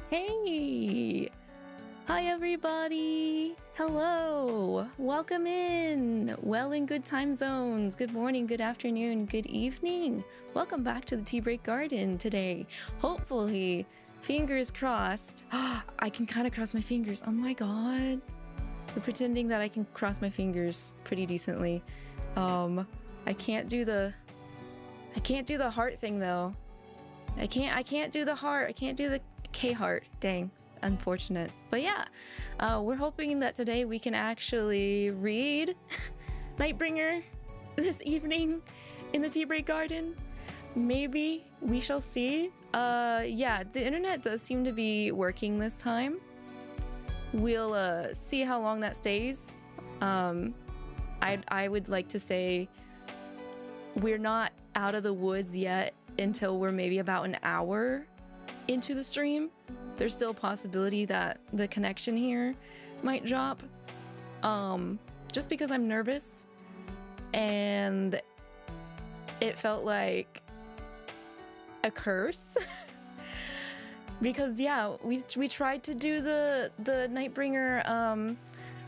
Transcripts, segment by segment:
Hey! Hi everybody! Hello! Welcome in! Well in good time zones. Good morning, good afternoon, good evening. Welcome back to the Tea Break Garden today. Hopefully, fingers crossed. I can kind of cross my fingers. Oh my god. We're pretending that I can cross my fingers pretty decently. I can't do the heart thing though. I can't do the heart. I can't do the K-heart. Dang. Unfortunate. But yeah, we're hoping that today we can actually read Nightbringer this evening in the Tea Break Garden. Maybe. We shall see. Yeah, the internet does seem to be working this time. We'll see how long that stays. I would like to say we're not out of the woods yet until we're maybe about an hour into the stream. There's still a possibility that the connection here might drop, just because I'm nervous and it felt like a curse. Because yeah, we tried to do the Nightbringer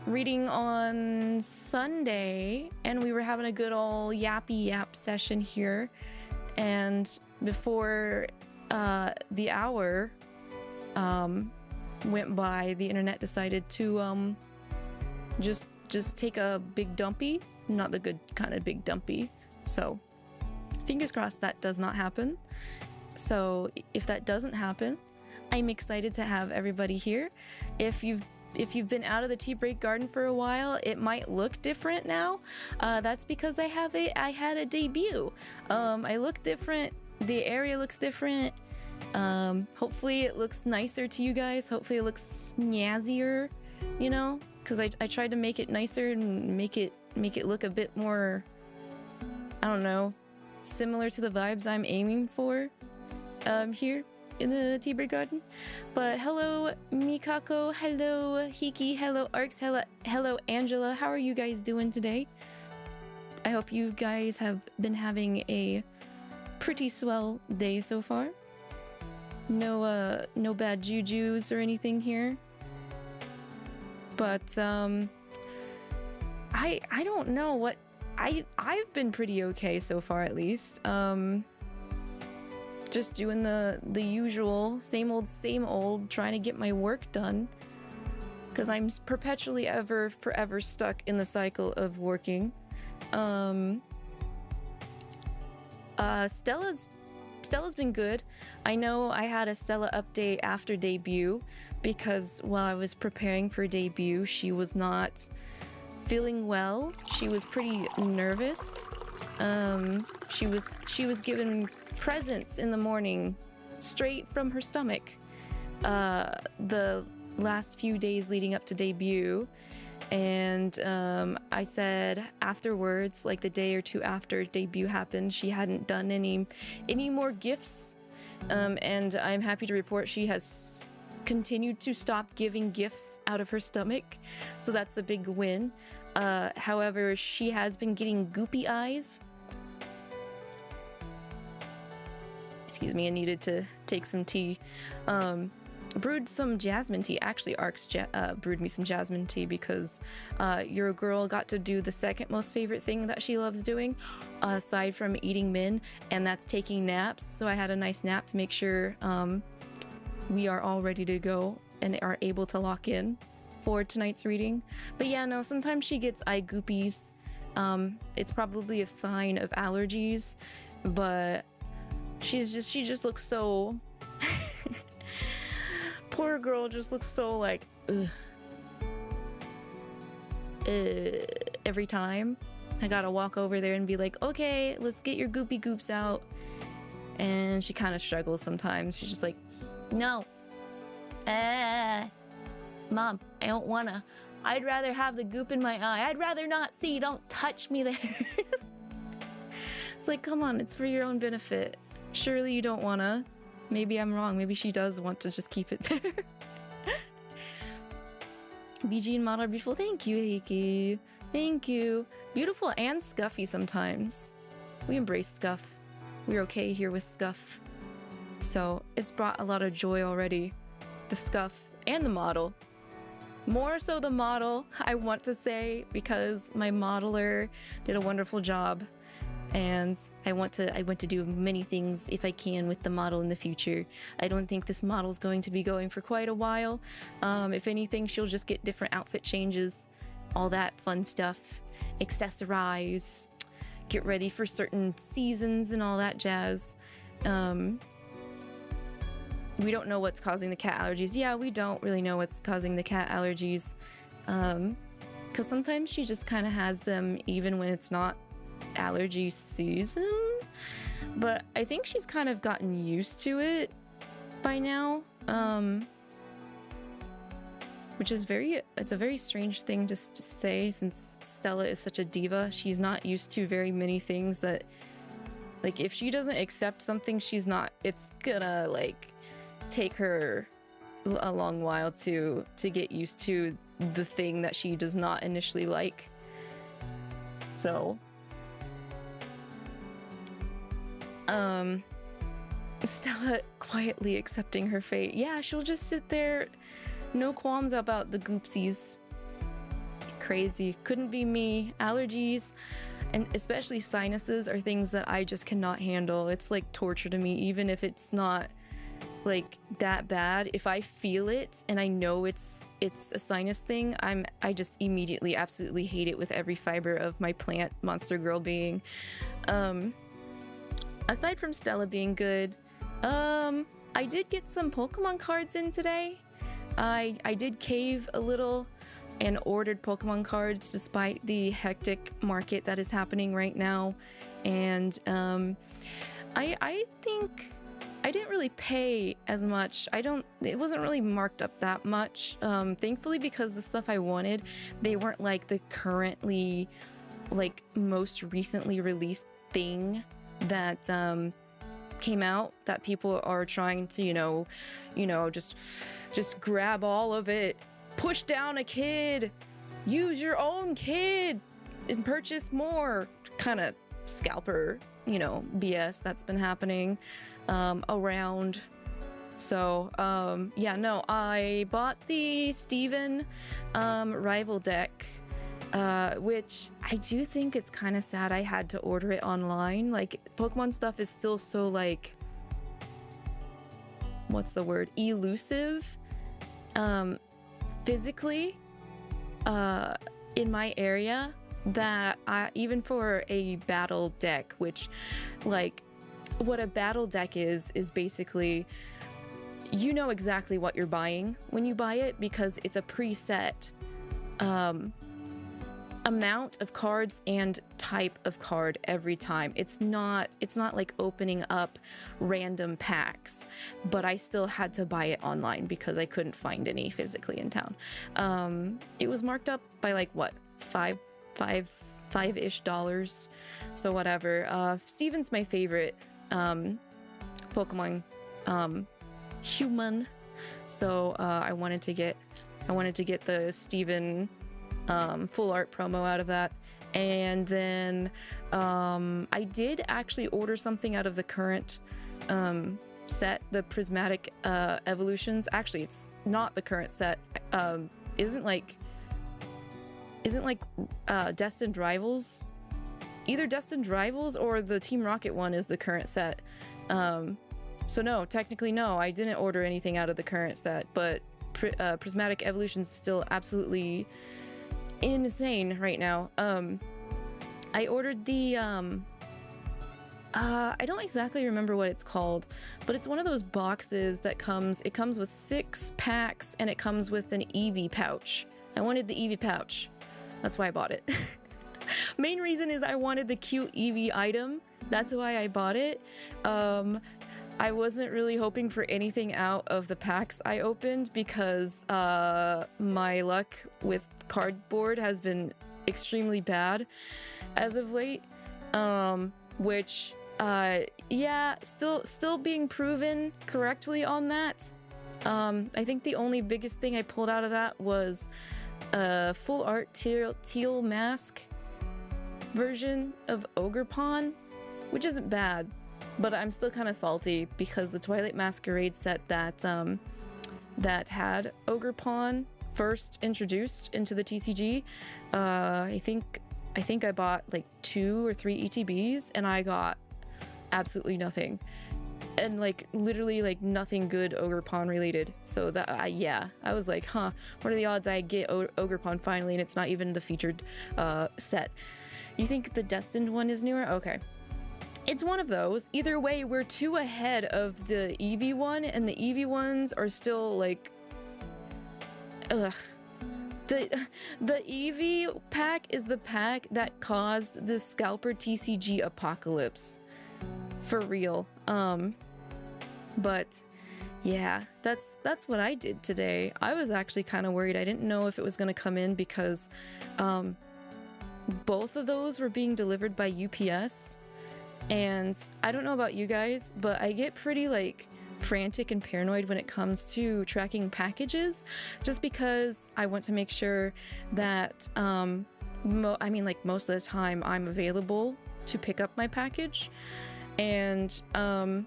reading on Sunday and we were having a good old yappy yap session here, and before the hour went by, the internet decided to just take a big dumpy, not the good kind of big dumpy. So fingers crossed that does not happen. So if that doesn't happen, I'm excited to have everybody here. If you've been out of the Tea Break Garden for a while, it might look different now. That's because I had a debut. I look different. The area looks different. Hopefully it looks nicer to you guys. Hopefully it looks snazzier, you know, because I tried to make it nicer and make it look a bit more, I don't know, similar to the vibes I'm aiming for here in the Tea Break Garden. But hello Mikako, hello Hiki, hello Arx, hello Angela. How are you guys doing today? I hope you guys have been having a pretty swell day so far. No bad jujus or anything here. But I don't know what I've been pretty okay so far, at least. Just doing the usual same old, trying to get my work done, because I'm perpetually forever stuck in the cycle of working. Stella's been good. I know I had a Stella update after debut because while I was preparing for debut, she was not feeling well. She was pretty nervous. She was given presents in the morning straight from her stomach the last few days leading up to debut. And I said afterwards, like the day or two after debut happened, she hadn't done any more gifts, and I'm happy to report she has continued to stop giving gifts out of her stomach, so that's a big win. However, she has been getting goopy eyes. Excuse me, I needed to take some tea. Brewed some jasmine tea. Actually, Arx brewed me some jasmine tea because your girl got to do the second most favorite thing that she loves doing, aside from eating min, and that's taking naps. So I had a nice nap to make sure we are all ready to go and are able to lock in for tonight's reading. But yeah, no, sometimes she gets eye goopies. It's probably a sign of allergies, but she just looks so poor girl just looks so like ugh. Every time I gotta walk over there and be like, okay, let's get your goopy goops out, and she kind of struggles sometimes. She's just like, no, mom, I don't wanna. I'd rather have the goop in my eye. I'd rather not see. Don't touch me there. It's like, come on, it's for your own benefit. Surely you don't wanna. Maybe I'm wrong. Maybe she does want to just keep it there. BG and Mod are beautiful. Thank you, Hiki. Thank you. Beautiful and scuffy sometimes. We embrace scuff. We're okay here with scuff. So it's brought a lot of joy already. the scuff and the model. More so the model, I want to say, because my modeler did a wonderful job, and I want to do many things if I can with the model in the future. I don't think this model is going to be going for quite a while. If anything, she'll just get different outfit changes, all that fun stuff, accessorize, get ready for certain seasons and all that jazz. We don't know what's causing the cat allergies. Yeah, we don't really know what's causing the cat allergies. Because sometimes she just kind of has them even when it's not allergy season. But I think she's kind of gotten used to it by now. Which is it's a very strange thing just to say, since Stella is such a diva. She's not used to very many things that, like, if she doesn't accept something, it's gonna, like, take her a long while to get used to the thing that she does not initially like. So Stella quietly accepting her fate. Yeah, she'll just sit there, no qualms about the goopsies. Crazy. Couldn't be me. Allergies, and especially sinuses, are things that I just cannot handle. It's like torture to me, even if it's not like that bad. If I feel it and I know it's a sinus thing, I just immediately absolutely hate it with every fiber of my plant monster girl being. Aside from Stella being good, I did get some Pokemon cards in today. I did cave a little and ordered Pokemon cards despite the hectic market that is happening right now. And I think I didn't really pay as much. It wasn't really marked up that much. Thankfully, because the stuff I wanted, they weren't like the currently, like, most recently released thing that came out that people are trying to, just grab all of it, push down a kid, use your own kid, and purchase more kind of scalper, BS that's been happening around. So yeah, no, I bought the Steven rival deck, which I do think it's kind of sad I had to order it online. Like, Pokemon stuff is still so, like, what's the word, elusive physically in my area, that even for a battle deck, which, like, what a battle deck is basically, you know exactly what you're buying when you buy it, because it's a preset amount of cards and type of card every time. It's not like opening up random packs, but I still had to buy it online because I couldn't find any physically in town. It was marked up by, like, what, $5-ish, so whatever. Steven's my favorite Pokemon human, so I wanted to get the Steven full art promo out of that. And then I did actually order something out of the current set, the Prismatic Evolutions. Actually, it's not the current set. Isn't like Destined Rivals, either Destined Rivals or the Team Rocket one is the current set. So no, technically no, I didn't order anything out of the current set, but Prismatic Evolutions is still absolutely insane right now. I ordered the I don't exactly remember what it's called, but it's one of those boxes that comes with 6 packs, and it comes with an Eevee pouch. I wanted the Eevee pouch. That's why I bought it. Main reason is I wanted the cute Eevee item. That's why I bought it. I wasn't really hoping for anything out of the packs I opened, because my luck with cardboard has been extremely bad as of late. Which yeah, still being proven correctly on that. I think the only biggest thing I pulled out of that was a full art teal mask version of Ogerpon, which isn't bad, but I'm still kind of salty because the Twilight Masquerade set that that had Ogre Pawn first introduced into the TCG. I think I bought like 2 or 3 ETBs and I got absolutely nothing. And like literally like nothing good Ogre Pawn related. So that yeah, I was like, huh, what are the odds I get Ogre Pawn finally and it's not even the featured set. You think the Destined one is newer? Okay. It's one of those. Either way, we're 2 ahead of the Eevee one, and the Eevee ones are still like, ugh. The Eevee pack is the pack that caused the Scalper TCG apocalypse. For real. But yeah, that's what I did today. I was actually kind of worried. I didn't know if it was going to come in because both of those were being delivered by UPS. And I don't know about you guys, but I get pretty like frantic and paranoid when it comes to tracking packages, just because I want to make sure that I mean, like most of the time I'm available to pick up my package. And I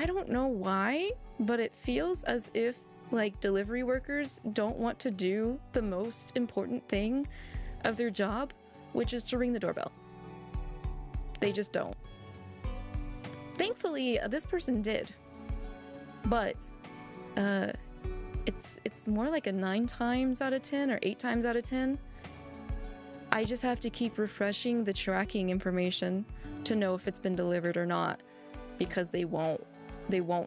don't know why, but it feels as if like delivery workers don't want to do the most important thing of their job, which is to ring the doorbell. They just don't. Thankfully, this person did, but it's more like a 9 times out of 10 or 8 times out of 10. I just have to keep refreshing the tracking information to know if it's been delivered or not, because they won't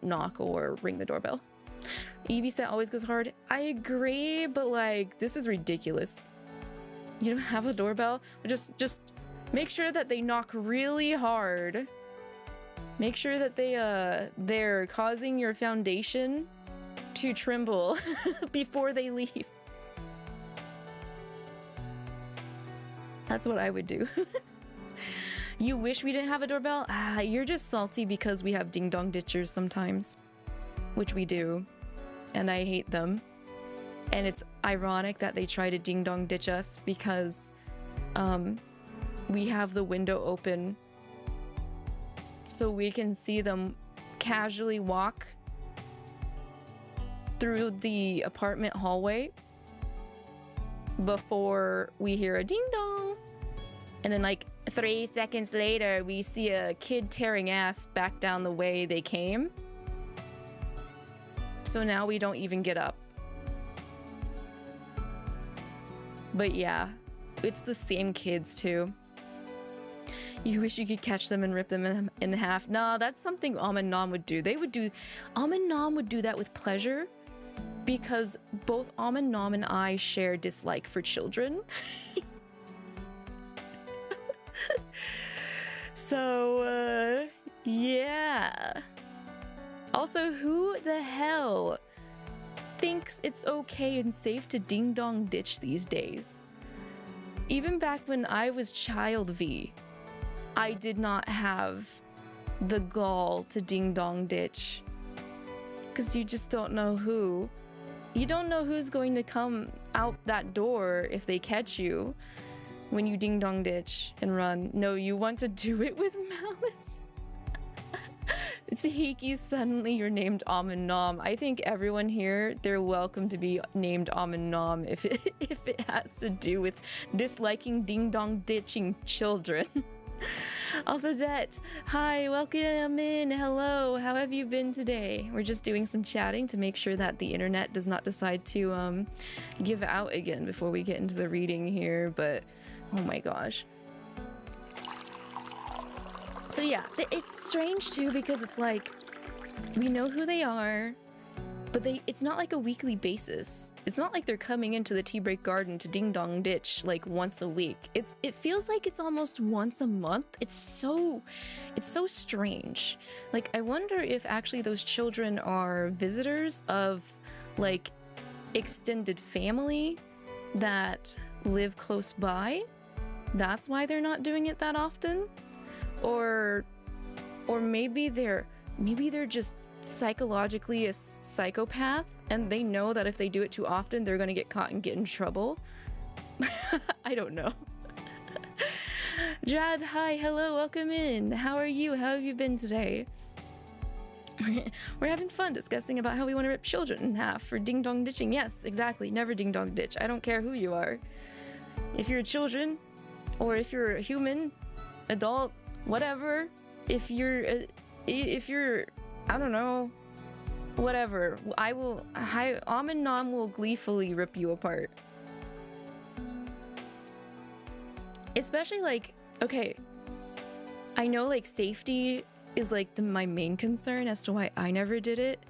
knock or ring the doorbell. Eevee set always goes hard. I agree, but like this is ridiculous. You don't have a doorbell? Just make sure that they knock really hard. Make sure that they're causing your foundation to tremble before they leave. That's what I would do. You wish we didn't have a doorbell? Ah, you're just salty because we have ding-dong ditchers sometimes, which we do, and I hate them. And it's ironic that they try to ding-dong ditch us because we have the window open so we can see them casually walk through the apartment hallway before we hear a ding-dong. And then like 3 seconds later, we see a kid tearing ass back down the way they came. So now we don't even get up. But yeah, it's the same kids too. You wish you could catch them and rip them in half. No, that's something ummm would do. ummm would do that with pleasure, because both ummm and I share dislike for children. So, yeah. Also, who the hell thinks it's okay and safe to ding-dong ditch these days? Even back when I was child V, I did not have the gall to ding-dong ditch. Because you just don't know who. You don't know who's going to come out that door if they catch you when you ding-dong ditch and run. No, you want to do it with malice. Tahiki, suddenly you're named ummm. I think everyone here, they're welcome to be named ummm if it has to do with disliking ding-dong ditching children. Also, Det, hi, welcome in. Hello, how have you been today? We're just doing some chatting to make sure that the internet does not decide to give out again before we get into the reading here, but oh my gosh. So yeah, it's strange too, because it's like we know who they are, but it's not like a weekly basis. It's not like they're coming into the tea break garden to ding dong ditch like once a week. It feels like it's almost once a month. It's so strange. Like, I wonder if actually those children are visitors of like extended family that live close by. That's why they're not doing it that often. Or maybe they're just psychologically a psychopath, and they know that if they do it too often, they're gonna get caught and get in trouble. I don't know. Jad, hi, hello, welcome in. How are you? How have you been today? We're having fun discussing about how we want to rip children in half for ding-dong ditching. Yes, exactly. Never ding-dong ditch. I don't care who you are. If you're children, or if you're a human, adult, whatever, if you're, I don't know, whatever, ummm will gleefully rip you apart. Especially like, okay, I know like safety is like my main concern as to why I never did it,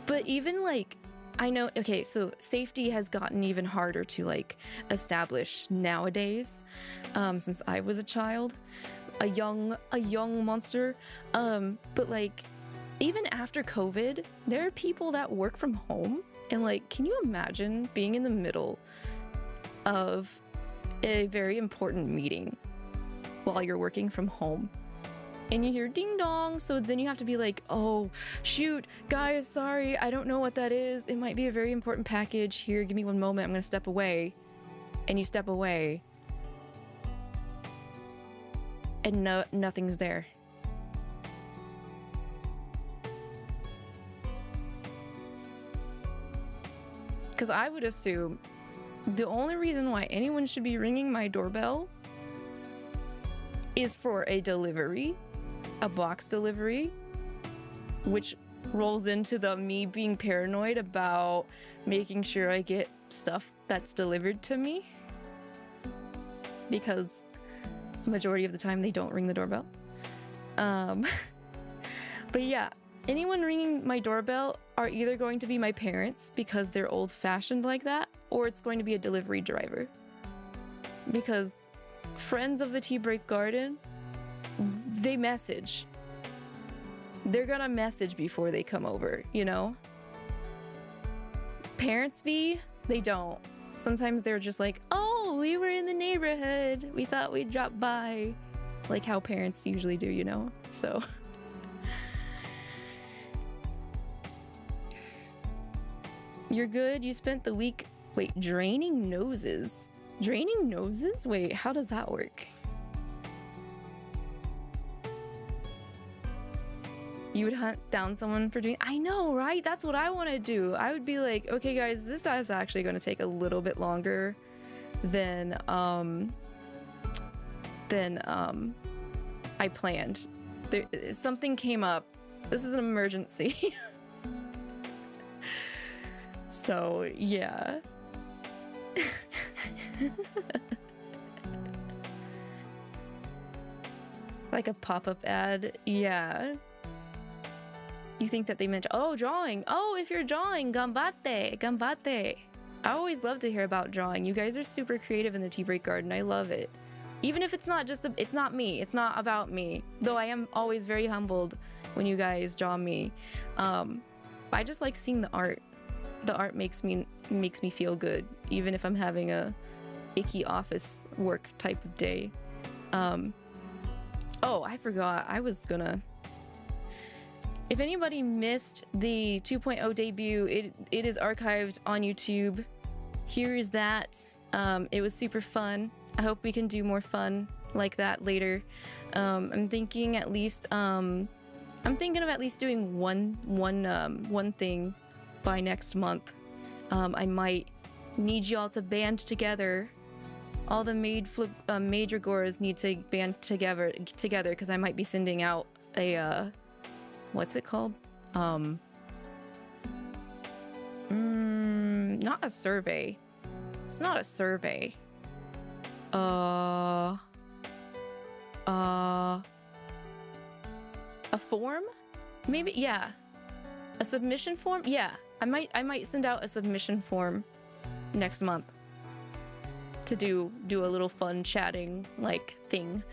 but even like, I know, okay, so safety has gotten even harder to like establish nowadays, since I was a child, a young monster, but like, even after COVID, there are people that work from home, and like, can you imagine being in the middle of a very important meeting while you're working from home? And you hear ding dong, so then you have to be like, oh, shoot, guys, sorry, I don't know what that is. It might be a very important package. Here, give me one moment, I'm gonna step away. And you step away. And nothing's there. Because I would assume the only reason why anyone should be ringing my doorbell is for a delivery. A box delivery, which rolls into me being paranoid about making sure I get stuff that's delivered to me, because the majority of the time they don't ring the doorbell. But yeah, anyone ringing my doorbell are either going to be my parents because they're old-fashioned like that, or it's going to be a delivery driver, because friends of the Tea Break Garden, they message. They're gonna message before they come over, you know? Parents V, they don't. Sometimes they're just like, oh, we were in the neighborhood. We thought we'd drop by. Like how parents usually do, you know? So. You're good? You spent the week, wait, draining noses? Draining noses? Wait, how does that work? You would hunt down someone for doing, I know, right? That's what I want to do. I would be like, okay guys, this is actually going to take a little bit longer than I planned. Something came up. This is an emergency. So yeah. Like a pop-up ad, yeah. You think that they meant, oh, drawing. Oh, if you're drawing, ganbatte, ganbatte. I always love to hear about drawing. You guys are super creative in the Tea Break Garden. I love it. Even if it's not just, it's not me. It's not about me. Though I am always very humbled when you guys draw me. I just like seeing the art. The art makes me feel good, even if I'm having a icky office work type of day. Oh, I forgot. I was gonna... If anybody missed the 2.0 debut, it is archived on YouTube. Here is that. It was super fun. I hope we can do more fun like that later. I'm thinking at least I'm thinking of at least doing one thing by next month. I might need y'all to band together. All the major gores need to band together because I might be sending out a what's it called? Not a survey. It's not a survey. A form? Maybe, yeah. A submission form? Yeah. I might send out a submission form next month to do a little fun chatting like thing.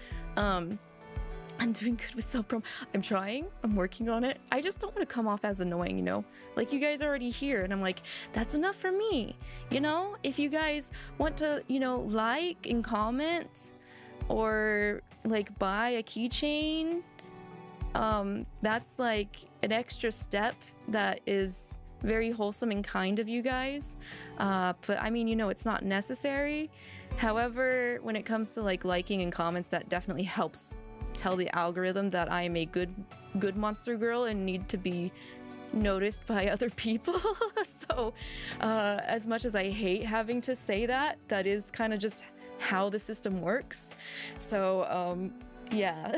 I'm doing good with self-prom. I'm trying. I'm working on it. I just don't want to come off as annoying, you know? Like, you guys are already here, and I'm like, that's enough for me, you know? If you guys want to, you know, like and comment or, like, buy a keychain, that's, like, an extra step that is very wholesome and kind of you guys. But, I mean, you know, it's not necessary. However, when it comes to, like, liking and comments, that definitely helps tell the algorithm that I am a good monster girl and need to be noticed by other people. So as much as I hate having to say that, that is kind of just how the system works. So yeah.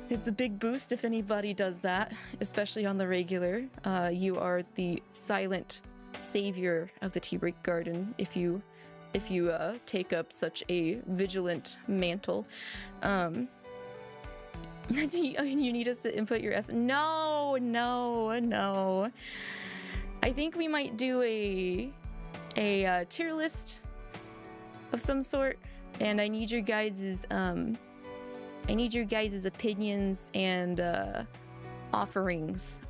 It's a big boost if anybody does that, especially on the regular. You are the silent savior of the tea break garden if you take up such a vigilant mantle. You need us to input your S. No. I think we might do a tier list of some sort, and I need your guys's opinions and offerings.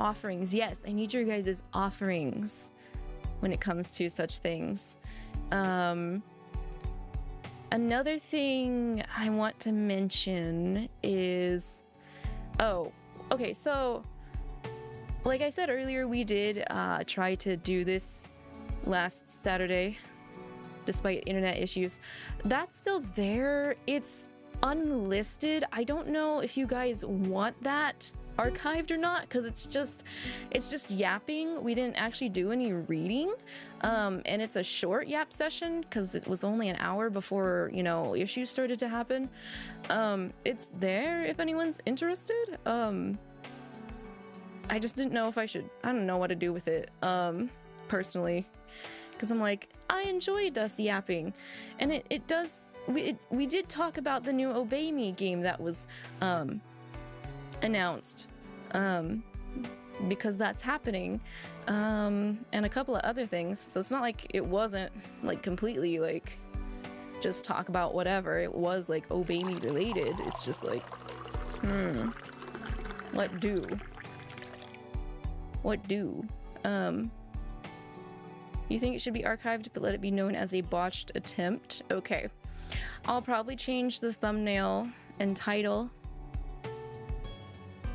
Yes, I need your guys's offerings when it comes to such things. Another thing I want to mention is, okay, so like I said earlier, we did try to do this last Saturday despite internet issues. That's still there. It's unlisted. I don't know if you guys want that archived or not, because it's just yapping. We didn't actually do any reading, and it's a short yap session because it was only an hour before, you know, issues started to happen. It's there if anyone's interested. I just didn't know if I don't know what to do with it personally, because I'm like, I enjoyed us yapping, and it does. We did talk about the new Obey Me game that was announced, because that's happening, and a couple of other things. So it's not like it wasn't like completely like just talk about whatever. It was like Obey Me related. It's just like, what do? You think it should be archived, but let it be known as a botched attempt? Okay. I'll probably change the thumbnail and title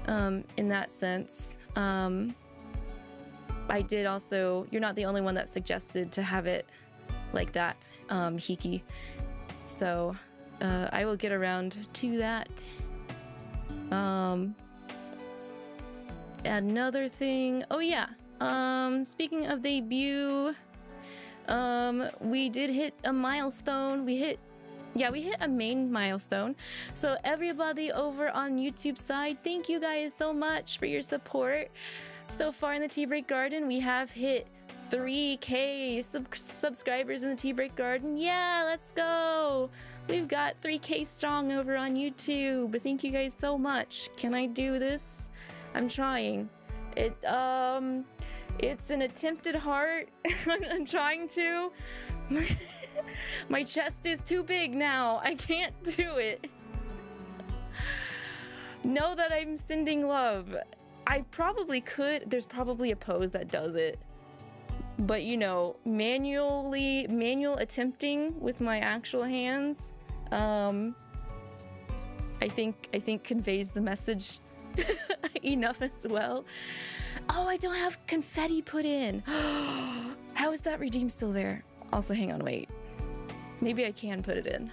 in that sense. I did also, you're not the only one that suggested to have it like that, Hiki. So I will get around to that. Another thing, oh yeah, speaking of debut, we did hit a milestone. We hit a main milestone. So everybody over on YouTube side, thank you guys so much for your support. So far in the Tea Break Garden, we have hit 3K subscribers in the Tea Break Garden. Yeah, let's go. We've got 3K strong over on YouTube. Thank you guys so much. Can I do this? I'm trying. It's an attempted heart. I'm trying to. My chest is too big now. I can't do it. Know that I'm sending love. I probably could. There's probably a pose that does it. But you know, manual attempting with my actual hands, I think conveys the message enough as well. Oh, I don't have confetti put in. How is that redeem still there? Also, hang on, wait. Maybe I can put it in.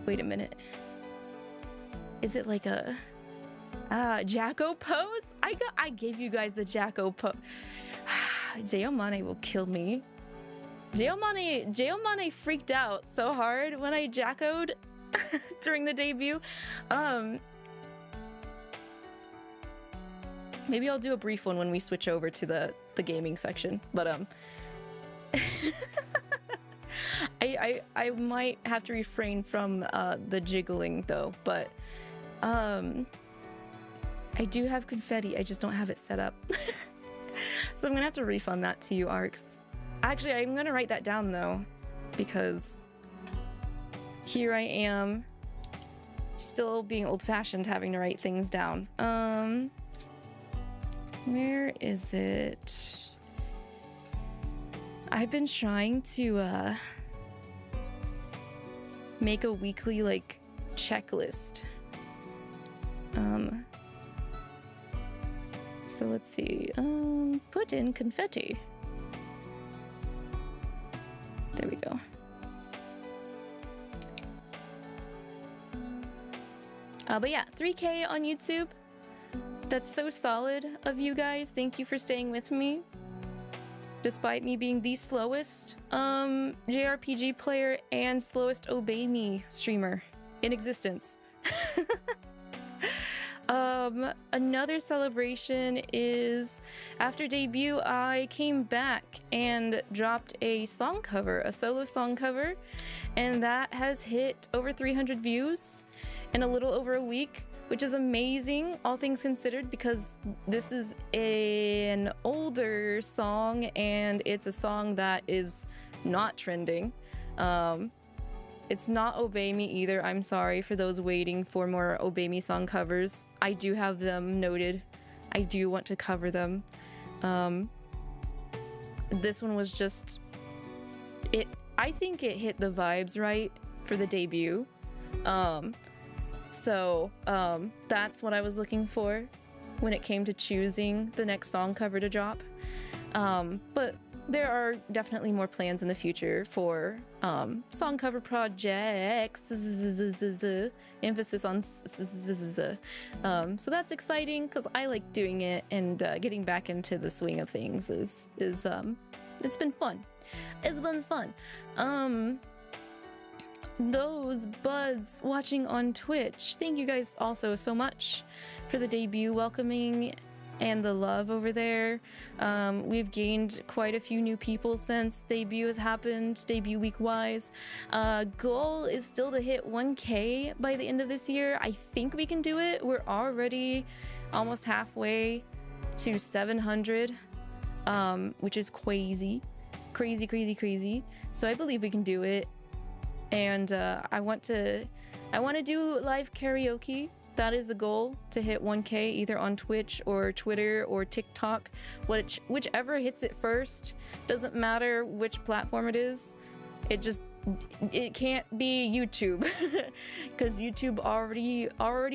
Wait a minute. Is it like a Jacko pose? I gave you guys the Jacko pose. Jayomane will kill me. Jayomane freaked out so hard when I Jackoed during the debut. Maybe I'll do a brief one when we switch over to the gaming section. But I might have to refrain from the jiggling though. But I do have confetti. I just don't have it set up. So I'm gonna have to refund that to you, Arcs. Actually, I'm gonna write that down though, because here I am, still being old-fashioned, having to write things down. Where is it? I've been trying to make a weekly like checklist. So let's see. Put in confetti. There we go. But yeah, 3K on YouTube. That's so solid of you guys. Thank you for staying with me. Despite me being the slowest JRPG player and slowest Obey Me streamer in existence. Another celebration is after debut, I came back and dropped a song cover, a solo song cover, and that has hit over 300 views in a little over a week, which is amazing, all things considered, because this is an older song and it's a song that is not trending. It's not Obey Me either. I'm sorry for those waiting for more Obey Me song covers. I do have them noted. I do want to cover them. This one was just... I think it hit the vibes right for the debut. So that's what I was looking for when it came to choosing the next song cover to drop. But there are definitely more plans in the future for song cover projects. Emphasis on so that's exciting because I like doing it, and getting back into the swing of things is it's been fun. It's been fun. Those buds watching on Twitch, thank you guys also so much for the debut welcoming and the love over there. We've gained quite a few new people since debut has happened, debut week wise. Goal is still to hit 1K by the end of this year. I think we can do it. We're already almost halfway to 700, which is crazy. So I believe we can do it. And I want to do live karaoke. That is the goal, to hit 1K either on Twitch or Twitter or TikTok, whichever hits it first. Doesn't matter which platform it is. It can't be YouTube because YouTube already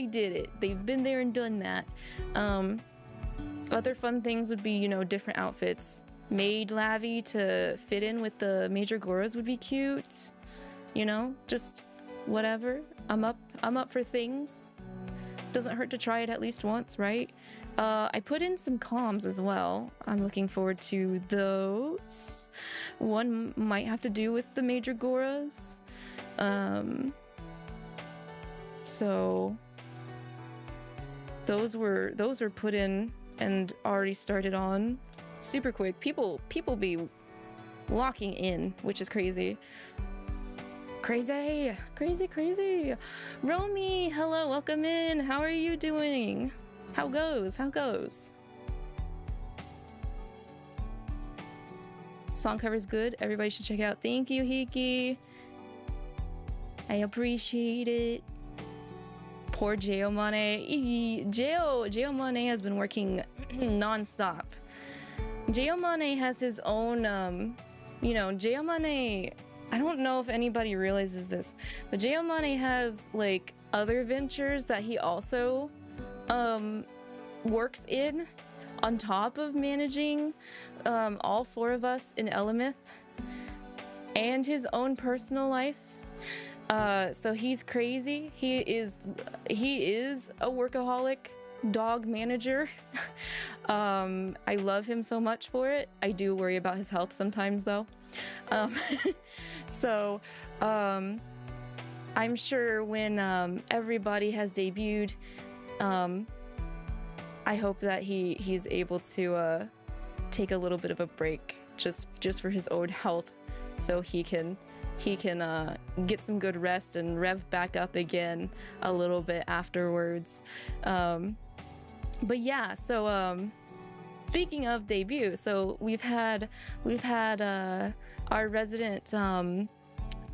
did it. They've been there and done that. Other fun things would be, you know, different outfits. Made Lavi to fit in with the major Goras would be cute. You know, just whatever. I'm up for things. Doesn't hurt to try it at least once, right? I put in some comms as well. I'm looking forward to those. One might have to do with the major Goras. So those were put in and already started on super quick. People be locking in, which is crazy. Crazy. Romy, hello, welcome in. How are you doing? How goes? Song cover's good. Everybody should check it out. Thank you, Hiki. I appreciate it. Poor Geomane. Geomane has been working non-stop. Geomane has his own, you know, Geomane... I don't know if anybody realizes this, but Geomane has like other ventures that he also works in on top of managing all four of us in Elemeth and his own personal life. So he's crazy. He is a workaholic dog manager. I love him so much for it. I do worry about his health sometimes though. So I'm sure when everybody has debuted, I hope that he's able to take a little bit of a break just for his own health, so he can get some good rest and rev back up again a little bit afterwards. But yeah, so speaking of debut, so we've had our resident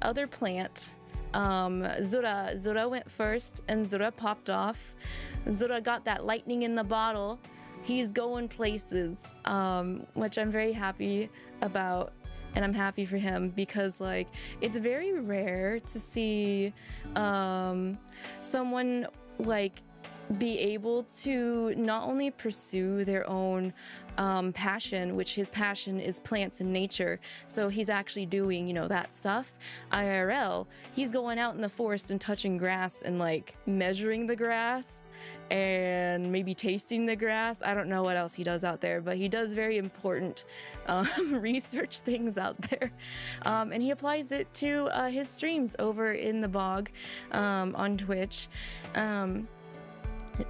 other plant, Zura went first, and Zura popped off. Zura got that lightning in the bottle. He's going places, which I'm very happy about, and I'm happy for him because like it's very rare to see someone like be able to not only pursue their own passion, which his passion is plants and nature, so he's actually doing, you know, that stuff IRL. He's going out in the forest and touching grass and like measuring the grass and maybe tasting the grass. I don't know what else he does out there, but he does very important research things out there, and he applies it to his streams over in the bog on Twitch.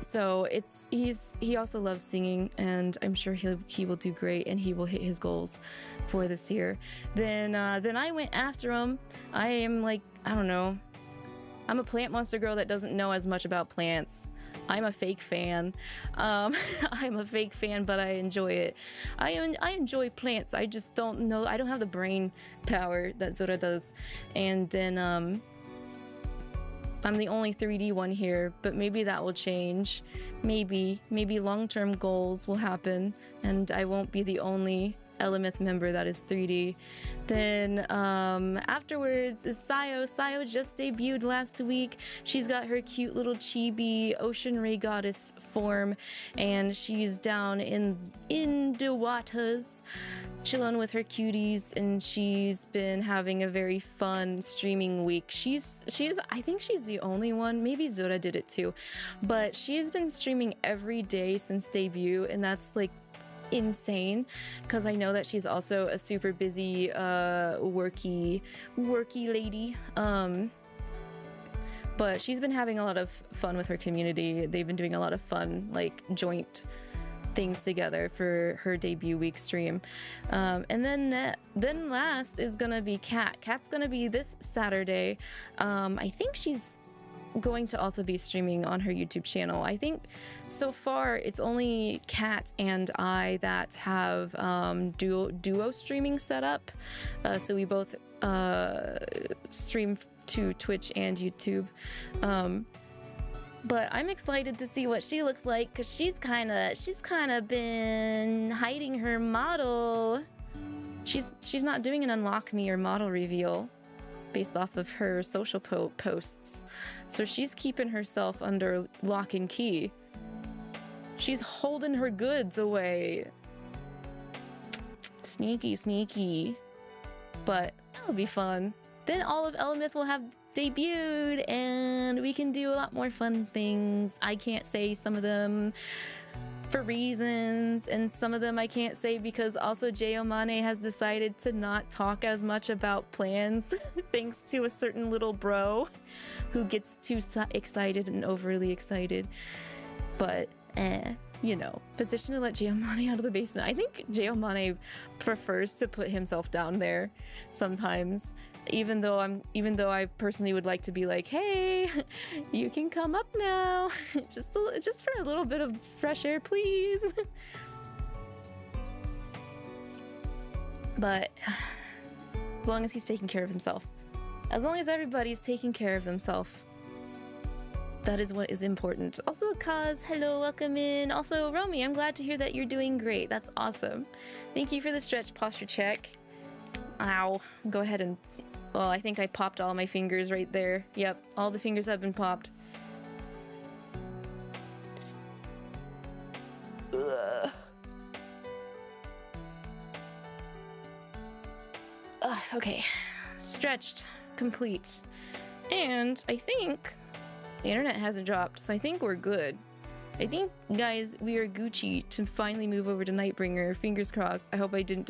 So he also loves singing, and I'm sure he will do great, and he will hit his goals for this year. Then I went after him. I am like, I don't know, I'm a plant monster girl that doesn't know as much about plants. I'm a fake fan. I'm a fake fan, but I enjoy it. I enjoy plants. I just don't know. I don't have the brain power that Zora does. And then I'm the only 3D one here, but maybe that will change. Maybe long-term goals will happen, and I won't be the only Elements member that is 3D. Then afterwards is Sayo. Sayo just debuted last week. She's got her cute little chibi ocean ray goddess form, and she's down in the waters chilling with her cuties, and she's been having a very fun streaming week. She's I think she's the only one, maybe Zora did it too, but she's been streaming every day since debut, and that's like insane, because I know that she's also a super busy worky lady, but she's been having a lot of fun with her community. They've been doing a lot of fun like joint things together for her debut week stream. And then last is gonna be Kat. Kat's gonna be this Saturday. I think she's going to also be streaming on her YouTube channel. I think so far it's only Kat and I that have duo streaming set up, so we both stream to Twitch and YouTube. But I'm excited to see what she looks like, because she's kind of been hiding her model. She's not doing an unlock me or model reveal based off of her social posts. So she's keeping herself under lock and key. She's holding her goods away. Sneaky. But that'll be fun. Then all of Elements will have debuted, and we can do a lot more fun things. I can't say some of them for reasons, and some of them I can't say because also Jayomane has decided to not talk as much about plans thanks to a certain little bro who gets too excited and overly excited. But you know, petition to let Jayomane out of the basement. I think Jayomane prefers to put himself down there sometimes, even though I personally would like to be like, hey, you can come up now. just for a little bit of fresh air, please. But as long as he's taking care of himself, as long as everybody's taking care of themselves, that is what is important. Also, Kaz, hello, welcome in. Also, Romy, I'm glad to hear that you're doing great. That's awesome. Thank you for the stretch posture check. Ow. Go ahead and... Well, I think I popped all my fingers right there. Yep, all the fingers have been popped. Ugh. Okay. Stretched. Complete. And I think the internet hasn't dropped, so I think we're good. I think, guys, we are Gucci to finally move over to Nightbringer. Fingers crossed. I hope I didn't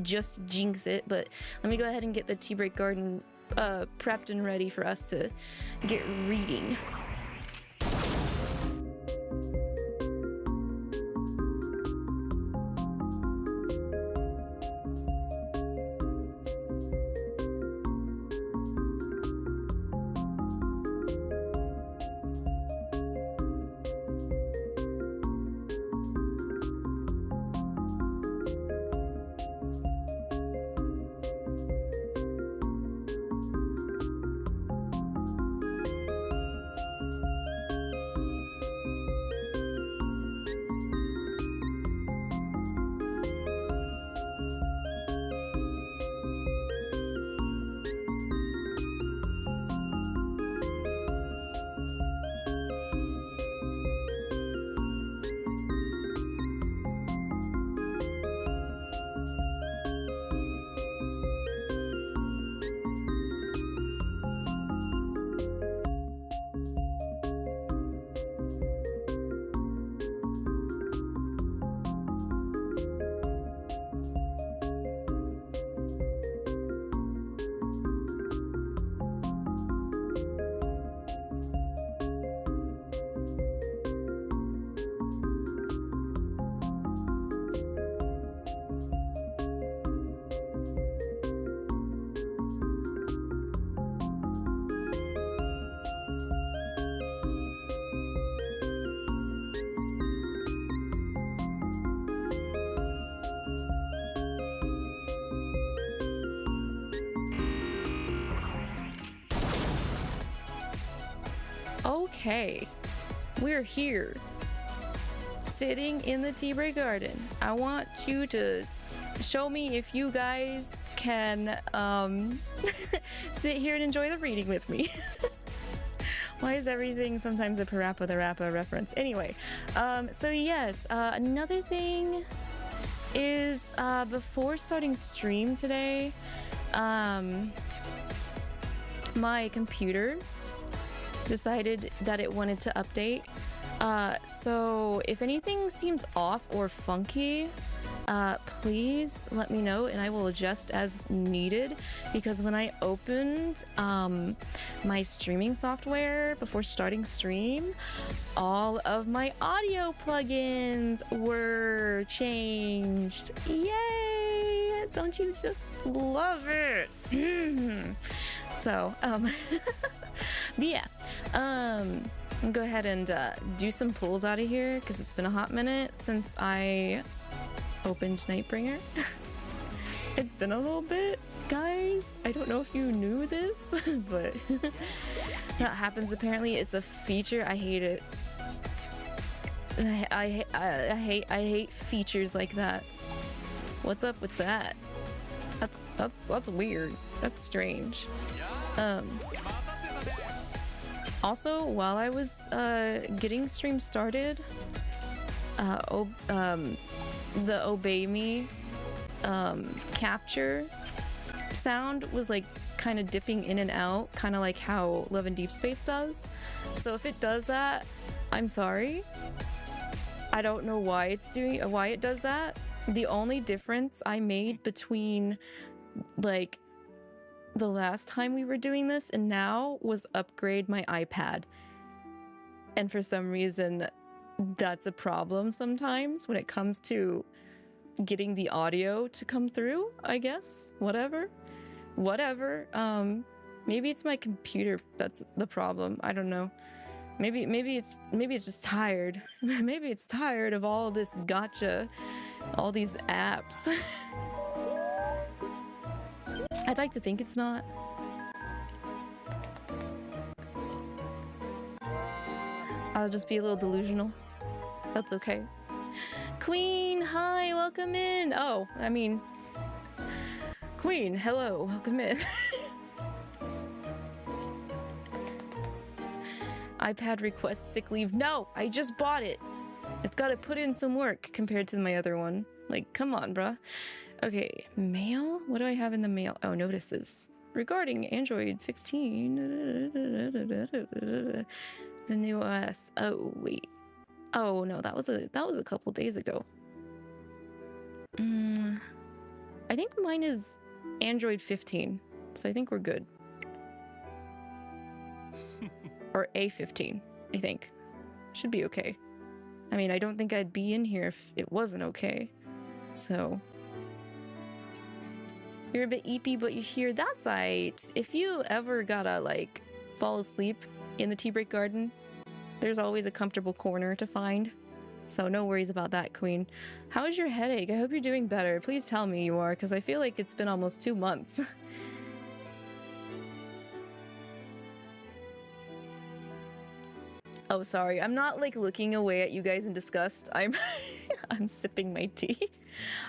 just jinx it, but let me go ahead and get the Tea Break Garden prepped and ready for us to get reading. Okay, we're here, sitting in the tea break garden. I want you to show me if you guys can sit here and enjoy the reading with me. Why is everything sometimes a Parappa the Rappa reference? Anyway, so yes, another thing is before starting stream today, my computer decided that it wanted to update. So if anything seems off or funky, please let me know and I will adjust as needed, because when I opened my streaming software before starting stream, all of my audio plugins were changed. Yay! Don't you just love it? So but yeah, I'll go ahead and do some pulls out of here because it's been a hot minute since I opened Nightbringer. It's been a little bit, guys. I don't know if you knew this, but that happens apparently. It's a feature. I hate it. I hate features like that. What's up with that? That's weird. That's strange. Also, while I was getting stream started, the Obey Me capture sound was like kind of dipping in and out, kind of like how Love and Deep Space does. So if it does that, I'm sorry. I don't know why it does that. The only difference I made between like the last time we were doing this and now was upgrade my iPad. And for some reason, that's a problem sometimes when it comes to getting the audio to come through, I guess. Whatever. Maybe it's my computer that's the problem. I don't know. Maybe it's just tired. Maybe it's tired of all this gotcha, all these apps. I'd like to think it's not. I'll just be a little delusional. That's okay. Queen, hi, welcome in. Oh, I mean, Queen, hello, welcome in. iPad requests sick leave. No, I just bought it. It's got to put in some work compared to my other one. Like, come on, bruh. Okay, mail? What do I have in the mail? Oh, notices. Regarding Android 16. The new OS. Oh, wait. Oh, no, that was a couple days ago. I think mine is Android 15. So I think we're good. Or A15, I think. Should be okay. I mean, I don't think I'd be in here if it wasn't okay. So you're a bit eepy, but you're here. That's right. If you ever gotta like fall asleep in the tea break garden, there's always a comfortable corner to find. So no worries about that, Queen. How is your headache? I hope you're doing better. Please tell me you are, because I feel like it's been almost 2 months. Oh, sorry. I'm not like looking away at you guys in disgust. I'm sipping my tea.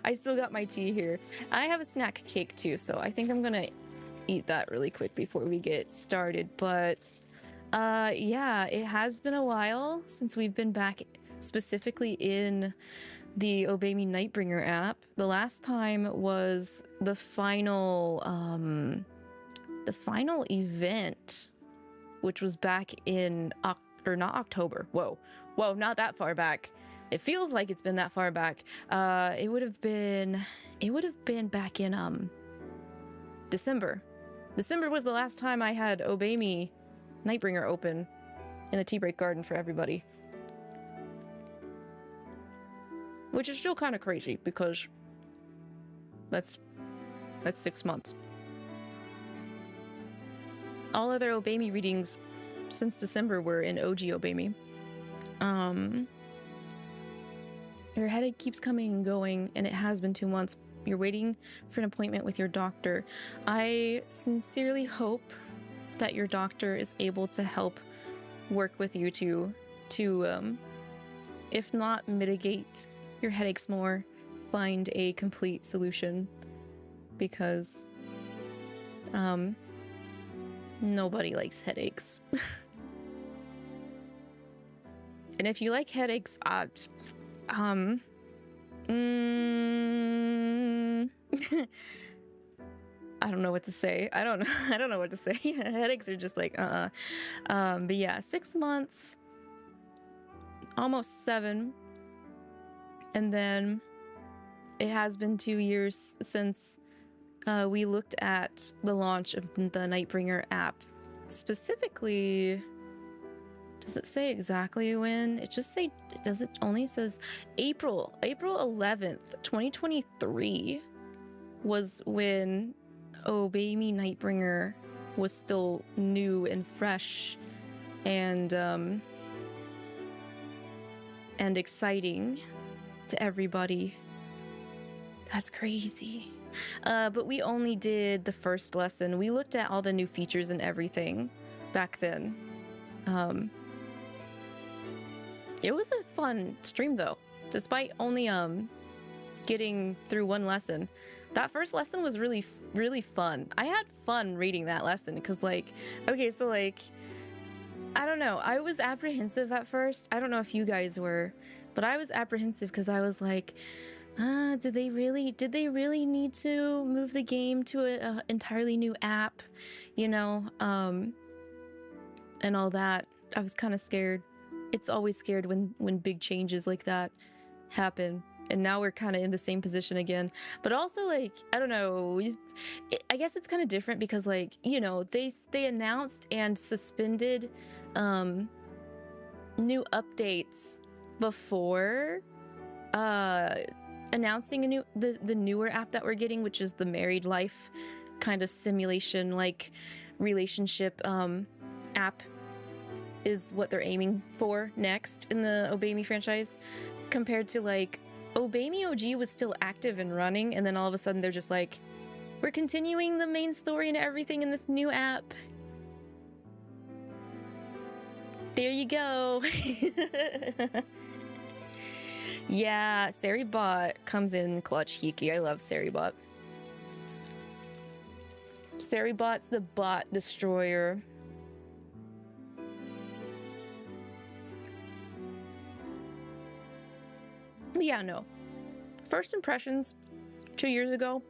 I still got my tea here. I have a snack cake too, so I think I'm gonna eat that really quick before we get started. But yeah, it has been a while since we've been back specifically in the Obey Me Nightbringer app. The last time was the final event, which was back in not October. Whoa, not that far back. It feels like it's been that far back. It would have been back in December. December was the last time I had Obey Me Nightbringer open in the tea break garden for everybody. Which is still kind of crazy because that's 6 months. All other Obey Me readings since December were in OG Obey Me. Your headache keeps coming and going, and it has been 2 months. You're waiting for an appointment with your doctor. I sincerely hope that your doctor is able to help work with you to if not mitigate your headaches more, find a complete solution, because nobody likes headaches. And if you like headaches, I don't know what to say. I don't know what to say. Headaches are just like, but yeah, 6 months, almost 7. And then it has been 2 years since we looked at the launch of the Nightbringer app. Specifically, does it say exactly when? It only says April 11th, 2023 was when Me Nightbringer was still new and fresh and exciting to everybody. That's crazy. But we only did the first lesson. We looked at all the new features and everything back then. It was a fun stream though, despite only getting through one lesson. That first lesson was really fun. I had fun reading that lesson because, like, okay, so like, I don't know. I was apprehensive at first. I don't know if you guys were, but I was apprehensive because I was like, did they really need to move the game to an entirely new app, you know, and all that. I was kind of scared. It's always scared when big changes like that happen. And now we're kind of in the same position again. But also, like, I don't know, I guess it's kind of different because, like, you know, they announced and suspended new updates before announcing the newer app that we're getting, which is the married life kind of simulation, like, relationship app is what they're aiming for next in the Obey Me franchise, compared to, like, Obey Me OG was still active and running, and then all of a sudden they're just like, we're continuing the main story and everything in this new app. There you go. Yeah, Saribot comes in clutch, Hiki. I love Saribot. Saribot's the bot destroyer. But yeah, no. First impressions 2 years ago,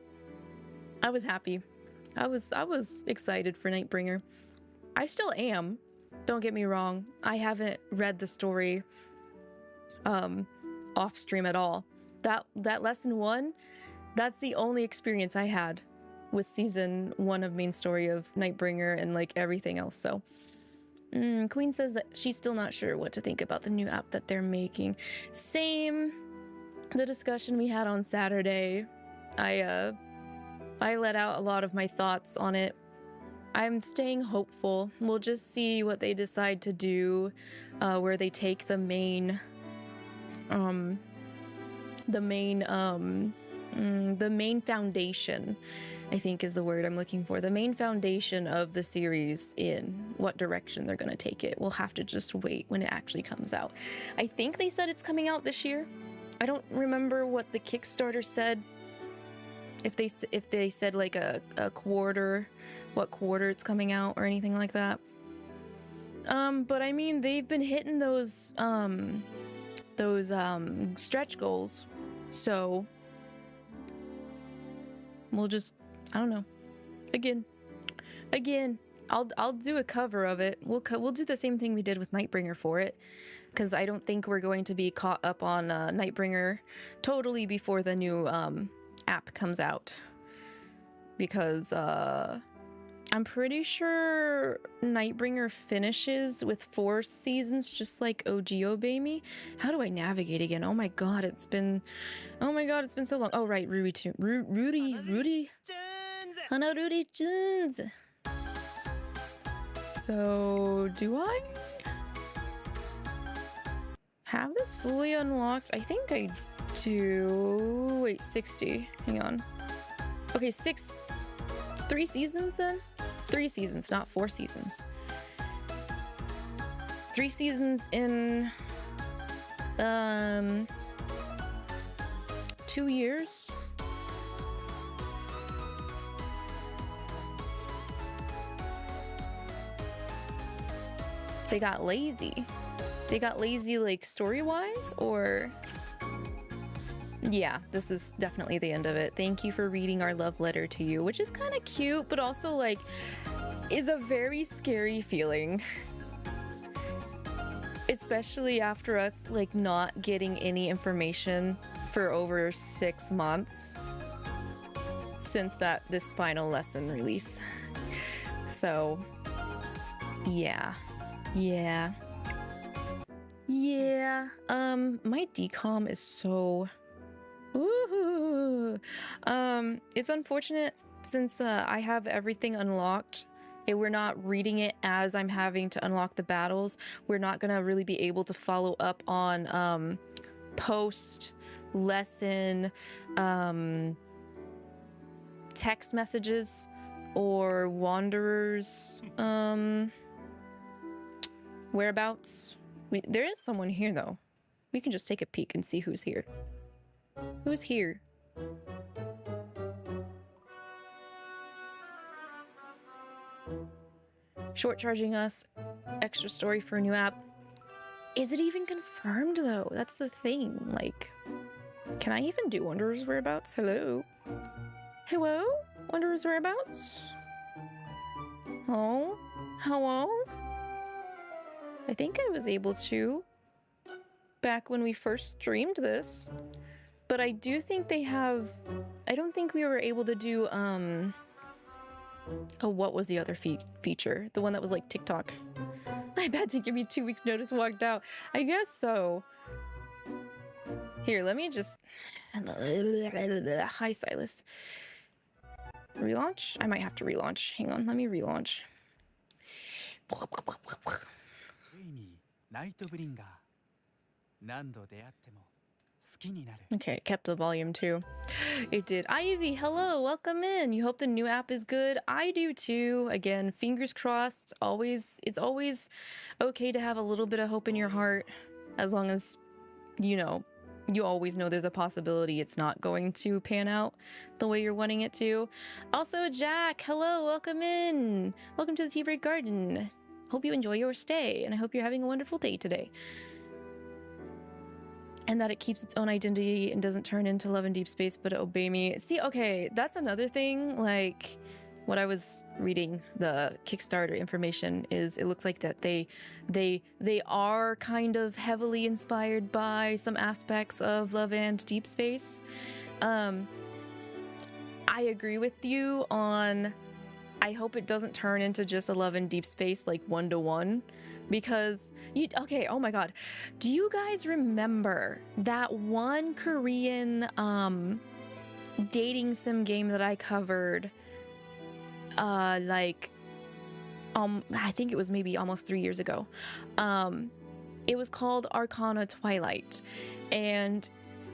I was happy. I was excited for Nightbringer. I still am. Don't get me wrong. I haven't read the story off stream at all. That lesson 1, that's the only experience I had with season 1 of main story of Nightbringer and like everything else. So Queen says that she's still not sure what to think about the new app that they're making. Same. The discussion we had on Saturday, I let out a lot of my thoughts on it. I'm staying hopeful. We'll just see what they decide to do, where they take the main foundation, I think is the word I'm looking for. The main foundation of the series, in what direction they're gonna take it. We'll have to just wait when it actually comes out. I think they said it's coming out this year. I don't remember what the Kickstarter said. If they said like a quarter, what quarter it's coming out or anything like that. But I mean, they've been hitting those stretch goals, so we'll just, I don't know. Again, I'll do a cover of it. We'll do the same thing we did with Nightbringer for it, because I don't think we're going to be caught up on Nightbringer totally before the new app comes out, because I'm pretty sure Nightbringer finishes with 4 seasons, just like OG Obey Me. How do I navigate again? Oh my god, it's been so long. Oh right, Rudy Hana Rudy Jones. So do I have this fully unlocked? I think I do. Wait, 60. Hang on. Okay, 3 seasons then? 3 seasons, not 4 seasons. 3 seasons in 2 years. They got lazy. They got lazy, like, story-wise, or... Yeah, this is definitely the end of it. Thank you for reading our love letter to you, which is kind of cute, but also, like, is a very scary feeling. Especially after us, like, not getting any information for over 6 months since this final lesson release. So, yeah. My decom is so... Woohoo! It's unfortunate since I have everything unlocked. We're not reading it as I'm having to unlock the battles. We're not gonna really be able to follow up on post lesson text messages or wanderers whereabouts. There is someone here though. We can just take a peek and see who's here. Who's here? Short charging us. Extra story for a new app. Is it even confirmed though? That's the thing. Like, can I even do Wanderer's Whereabouts? Hello? Hello? Wanderer's Whereabouts? Hello? Hello? I think I was able to back when we first streamed this. But I do think they have... I don't think we were able to do, oh, what was the other feature? The one that was like TikTok. I bet to give you 2 weeks notice walked out. I guess so. Here, let me just... Hi, Silas. Relaunch? I might have to relaunch. Hang on, let me relaunch. Me Nightbringer. Okay, kept the volume too. It did. Ivy, hello, welcome in. You hope the new app is good. I do too. Again, fingers crossed. It's always okay to have a little bit of hope in your heart, as long as, you know, you always know there's a possibility it's not going to pan out the way you're wanting it to. Also, Jack, hello, welcome in. Welcome to the Tea Break Garden. Hope you enjoy your stay, and I hope you're having a wonderful day today. And that it keeps its own identity and doesn't turn into Love and Deep Space, but Obey Me. See, okay, that's another thing. Like, what I was reading, the Kickstarter information is, it looks like that they are kind of heavily inspired by some aspects of Love and Deep Space. I agree with you on, I hope it doesn't turn into just a Love and Deep Space, like 1-to-1. Because okay, oh my god, do you guys remember that one Korean dating sim game that I covered I think it was maybe almost 3 years ago? It was called Arcana Twilight, and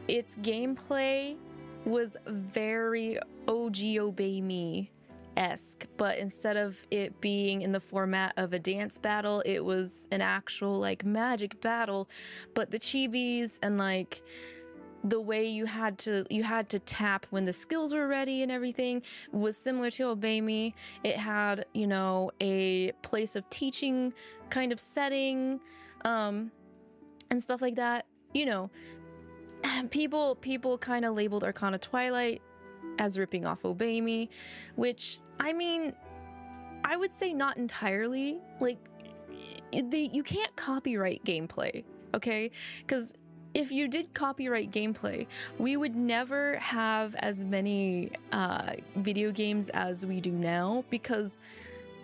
its gameplay was very OG Obey Me-esque, but instead of it being in the format of a dance battle, it was an actual like magic battle. But the chibis and like the way you had to tap when the skills were ready and everything was similar to Obey Me. It had, you know, a place of teaching kind of setting and stuff like that. You know, people kind of labeled Arcana Twilight as ripping off Obey Me, which, I mean, I would say not entirely. Like, you can't copyright gameplay, okay? Because if you did copyright gameplay, we would never have as many video games as we do now, because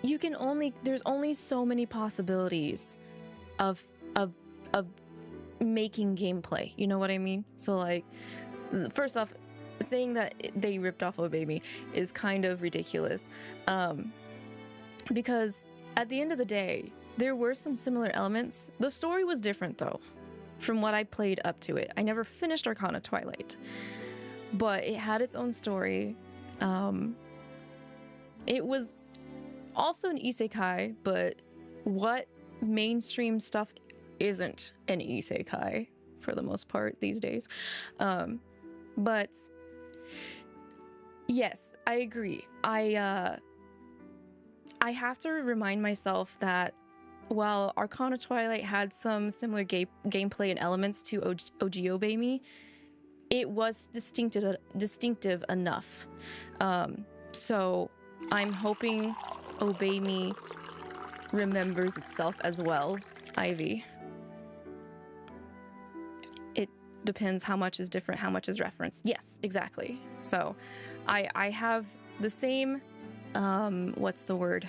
there's only so many possibilities of making gameplay, you know what I mean? So like, first off, saying that they ripped off Obey Me is kind of ridiculous, because at the end of the day, there were some similar elements. The story was different though, from what I played up to it. I never finished Arcana Twilight, but it had its own story. It was also an isekai, but what mainstream stuff isn't an isekai for the most part these days. But yes, I agree. I have to remind myself that while Arcana Twilight had some similar gameplay and elements to Ojiobemi, it was distinctive enough. So I'm hoping Obey Me remembers itself as well, Ivy. It depends how much is different, how much is referenced. Yes, exactly. So I have the same, what's the word?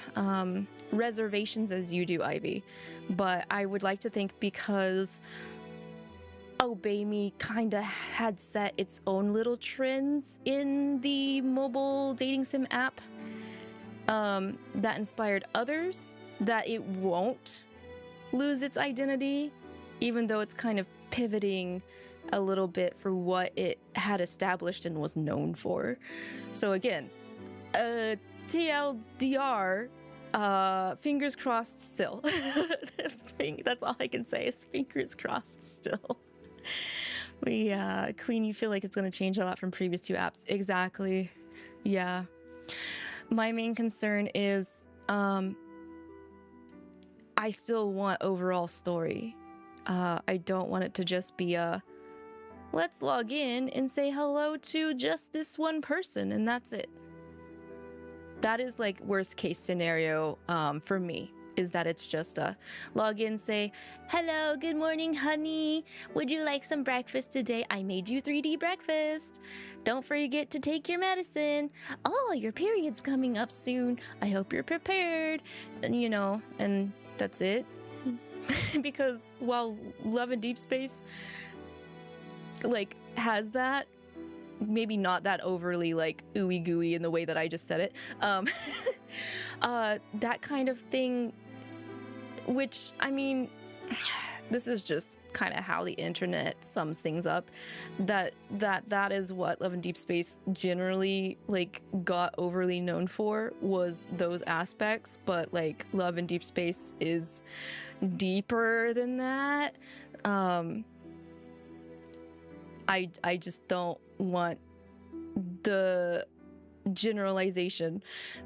Reservations as you do, Ivy. But I would like to think because Obey Me kind of had set its own little trends in the mobile dating sim app that inspired others, that it won't lose its identity, even though it's kind of pivoting a little bit for what it had established and was known for. So again, TLDR, fingers crossed still. That's all I can say is fingers crossed still. Queen, you feel like it's going to change a lot from previous two apps. Exactly. Yeah. My main concern is I still want overall story. I don't want it to just be a let's log in and say hello to just this one person and that's it. That is like worst case scenario for me, is that it's just a log in, say, hello, good morning, honey. Would you like some breakfast today? I made you 3D breakfast. Don't forget to take your medicine. Oh, your period's coming up soon. I hope you're prepared. And, you know, and that's it. Because while Love in Deep Space, like, has that, maybe not that overly like ooey gooey in the way that I just said it, that kind of thing, which, I mean, this is just kind of how the internet sums things up, that is what Love in Deep Space generally like got overly known for, was those aspects. But like Love in Deep Space is deeper than that. I just don't want the generalization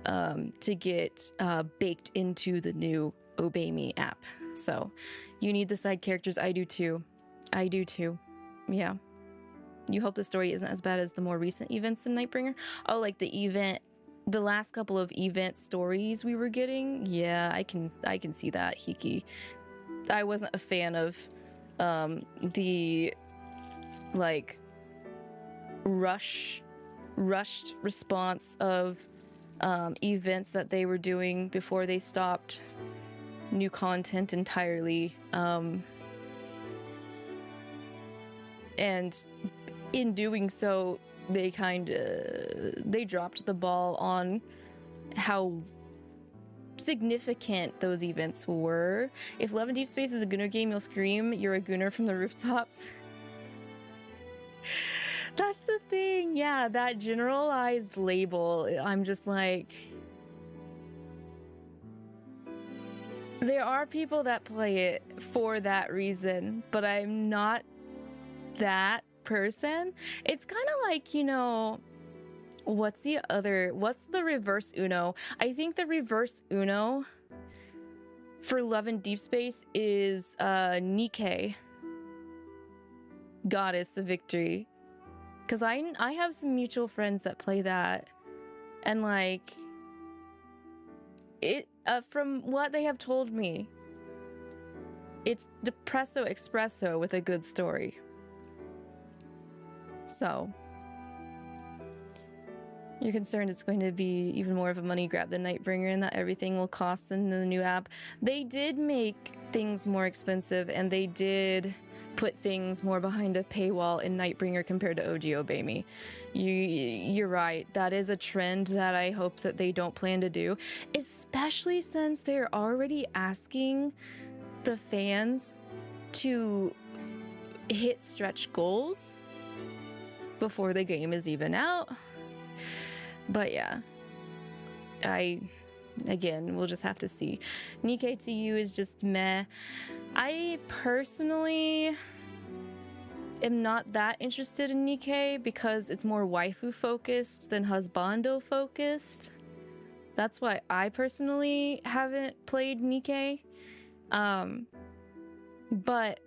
to get baked into the new Obey Me app. So you need the side characters. I do too. Yeah. You hope the story isn't as bad as the more recent events in Nightbringer? Oh, like the last couple of event stories we were getting? Yeah, I can see that, Hiki. I wasn't a fan of the like rushed response of events that they were doing before they stopped new content entirely, and in doing so they dropped the ball on how significant those events were. If Love in Deep Space is a Gunner game, you'll scream, you're a Gunner from the rooftops. That's the thing. Yeah, that generalized label, I'm just like, there are people that play it for that reason, but I'm not that person. It's kind of like, you know, what's the reverse Uno? I think the reverse Uno for Love in Deep Space is Nikke, Goddess of Victory. Because I have some mutual friends that play that, and like, it from what they have told me, it's depresso espresso with a good story. So you're concerned it's going to be even more of a money grab than Nightbringer and that everything will cost in the new app. They did make things more expensive, and they did put things more behind a paywall in Nightbringer compared to OG Obey Me. You're right. That is a trend that I hope that they don't plan to do, especially since they're already asking the fans to hit stretch goals before the game is even out. But yeah, again, we'll just have to see. Nikkei to you is just meh. I personally am not that interested in Nikkei because it's more waifu focused than husbando focused. That's why I personally haven't played Nikkei. But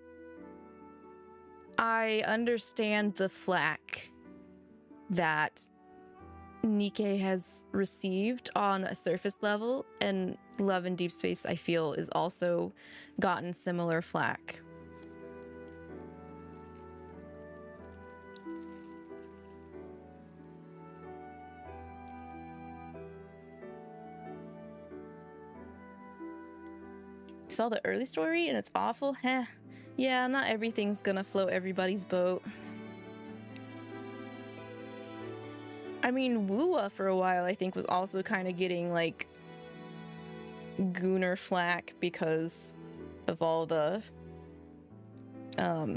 I understand the flack that Nikkei has received on a surface level, and Love in Deep Space, I feel, is also gotten similar flack. Saw the early story and it's awful. Heh. Yeah, not everything's gonna float everybody's boat. I mean, Woowa for a while I think was also kind of getting like gooner flack because of all the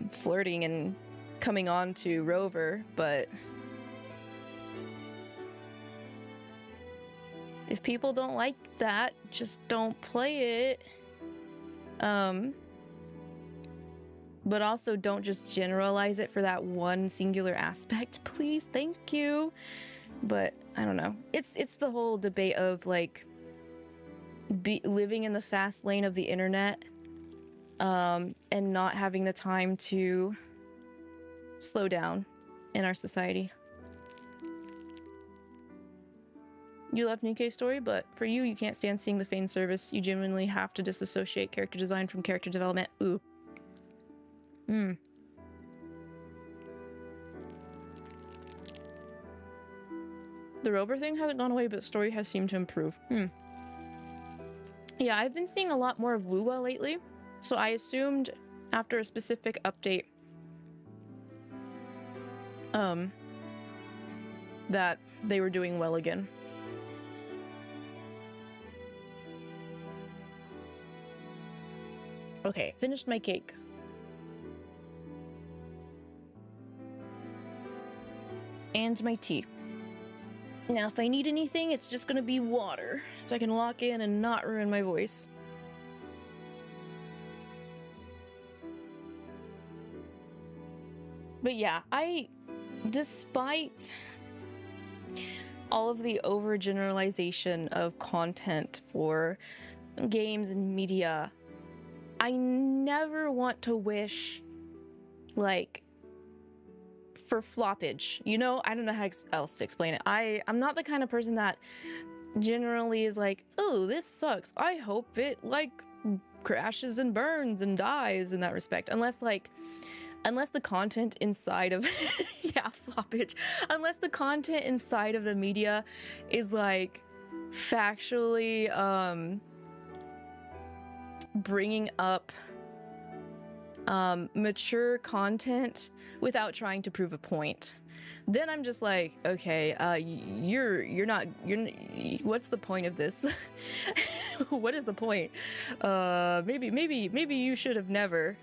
flirting and coming on to Rover, but if people don't like that, just don't play it. But also don't just generalize it for that one singular aspect, please. Thank you. But I don't know. It's the whole debate of like living in the fast lane of the internet, and not having the time to slow down in our society. You love Nikkei's story, but for you, you can't stand seeing the fan service. You genuinely have to disassociate character design from character development. Ooh. The Rover thing hasn't gone away, but the story has seemed to improve. Yeah, I've been seeing a lot more of Woowa lately, so I assumed after a specific update that they were doing well again. Okay, finished my cake. And my tea. Now, if I need anything, it's just gonna be water, so I can lock in and not ruin my voice. But yeah, despite all of the overgeneralization of content for games and media, I never want to wish, like, for floppage, you know? I don't know how else to explain it. I'm not the kind of person that generally is like, oh, this sucks. I hope it, like, crashes and burns and dies in that respect. Unless the content inside of, yeah, floppage. Unless the content inside of the media is, like, factually, bringing up mature content without trying to prove a point, then I'm just like, okay, what's the point of this? What is the point? Maybe you should have never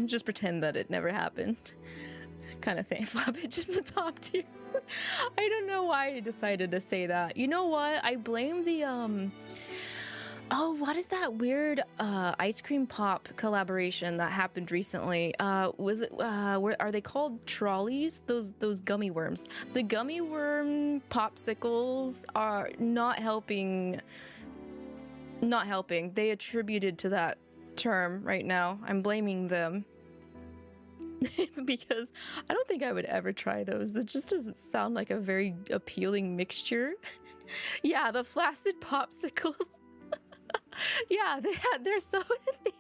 just pretend that it never happened, kind of thing. Floppage is the top tier. I don't know why I decided to say that. You know what? I blame the oh, what is that weird ice cream pop collaboration that happened recently? Was it are they called trolleys? Those gummy worms. The gummy worm popsicles are not helping. Not helping. They attributed to that term right now. I'm blaming them. Because I don't think I would ever try those. That just doesn't sound like a very appealing mixture. Yeah, the flaccid popsicles. Yeah, they're so they've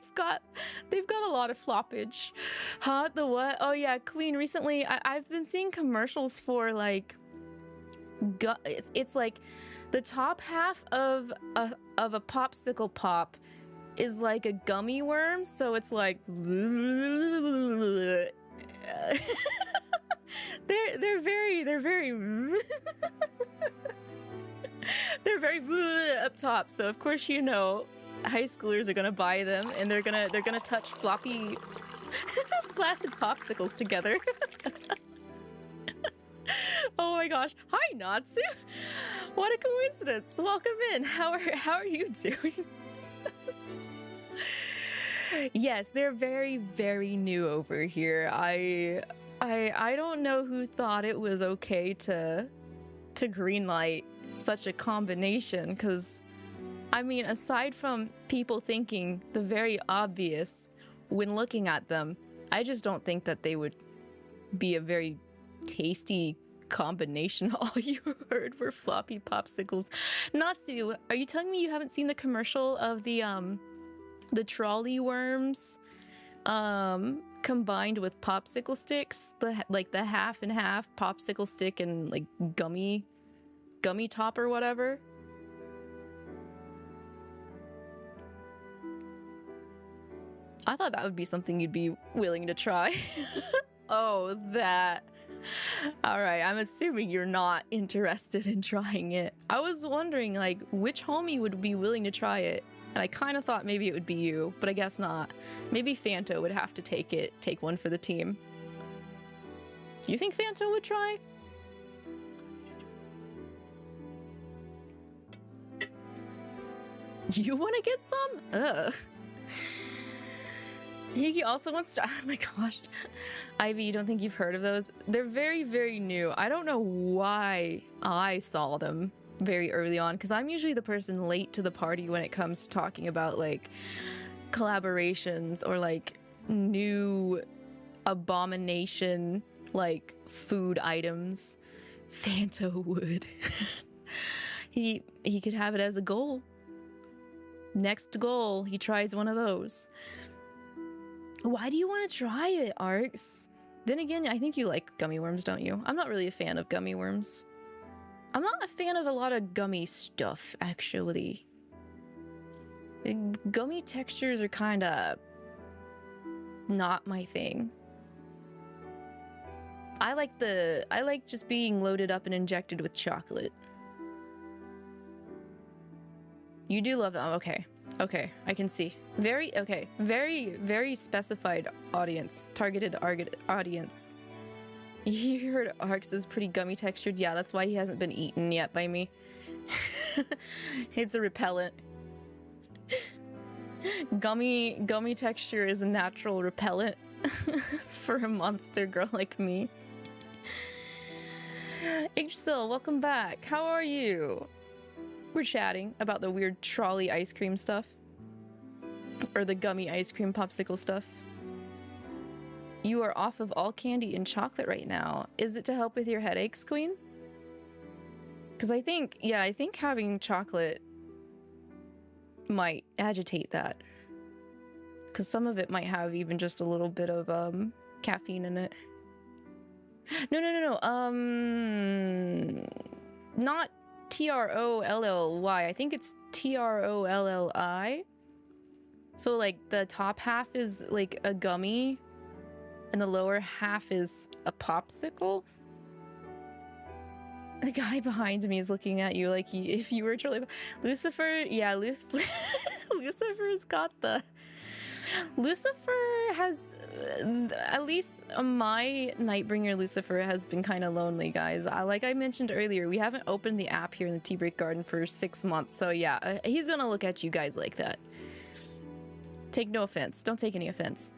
got a lot of floppage. Huh? The what? Oh yeah, Queen. Recently, I've been seeing commercials for like, it's like the top half of a popsicle pop is like a gummy worm, so it's like they're very they're very up top, so of course, you know, high schoolers are gonna buy them and they're gonna touch floppy flaccid popsicles together. Oh my gosh. Hi, Natsu. What a coincidence! Welcome in. How are you doing? Yes, they're very, very new over here. I don't know who thought it was okay to greenlight such a combination, because I mean, aside from people thinking the very obvious when looking at them, I just don't think that they would be a very tasty combination. All you heard were floppy popsicles. Natsu, are you telling me you haven't seen the commercial of the trolley worms combined with popsicle sticks? The half and half popsicle stick and like gummy top or whatever? I thought that would be something you'd be willing to try. Oh, that. All right, I'm assuming you're not interested in trying it. I was wondering, like, which homie would be willing to try it? And I kind of thought maybe it would be you, but I guess not. Maybe Fanto would have to take one for the team. You think Fanto would try? You want to get some? Ugh. He also wants to. Oh my gosh. Ivy, you don't think you've heard of those? They're very, very new. I don't know why I saw them very early on, because I'm usually the person late to the party when it comes to talking about like collaborations or like new abomination like food items. Fanto would. He could have it as a goal. Next goal, he tries one of those. Why do you want to try it, Arx? Then again, I think you like gummy worms, don't you? I'm not really a fan of gummy worms. I'm not a fan of a lot of gummy stuff, actually. Gummy textures are kind of not my thing. I like just being loaded up and injected with chocolate. You do love them. Okay, I can see. Very specified audience, targeted audience. You heard Arx is pretty gummy textured. Yeah, that's why he hasn't been eaten yet by me. It's a repellent. Gummy texture is a natural repellent for a monster girl like me. H-Sil, welcome back. How are you? We're chatting about the weird trolley ice cream stuff. Or the gummy ice cream popsicle stuff. You are off of all candy and chocolate right now. Is it to help with your headaches, Queen? Because I think having chocolate might agitate that. Because some of it might have even just a little bit of caffeine in it. No. Not Trolly. I think it's Trolli. So like the top half is like a gummy and the lower half is a popsicle. The guy behind me is looking at you like if you were truly Lucifer. Yeah, Lucifer's got the. Lucifer has, at least my Nightbringer Lucifer has been kind of lonely, guys. Like I mentioned earlier, we haven't opened the app here in the Tea Break Garden for 6 months. So yeah, he's gonna look at you guys like that. Take no offense. Don't take any offense.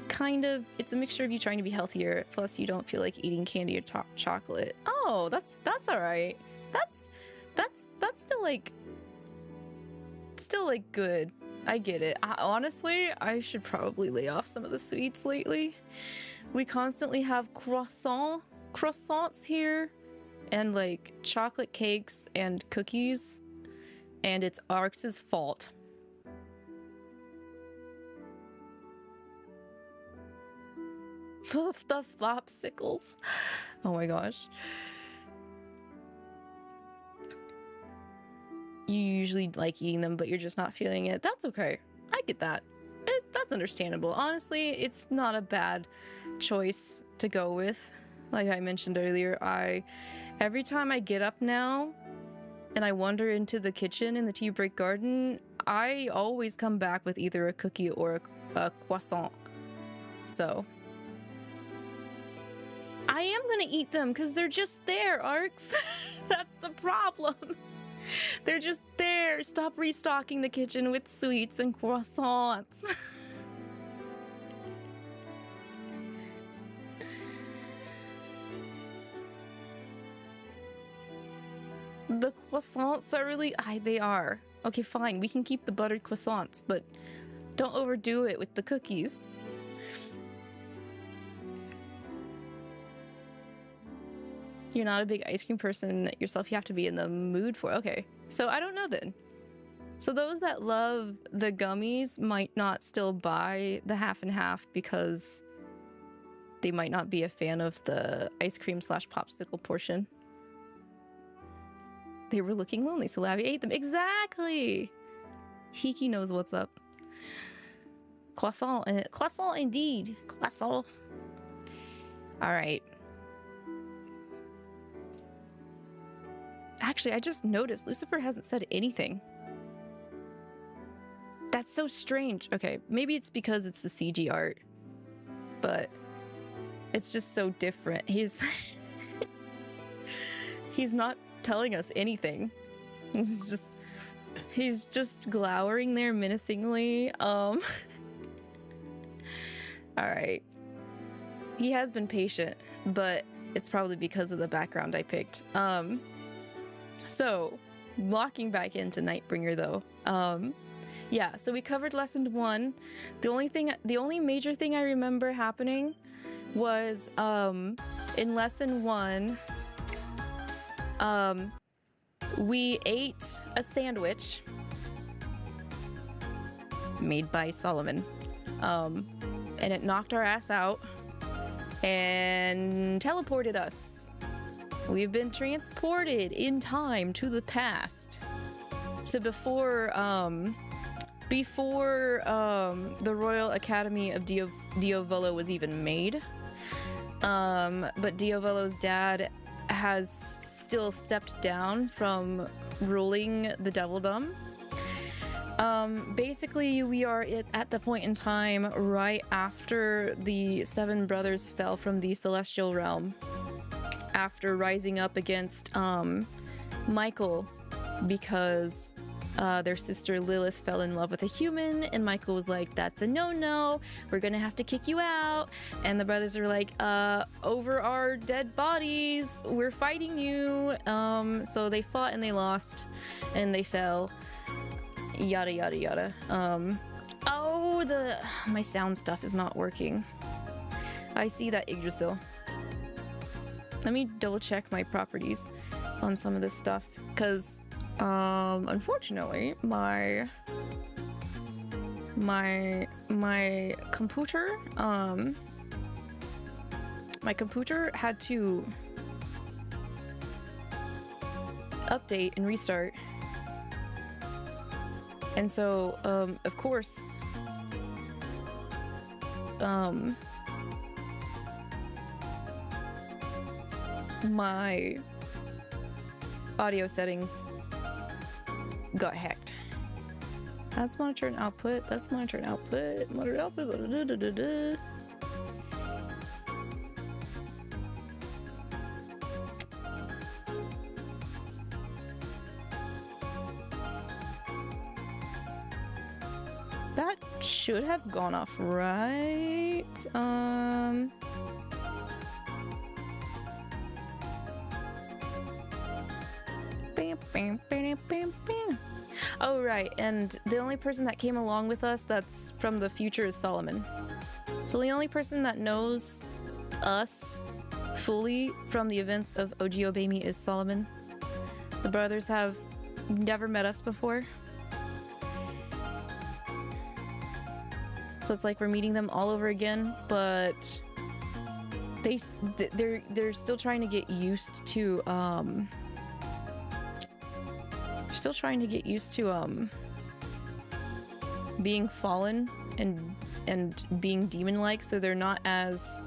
Kind of, it's a mixture of you trying to be healthier, plus you don't feel like eating candy or chocolate. Oh, that's all right. That's still like good. I get it. Honestly, I should probably lay off some of the sweets lately. We constantly have croissants here, and like chocolate cakes and cookies, and it's Arx's fault. The flopsicles. Oh my gosh. You usually like eating them, but you're just not feeling it. That's okay. I get that. That's understandable. Honestly, it's not a bad choice to go with. Like I mentioned earlier, every time I get up now and I wander into the kitchen in the Tea Break Garden, I always come back with either a cookie or a croissant. So I am gonna eat them because they're just there, Arcs. That's the problem. They're just there. Stop restocking the kitchen with sweets and croissants. The croissants are really... they are. Okay, fine. We can keep the buttered croissants, but don't overdo it with the cookies. You're not a big ice cream person yourself. You have to be in the mood for... Okay, so I don't know then. So those that love the gummies might not still buy the half and half because they might not be a fan of the ice cream / popsicle portion. They were looking lonely, so Lavi ate them. Exactly! Hiki knows what's up. Croissant. Croissant indeed. Croissant. Alright. Actually, I just noticed Lucifer hasn't said anything. That's so strange. Okay, maybe it's because it's the CG art. But it's just so different. He's not telling us anything. He's just glowering there menacingly. All right. He has been patient, but it's probably because of the background I picked. So locking back into Nightbringer though. Yeah, so we covered lesson 1. The only major thing I remember happening was in lesson 1 we ate a sandwich made by Solomon, and it knocked our ass out and teleported us. We've been transported in time to the past, to before the Royal Academy of Diavolo was even made. But Diavolo's dad has still stepped down from ruling the Devildom. Basically, we are at the point in time right after the 7 brothers fell from the celestial realm, after rising up against Michael because their sister Lilith fell in love with a human, and Michael was like, that's a no-no, we're gonna have to kick you out. And the brothers are like, over our dead bodies, we're fighting you. So they fought and they lost and they fell, yada yada yada. My sound stuff is not working. I see that, Yggdrasil. Let me double check my properties on some of this stuff, because unfortunately my computer had to update and restart, and so of course my audio settings got hacked. That's monitor and output. That's monitor and output. Monitor output. Da, da, da, da. That should have gone off right. Oh, right, and the only person that came along with us that's from the future is Solomon. So the only person that knows us fully from the events of Oji Obemi is Solomon. The brothers have never met us before. So it's like we're meeting them all over again, but they're still trying to get used to being fallen and being demon-like, so they're not as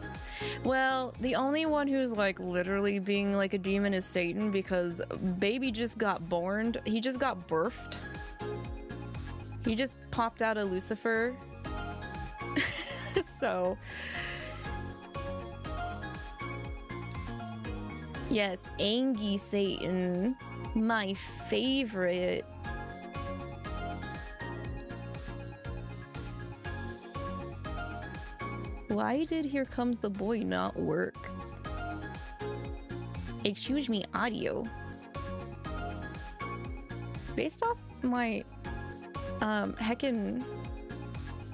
well. The only one who's like literally being like a demon is Satan, because baby just got born. He just got birthed. He just popped out of Lucifer. Yes, Angie Satan. My favorite. Why did Here Comes the Boy not work? Excuse me, audio. Based off my heckin'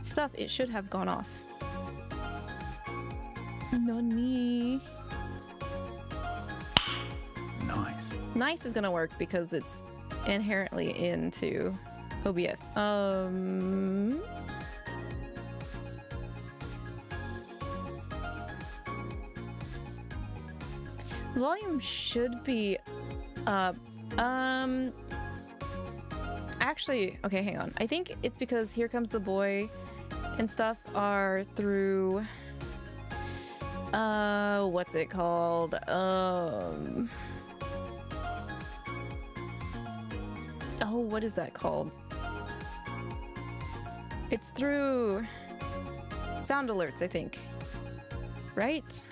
stuff, it should have gone off. Nani. Nice. Nice is gonna work because it's inherently into OBS. Volume should be up. Actually, okay, hang on. I think it's because Here Comes the Boy and stuff are through what's it called? Oh, what is that called? It's through sound alerts, I think. Right?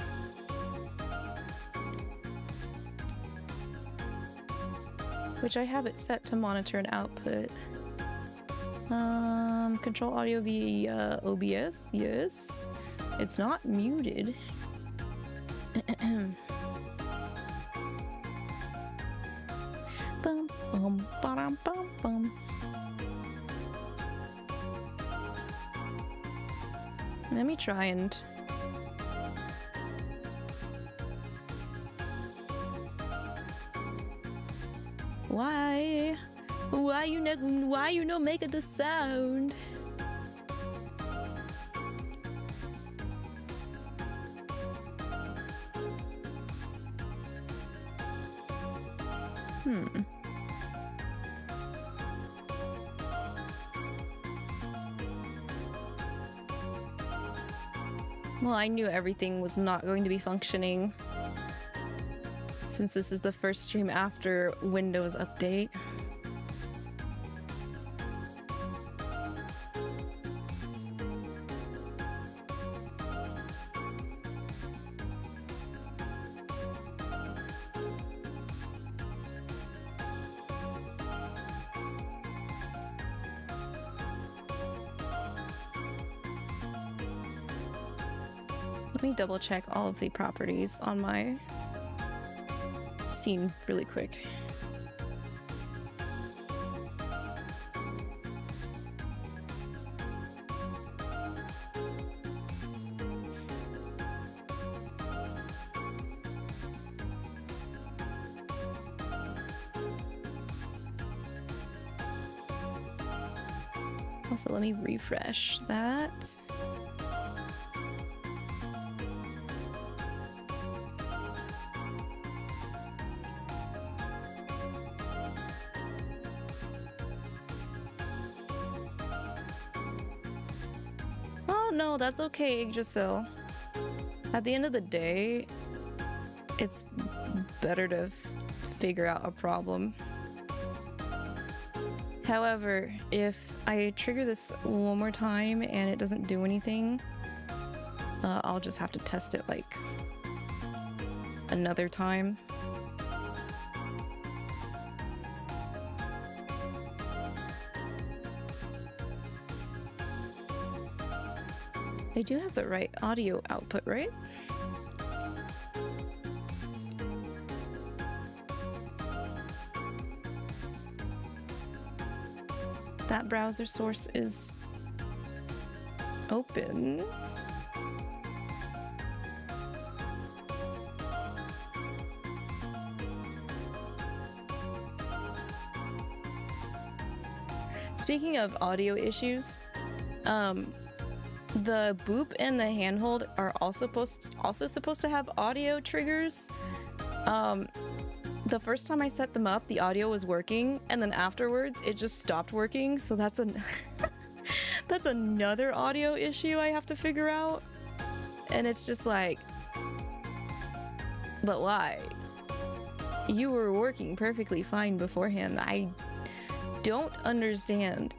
Which I have it set to monitor and output. Control audio via OBS, yes. It's not muted. Bum, bum, ba-dum, bum, bum. Let me try and... Why? Why you no make the sound? Well, I knew everything was not going to be functioning since this is the first stream after Windows update. Let me double check all of the properties on my scene really quick. Also, let me refresh that. No, that's okay, Yggdrasil. At the end of the day, it's better to figure out a problem. However, if I trigger this one more time and it doesn't do anything, I'll just have to test it like another time. I do have the right audio output, right? That browser source is open. Speaking of audio issues, the boop and the handhold are also supposed to have audio triggers. The first time I set them up, the audio was working, and then afterwards it just stopped working. So that's that's another audio issue I have to figure out. And it's just like, but why? You were working perfectly fine beforehand. I don't understand.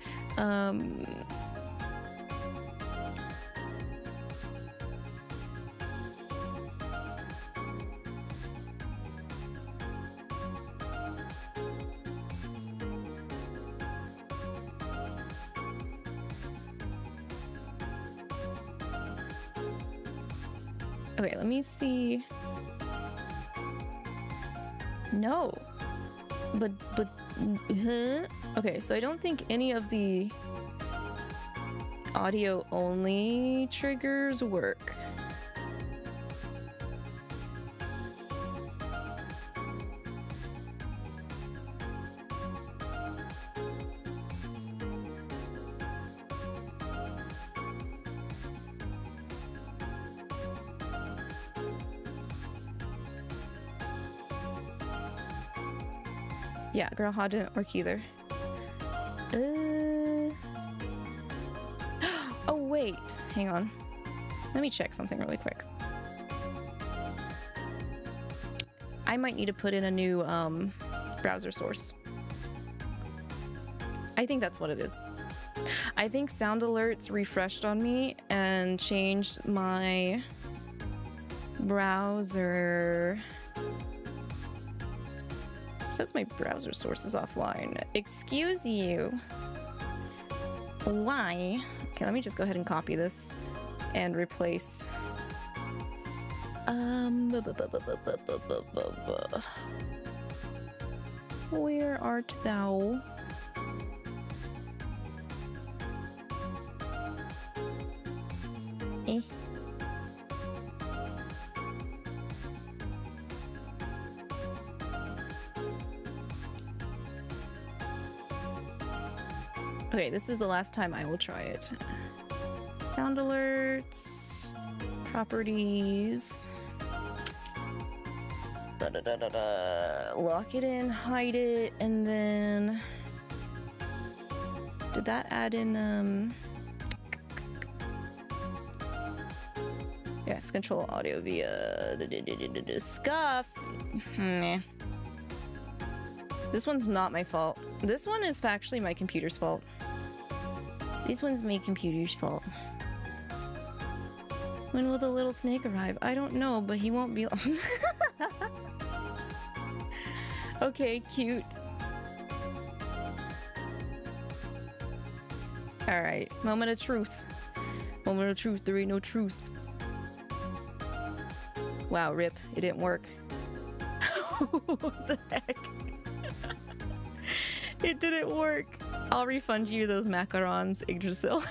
Okay, let me see. No. But, huh? Okay, so I don't think any of the audio only triggers work. Yeah, girl, how didn't work either. Oh wait, hang on. Let me check something really quick. I might need to put in a new browser source. I think that's what it is. I think sound alerts refreshed on me and changed my browser. Says my browser source is offline. Excuse you. Why? Okay, let me just go ahead and copy this and replace. Where art thou? Eh. Okay, this is the last time I will try it. Sound alerts, properties. Lock it in, hide it, and then did that add in yes, control audio via scuff. This one's not my fault. This one is actually my computer's fault. This one's my computer's fault. When will the little snake arrive? I don't know, but he won't be long. Okay, cute. Alright, moment of truth. Moment of truth, there ain't no truth. Wow, rip, it didn't work. What the heck? It didn't work. I'll refund you those macarons, Yggdrasil.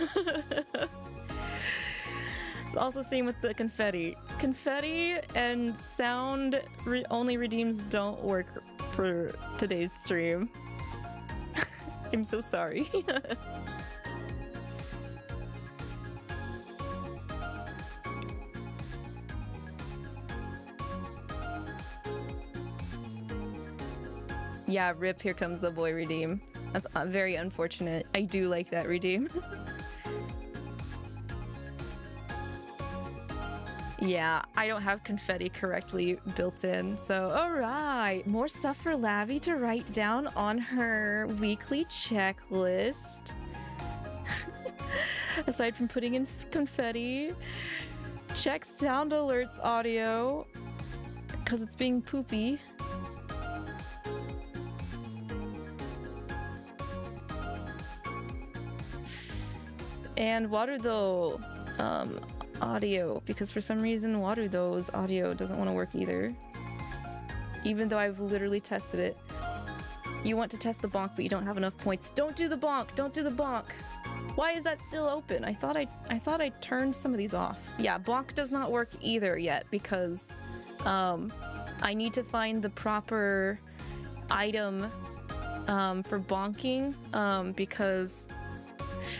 It's also same with the confetti. Confetti and sound only redeems don't work for today's stream. I'm so sorry. Yeah, rip, here comes the boy redeem. That's very unfortunate. I do like that redeem. Yeah, I don't have confetti correctly built in, so alright. More stuff for Lavi to write down on her weekly checklist. Aside from putting in confetti, check sound alerts audio, because it's being poopy. And Warudo audio, because for some reason Warudo's audio doesn't want to work either. Even though I've literally tested it. You want to test the bonk, but you don't have enough points. Don't do the bonk! Don't do the bonk! Why is that still open? I thought I turned some of these off. Yeah, bonk does not work either yet because I need to find the proper item for bonking because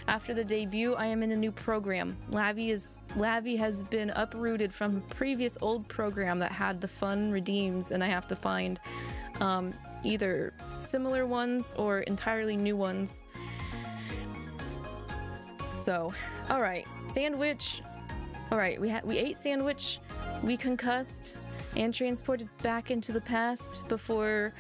after the debut, I am in a new program. Lavi has been uprooted from a previous old program that had the fun redeems, and I have to find either similar ones or entirely new ones. So, all right, sandwich. All right, we ate sandwich, we concussed and transported back into the past before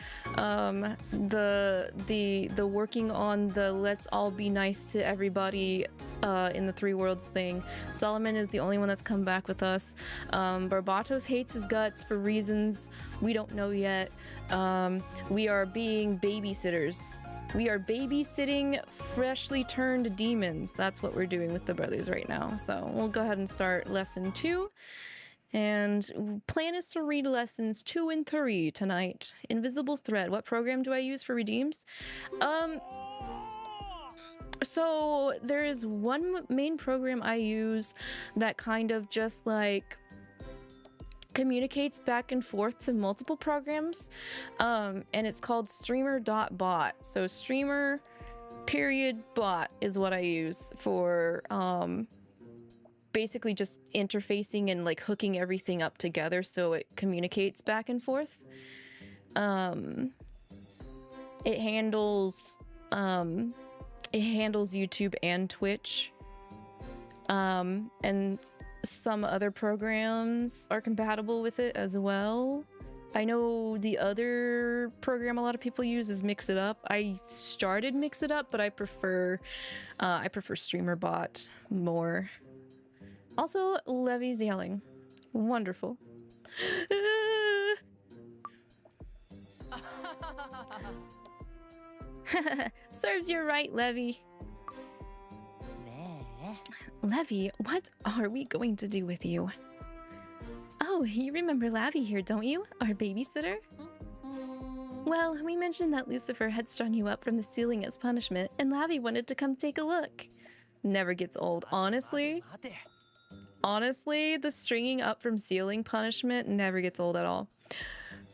the working on the let's all be nice to everybody in the three worlds thing. Solomon is the only one that's come back with us. Barbatos hates his guts for reasons we don't know yet. We are being babysitters. We are babysitting freshly turned demons. That's what we're doing with the brothers right now. So we'll go ahead and start lesson 2. And plan is to read lessons 2 and 3 tonight. Invisible thread. What program do I use for redeems? So there is one main program I use that kind of just like communicates back and forth to multiple programs, and it's called streamer.bot. So streamer.bot is what I use for basically just interfacing and like hooking everything up together so it communicates back and forth. It handles YouTube and Twitch, and some other programs are compatible with it as well. I know the other program a lot of people use is Mix It Up. I started Mix It Up, but I prefer StreamerBot more. Also, Levi's yelling. Wonderful. Serves you right, Levi. Levi, what are we going to do with you? Oh, you remember Lavi here, don't you? Our babysitter? Well, we mentioned that Lucifer had strung you up from the ceiling as punishment, and Lavi wanted to come take a look. Never gets old, honestly. Honestly, the stringing up from ceiling punishment never gets old at all.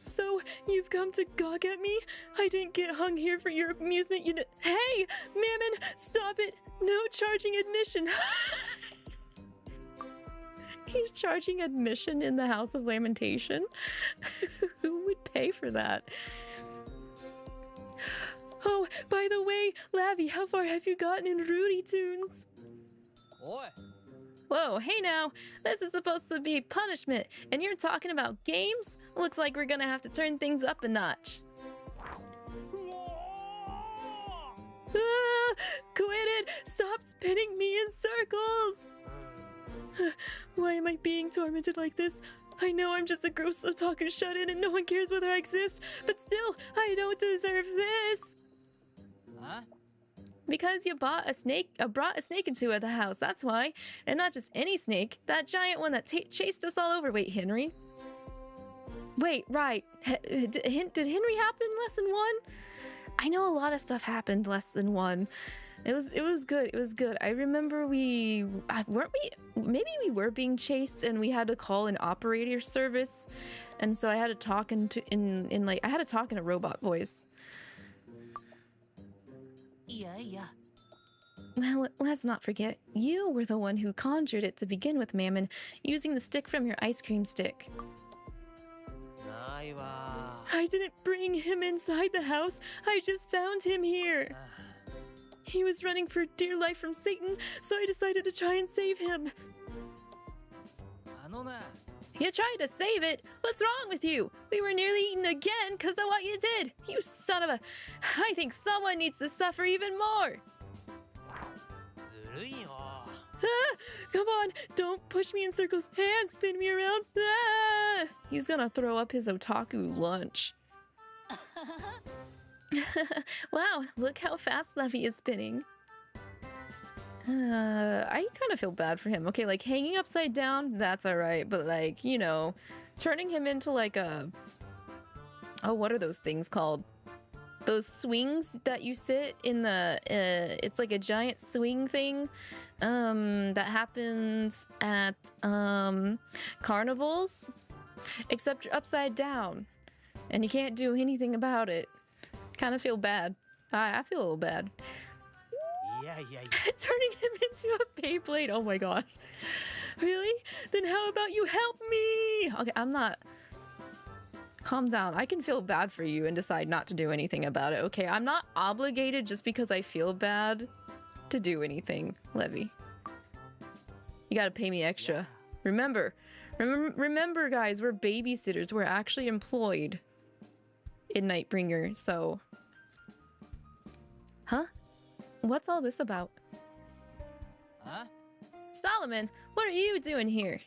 So, you've come to gawk at me? I didn't get hung here for your amusement. Hey, Mammon, stop it! No charging admission. He's charging admission in the House of Lamentation? Who would pay for that? Oh, by the way, Lavi, how far have you gotten in Rudy Tunes? Oi. Whoa, hey now, this is supposed to be punishment, and you're talking about games? Looks like we're gonna have to turn things up a notch. Quit it! Stop spinning me in circles! Why am I being tormented like this? I know I'm just a gross otaku shut-in and no one cares whether I exist, but still, I don't deserve this! Huh? Because you brought a snake into the house, that's why. And not just any snake, that giant one that chased us all over. Wait, Henry? Wait, right. Did Henry happen in lesson 1? I know a lot of stuff happened less than 1. It was good. It was good. I remember maybe we were being chased and we had to call an operator service, and so I had to talk in a robot voice. Yeah. Well, let's not forget, you were the one who conjured it to begin with, Mammon, using the stick from your ice cream stick. I didn't bring him inside the house. I just found him here. He was running for dear life from Satan, so I decided to try and save him. You tried to save it? What's wrong with you? We were nearly eaten again because of what you did. You son of a... I think someone needs to suffer even more. Come on, don't push me in circles and spin me around. He's gonna throw up his otaku lunch. Wow, look how fast Lavi is spinning. I kind of feel bad for him. Okay, like hanging upside down, that's alright, but like, you know, turning him into like a... Oh, what are those things called? Those swings that you sit in the... it's like a giant swing thing that happens at carnivals, except you're upside down and you can't do anything about it. Kind of feel bad. I feel a little bad. Yeah. Turning him into a Beyblade. Oh my god. Really? Then how about you help me? Okay, I'm not... Calm down. I can feel bad for you and decide not to do anything about it. Okay, I'm not obligated just because I feel bad to do anything, Levi. You gotta pay me extra. Remember, guys, we're babysitters. We're actually employed in Nightbringer, so... Huh? What's all this about? Huh? Solomon, what are you doing here?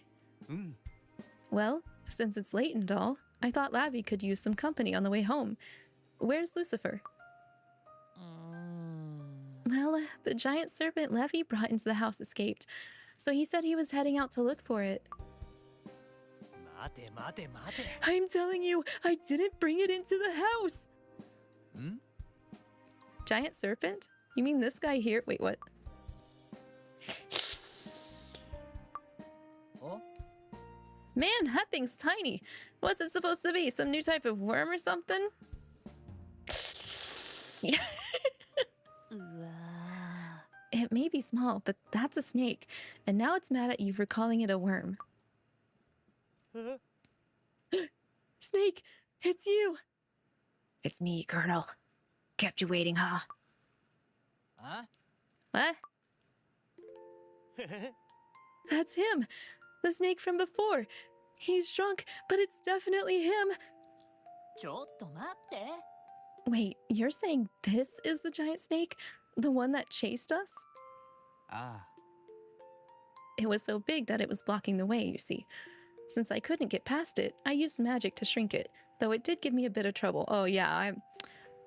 Well, since it's late and all, I thought Lavi could use some company on the way home. Where's Lucifer? Well, the giant serpent Lavi brought into the house escaped, so he said he was heading out to look for it. I'm telling you, I didn't bring it into the house. Hmm? Giant serpent? You mean this guy here? Wait, what? Oh? Man, that thing's tiny. What's it supposed to be? Some new type of worm or something? It may be small, but that's a snake. And now it's mad at you for calling it a worm. Snake, it's you. It's me, Colonel. Kept you waiting, huh? Huh? What? That's him. The snake from before. He's shrunk, but it's definitely him. Wait, you're saying this is the giant snake? The one that chased us? Ah. It was so big that it was blocking the way, you see. Since I couldn't get past it, I used magic to shrink it, though it did give me a bit of trouble. Oh yeah,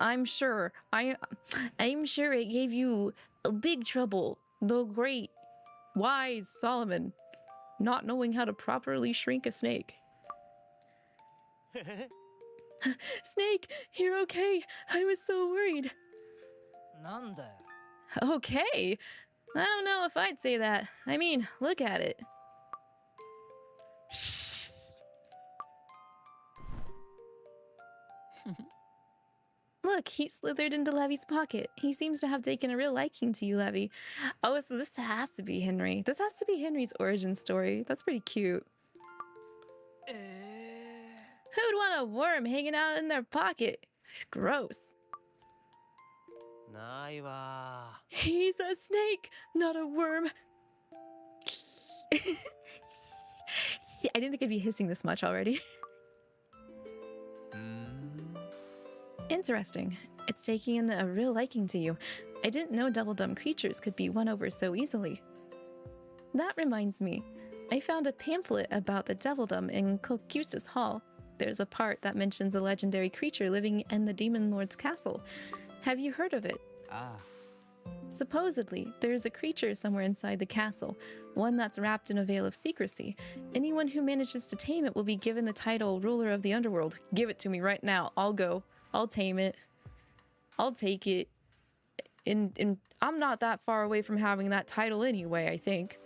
I'm sure. I'm sure it gave you a big trouble. The great, wise Solomon, not knowing how to properly shrink a snake. Snake, you're okay. I was so worried. Okay. I don't know if I'd say that. I mean, look at it. Look, he slithered into Levi's pocket. He seems to have taken a real liking to you, Levi. Oh, so this has to be Henry. This has to be Henry's origin story. That's pretty cute. Who'd want a worm hanging out in their pocket? Gross. He's a snake, not a worm. I didn't think I'd be hissing this much already. Interesting. It's taking in a real liking to you. I didn't know double dumb creatures could be won over so easily. That reminds me. I found a pamphlet about the devildom in Kokusa's Hall. There's a part that mentions a legendary creature living in the Demon Lord's castle. Have you heard of it? Ah. Supposedly, there's a creature somewhere inside the castle, one that's wrapped in a veil of secrecy. Anyone who manages to tame it will be given the title Ruler of the Underworld. Give it to me right now. I'll go. I'll tame it. I'll take it. And I'm not that far away from having that title anyway, I think.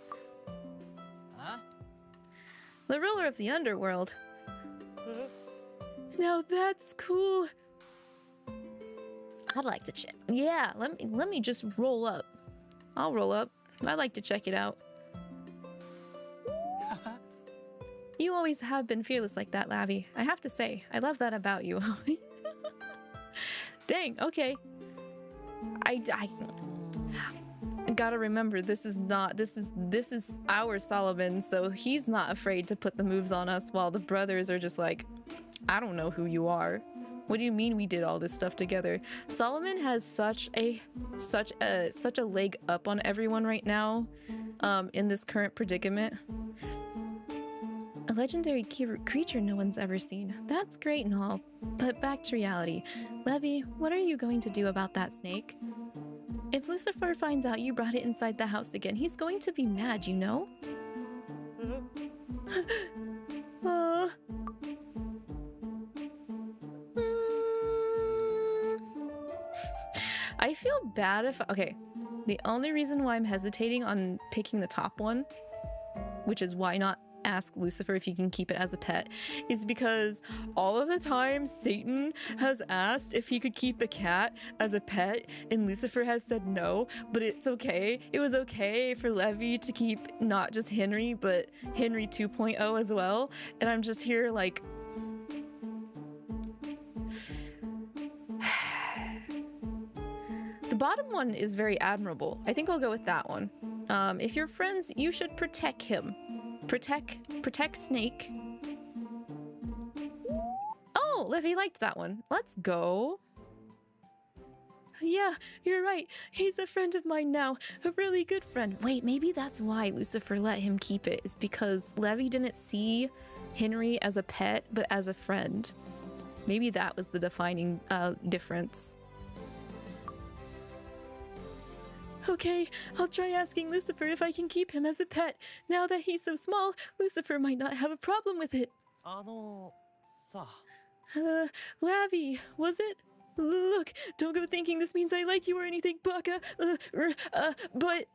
Huh? The Ruler of the Underworld. Now that's cool. I'd like to check. Yeah, let me just roll up. I'll roll up. I'd like to check it out. You always have been fearless like that, Lavi. I have to say, I love that about you. Dang, okay. I gotta remember, this is our Solomon, so he's not afraid to put the moves on us while the brothers are just like, I don't know who you are. What do you mean we did all this stuff together? Solomon has such a leg up on everyone right now, in this current predicament. A legendary creature no one's ever seen. That's great and all, but back to reality. Levi, what are you going to do about that snake? If Lucifer finds out you brought it inside the house again, he's going to be mad, you know? I feel bad if... Okay, the only reason why I'm hesitating on picking the top one, which is why not ask Lucifer if you can keep it as a pet, is because all of the time Satan has asked if he could keep a cat as a pet and Lucifer has said no, but it's okay. It was okay for Levi to keep not just Henry, but Henry 2.0 as well. And I'm just here like... The bottom one is very admirable. I think I'll go with that one. If you're friends, you should protect him. Protect Snake. Oh, Levi liked that one. Let's go. Yeah, you're right. He's a friend of mine now. A really good friend. Wait, maybe that's why Lucifer let him keep it. Is because Levi didn't see Henry as a pet, but as a friend. Maybe that was the defining difference. Okay, I'll try asking Lucifer if I can keep him as a pet. Now that he's so small, Lucifer might not have a problem with it. Lavi, was it? Look, don't go thinking this means I like you or anything, baka. But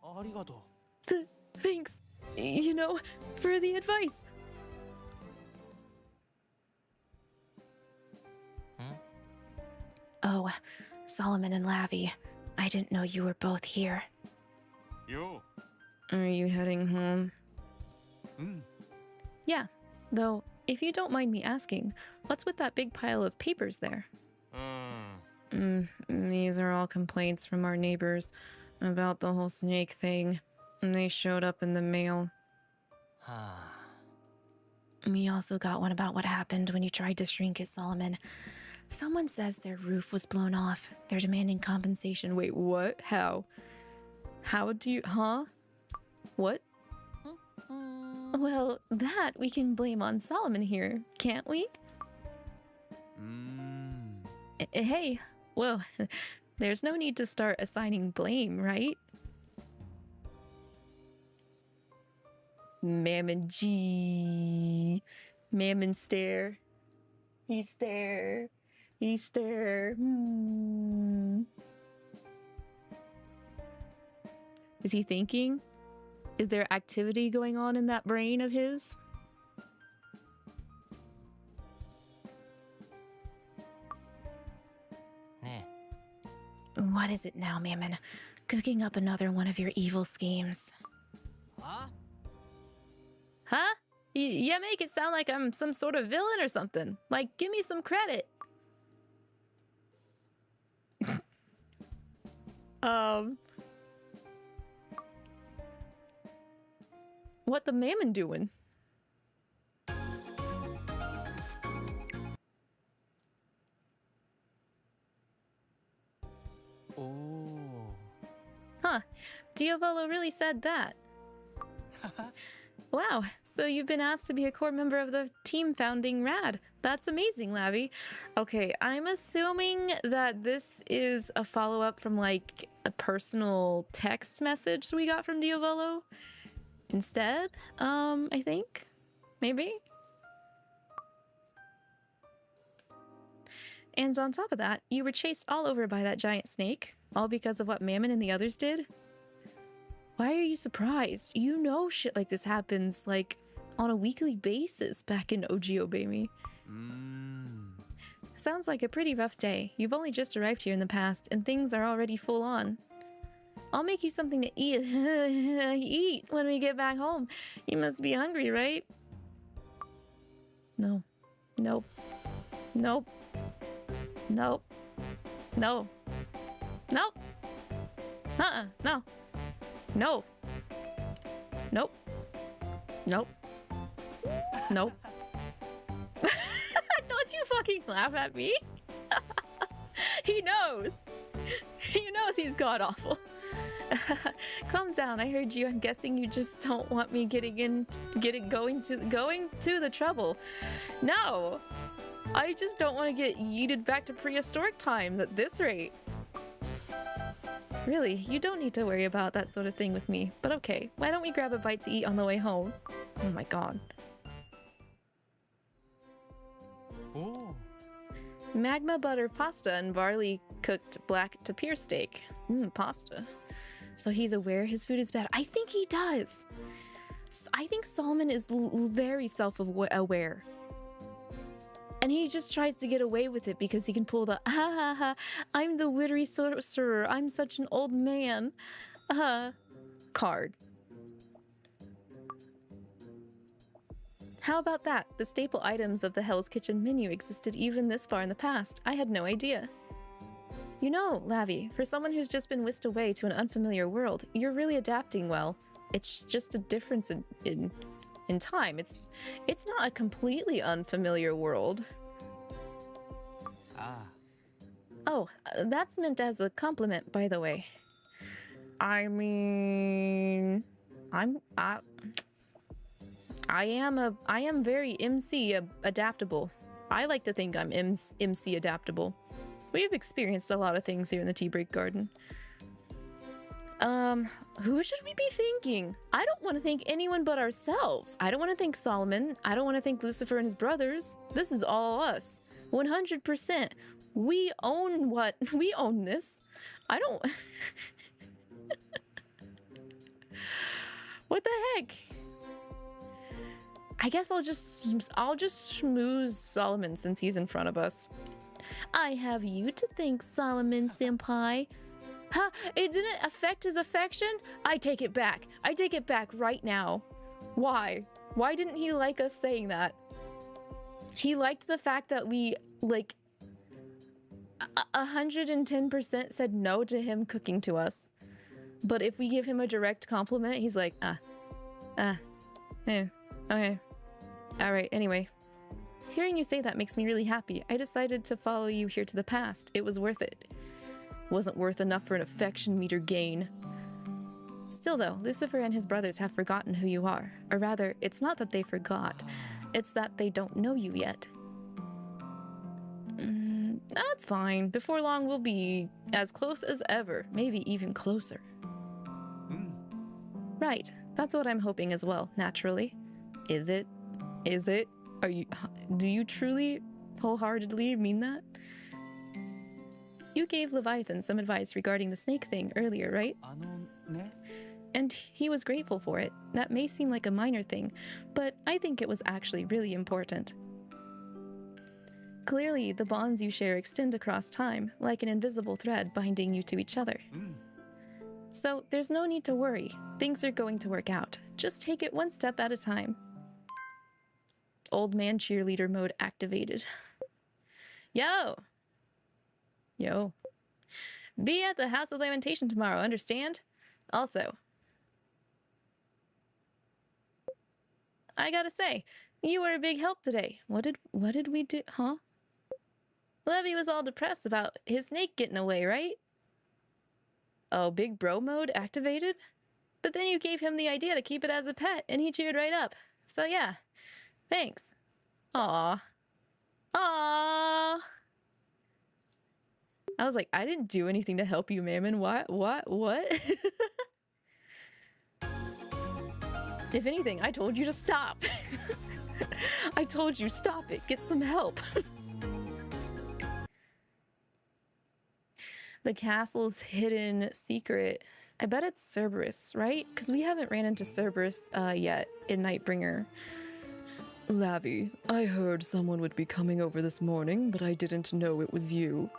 thanks, you know, for the advice. Oh, Solomon and Lavi, I didn't know you were both here. Yo. Are you heading home? Yeah, though, if you don't mind me asking, what's with that big pile of papers there? These are all complaints from our neighbors about the whole snake thing, and they showed up in the mail. We also got one about what happened when you tried to shrink it, Solomon. Someone says their roof was blown off. They're demanding compensation. Wait, what? How? How do you... Huh? What? Well, that we can blame on Solomon here, can't we? Hey, well, there's no need to start assigning blame, right? Mammon G. Mammon stare. He stare. He stare. Is he thinking? Is there activity going on in that brain of his? What is it now, Mammon? Cooking up another one of your evil schemes. Huh? Yeah, make it sound like I'm some sort of villain or something. Like, give me some credit. What the Mammon doing? Huh. Diavolo really said that. Wow, so you've been asked to be a core member of the team founding Rad. That's amazing, Lavi. Okay, I'm assuming that this is a follow-up from like a personal text message we got from Diavolo instead, I think. Maybe? And on top of that, you were chased all over by that giant snake, all because of what Mammon and the others did. Why are you surprised? You know shit like this happens, like, on a weekly basis back in OG Obey Me. Sounds like a pretty rough day. You've only just arrived here in the past, and things are already full on. I'll make you something to eat eat when we get back home. You must be hungry, right? No. Nope. Nope. Nope. No. Nope. No. No. Nope. Nope. Nope. Don't you fucking laugh at me. He knows. He knows he's god-awful. Calm down, I heard you. I'm guessing you just don't want me going to the trouble. No. I just don't want to get yeeted back to prehistoric times at this rate. Really, you don't need to worry about that sort of thing with me. But okay, why don't we grab a bite to eat on the way home? Oh my god. Oh. Magma butter pasta and barley cooked black tapir steak. Pasta. So he's aware his food is bad. I think he does. I think Solomon is very self-aware. And he just tries to get away with it because he can pull the I'm the wittery sorcerer, I'm such an old man card. How about that? The staple items of the Hell's Kitchen menu existed even this far in the past. I had no idea. You know, Lavi, for someone who's just been whisked away to an unfamiliar world, you're really adapting well. It's just a difference in time. It's not a completely unfamiliar world. Oh, that's meant as a compliment, by the way. I mean, I am very MC adaptable. I like to think I'm MC adaptable. We've experienced a lot of things here in the Tea Break Garden. Who should we be thanking? I don't want to thank anyone but ourselves. I don't want to thank Solomon. I don't want to thank Lucifer and his brothers. This is all us. 100%. We own what? We own this. I don't... What the heck? I guess I'll just schmooze Solomon since he's in front of us. I have you to thank, Solomon senpai. Huh? It didn't affect his affection? I take it back. I take it back right now. Why? Why didn't he like us saying that? He liked the fact that we, like, 110% said no to him cooking to us. But if we give him a direct compliment, he's like, okay. Alright, anyway. Hearing you say that makes me really happy. I decided to follow you here to the past. It was worth it. Wasn't worth enough for an affection meter gain. Still though, Lucifer and his brothers have forgotten who you are. Or rather, it's not that they forgot. It's that they don't know you yet. That's fine. Before long, we'll be as close as ever. Maybe even closer. Right. That's what I'm hoping as well, naturally. Is it? Is it? Are you... Do you truly, wholeheartedly mean that? You gave Leviathan some advice regarding the snake thing earlier, right? And he was grateful for it. That may seem like a minor thing, but I think it was actually really important. Clearly, the bonds you share extend across time, like an invisible thread binding you to each other. So, there's no need to worry. Things are going to work out. Just take it one step at a time. Old man cheerleader mode activated. Yo! Yo. Be at the House of Lamentation tomorrow, understand? Also, I gotta say, you were a big help today. What did we do? Huh? Levy was all depressed about his snake getting away, right? Oh, big bro mode activated? But then you gave him the idea to keep it as a pet, and he cheered right up. So yeah, thanks. Aww. Aww. I was like, I didn't do anything to help you, Mammon. What? If anything, I told you to stop. I told you, stop it. Get some help. The castle's hidden secret. I bet it's Cerberus, right? Because we haven't ran into Cerberus yet in Nightbringer. Lavi, I heard someone would be coming over this morning, but I didn't know it was you.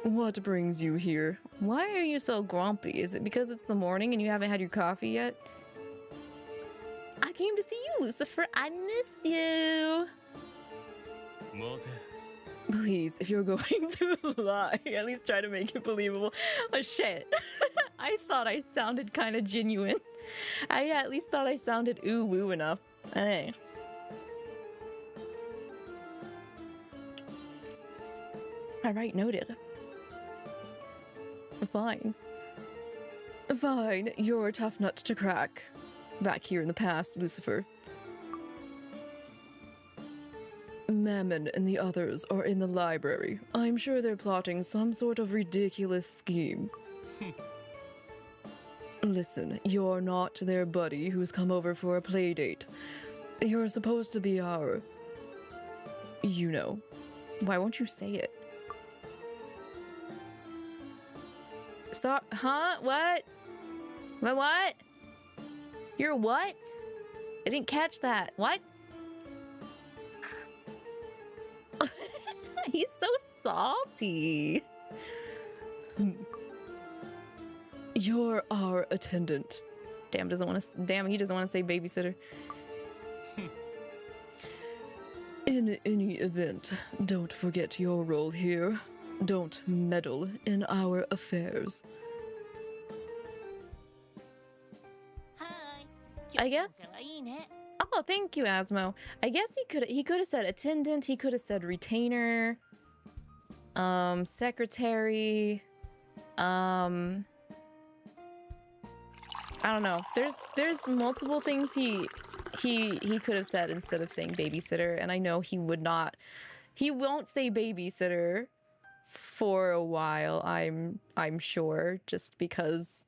What brings you here? Why are you so grumpy? Is it because it's the morning and you haven't had your coffee yet? I came to see you, Lucifer. I miss you. Please, if you're going to lie, at least try to make it believable. Oh, shit. I thought I sounded kind of genuine. I at least thought I sounded ooh-woo enough. Hey. Alright, noted. Fine. Fine, you're a tough nut to crack. Back here in the past, Lucifer. Mammon and the others are in the library. I'm sure they're plotting some sort of ridiculous scheme. Listen, you're not their buddy who's come over for a play date. You're supposed to be our... You know. Why won't you say it? Huh? What? What? You're what? I didn't catch that. What? He's so salty. You're our attendant. Damn, he doesn't want to say babysitter. In any event, don't forget your role here. Don't meddle in our affairs. I guess. Oh, thank you, Asmo. I guess he could have said attendant. He could have said retainer. Secretary. I don't know. There's multiple things he could have said instead of saying babysitter, and I know he would not. He won't say babysitter for a while, I'm sure, just because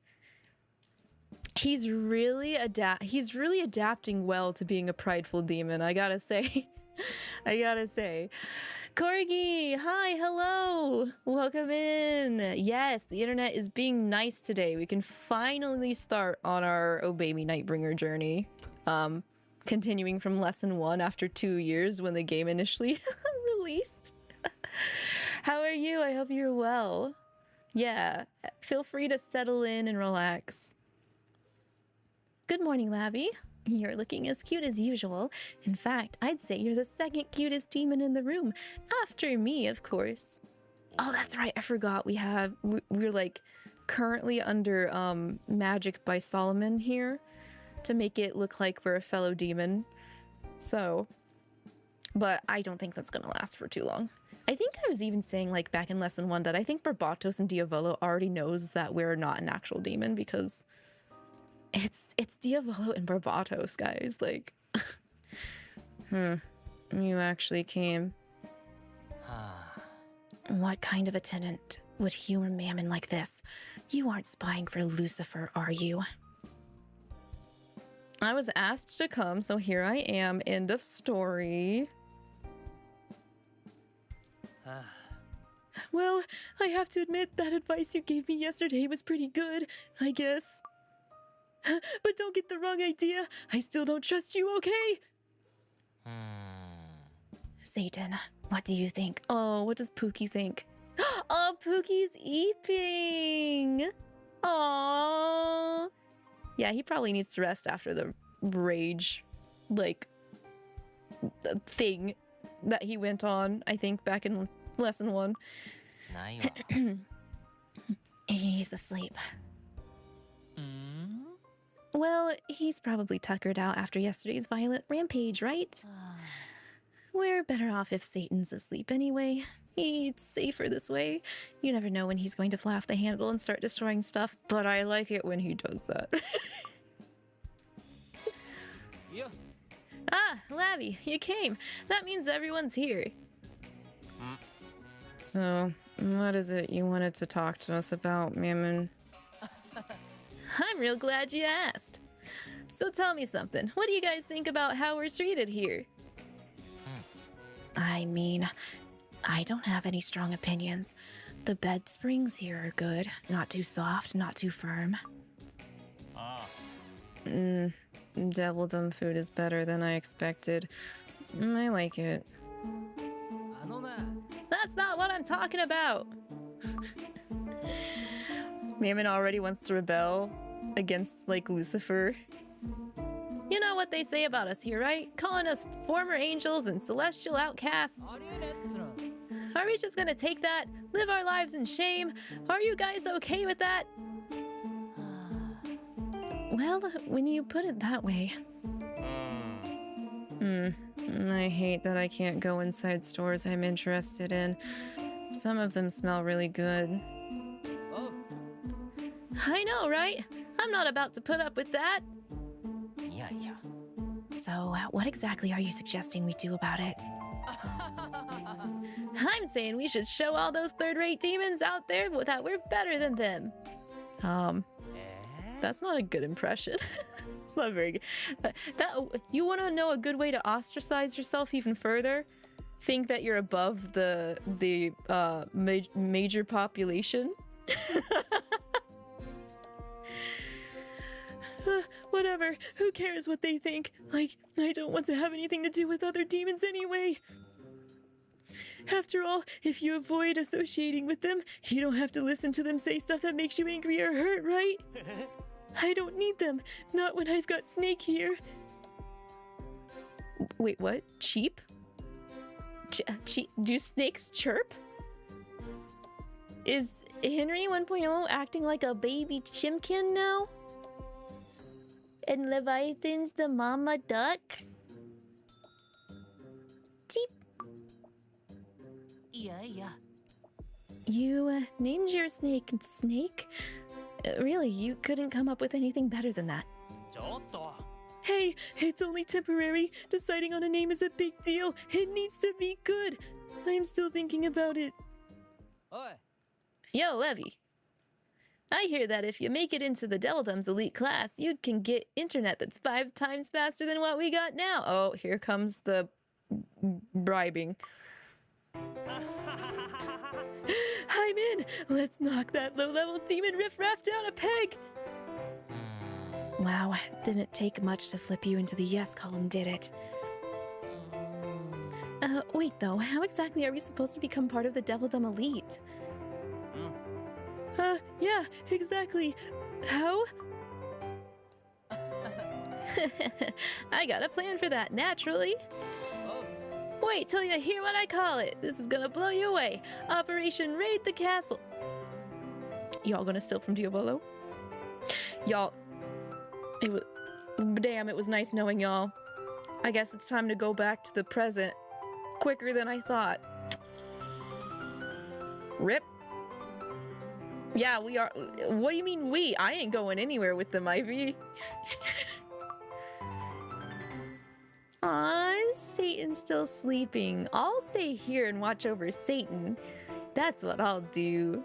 he's really adapting well to being a prideful demon, I gotta say. I gotta say. Corgi, hi, hello, welcome in. Yes, the internet is being nice today. We can finally start on our Obey Me Nightbringer journey. Continuing from lesson 1 after 2 years when the game initially released. How are you? I hope you're well. Yeah, feel free to settle in and relax. Good morning, Lavi. You're looking as cute as usual. In fact, I'd say you're the second cutest demon in the room. After me, of course. Oh, that's right. I forgot we're like currently under magic by Solomon here to make it look like we're a fellow demon. So, but I don't think that's gonna last for too long. I think I was even saying like back in lesson 1 that I think Barbatos and Diavolo already knows that we're not an actual demon because it's Diavolo and Barbatos, guys. Like, you actually came. What kind of a tenant would humor Mammon like this? You aren't spying for Lucifer, are you? I was asked to come, so here I am. End of story. Well, I have to admit that advice you gave me yesterday was pretty good, I guess. But don't get the wrong idea. I still don't trust you, okay? Satan, what do you think? Oh, what does Pookie think? Oh, Pookie's eeping! Aww. Yeah, he probably needs to rest after the rage, like, thing that he went on, I think, back in lesson 1. He's asleep. Well, he's probably tuckered out after yesterday's violent rampage, right? We're better off if Satan's asleep anyway. It's safer this way. You never know when he's going to fly off the handle and start destroying stuff, but I like it when he does that. Ah, Lavi, you came. That means everyone's here. So, what is it you wanted to talk to us about, Mammon? I'm real glad you asked. So tell me something. What do you guys think about how we're treated here? I mean, I don't have any strong opinions. The bed springs here are good. Not too soft, not too firm. Devildom food is better than I expected. I like it. That's not what I'm talking about! Mammon already wants to rebel against, like, Lucifer. You know what they say about us here, right? Calling us former angels and celestial outcasts. Are we just gonna take that? Live our lives in shame? Are you guys okay with that? Well, when you put it that way. I hate that I can't go inside stores I'm interested in. Some of them smell really good. I know, right? I'm not about to put up with that. Yeah. So, what exactly are you suggesting we do about it? I'm saying we should show all those third-rate demons out there that we're better than them. That's not a good impression. It's not very good. You want to know a good way to ostracize yourself even further? Think that you're above the major population? Whatever. Who cares what they think? Like, I don't want to have anything to do with other demons anyway. After all, if you avoid associating with them, you don't have to listen to them say stuff that makes you angry or hurt, right? I don't need them. Not when I've got Snake here. Wait, what? Cheap? Do snakes chirp? Is Henry 1.0 acting like a baby chimkin now? And Leviathan's the mama duck? Cheep. Yeah. You named your snake Snake? Really, you couldn't come up with anything better than that. Hey, it's only temporary. Deciding on a name is a big deal. It needs to be good. I'm still thinking about it. Yo, Levy. I hear that if you make it into the Devildum's elite class, you can get internet that's 5 times faster than what we got now. Oh, here comes the bribing. I'm in. Let's knock that low-level demon riffraff down a peg. Wow, didn't take much to flip you into the yes column, did it? Wait though, how exactly are we supposed to become part of the Devildom elite? Yeah, exactly. How? I got a plan for that, naturally. Wait till you hear what I call it. This is gonna blow you away. Operation Raid the Castle. Y'all gonna steal from Diavolo? Y'all, damn, it was nice knowing y'all. I guess it's time to go back to the present. Quicker than I thought. Rip. Yeah, we are. What do you mean we? I ain't going anywhere with them, Ivy. Aw, Satan's still sleeping. I'll stay here and watch over Satan. That's what I'll do.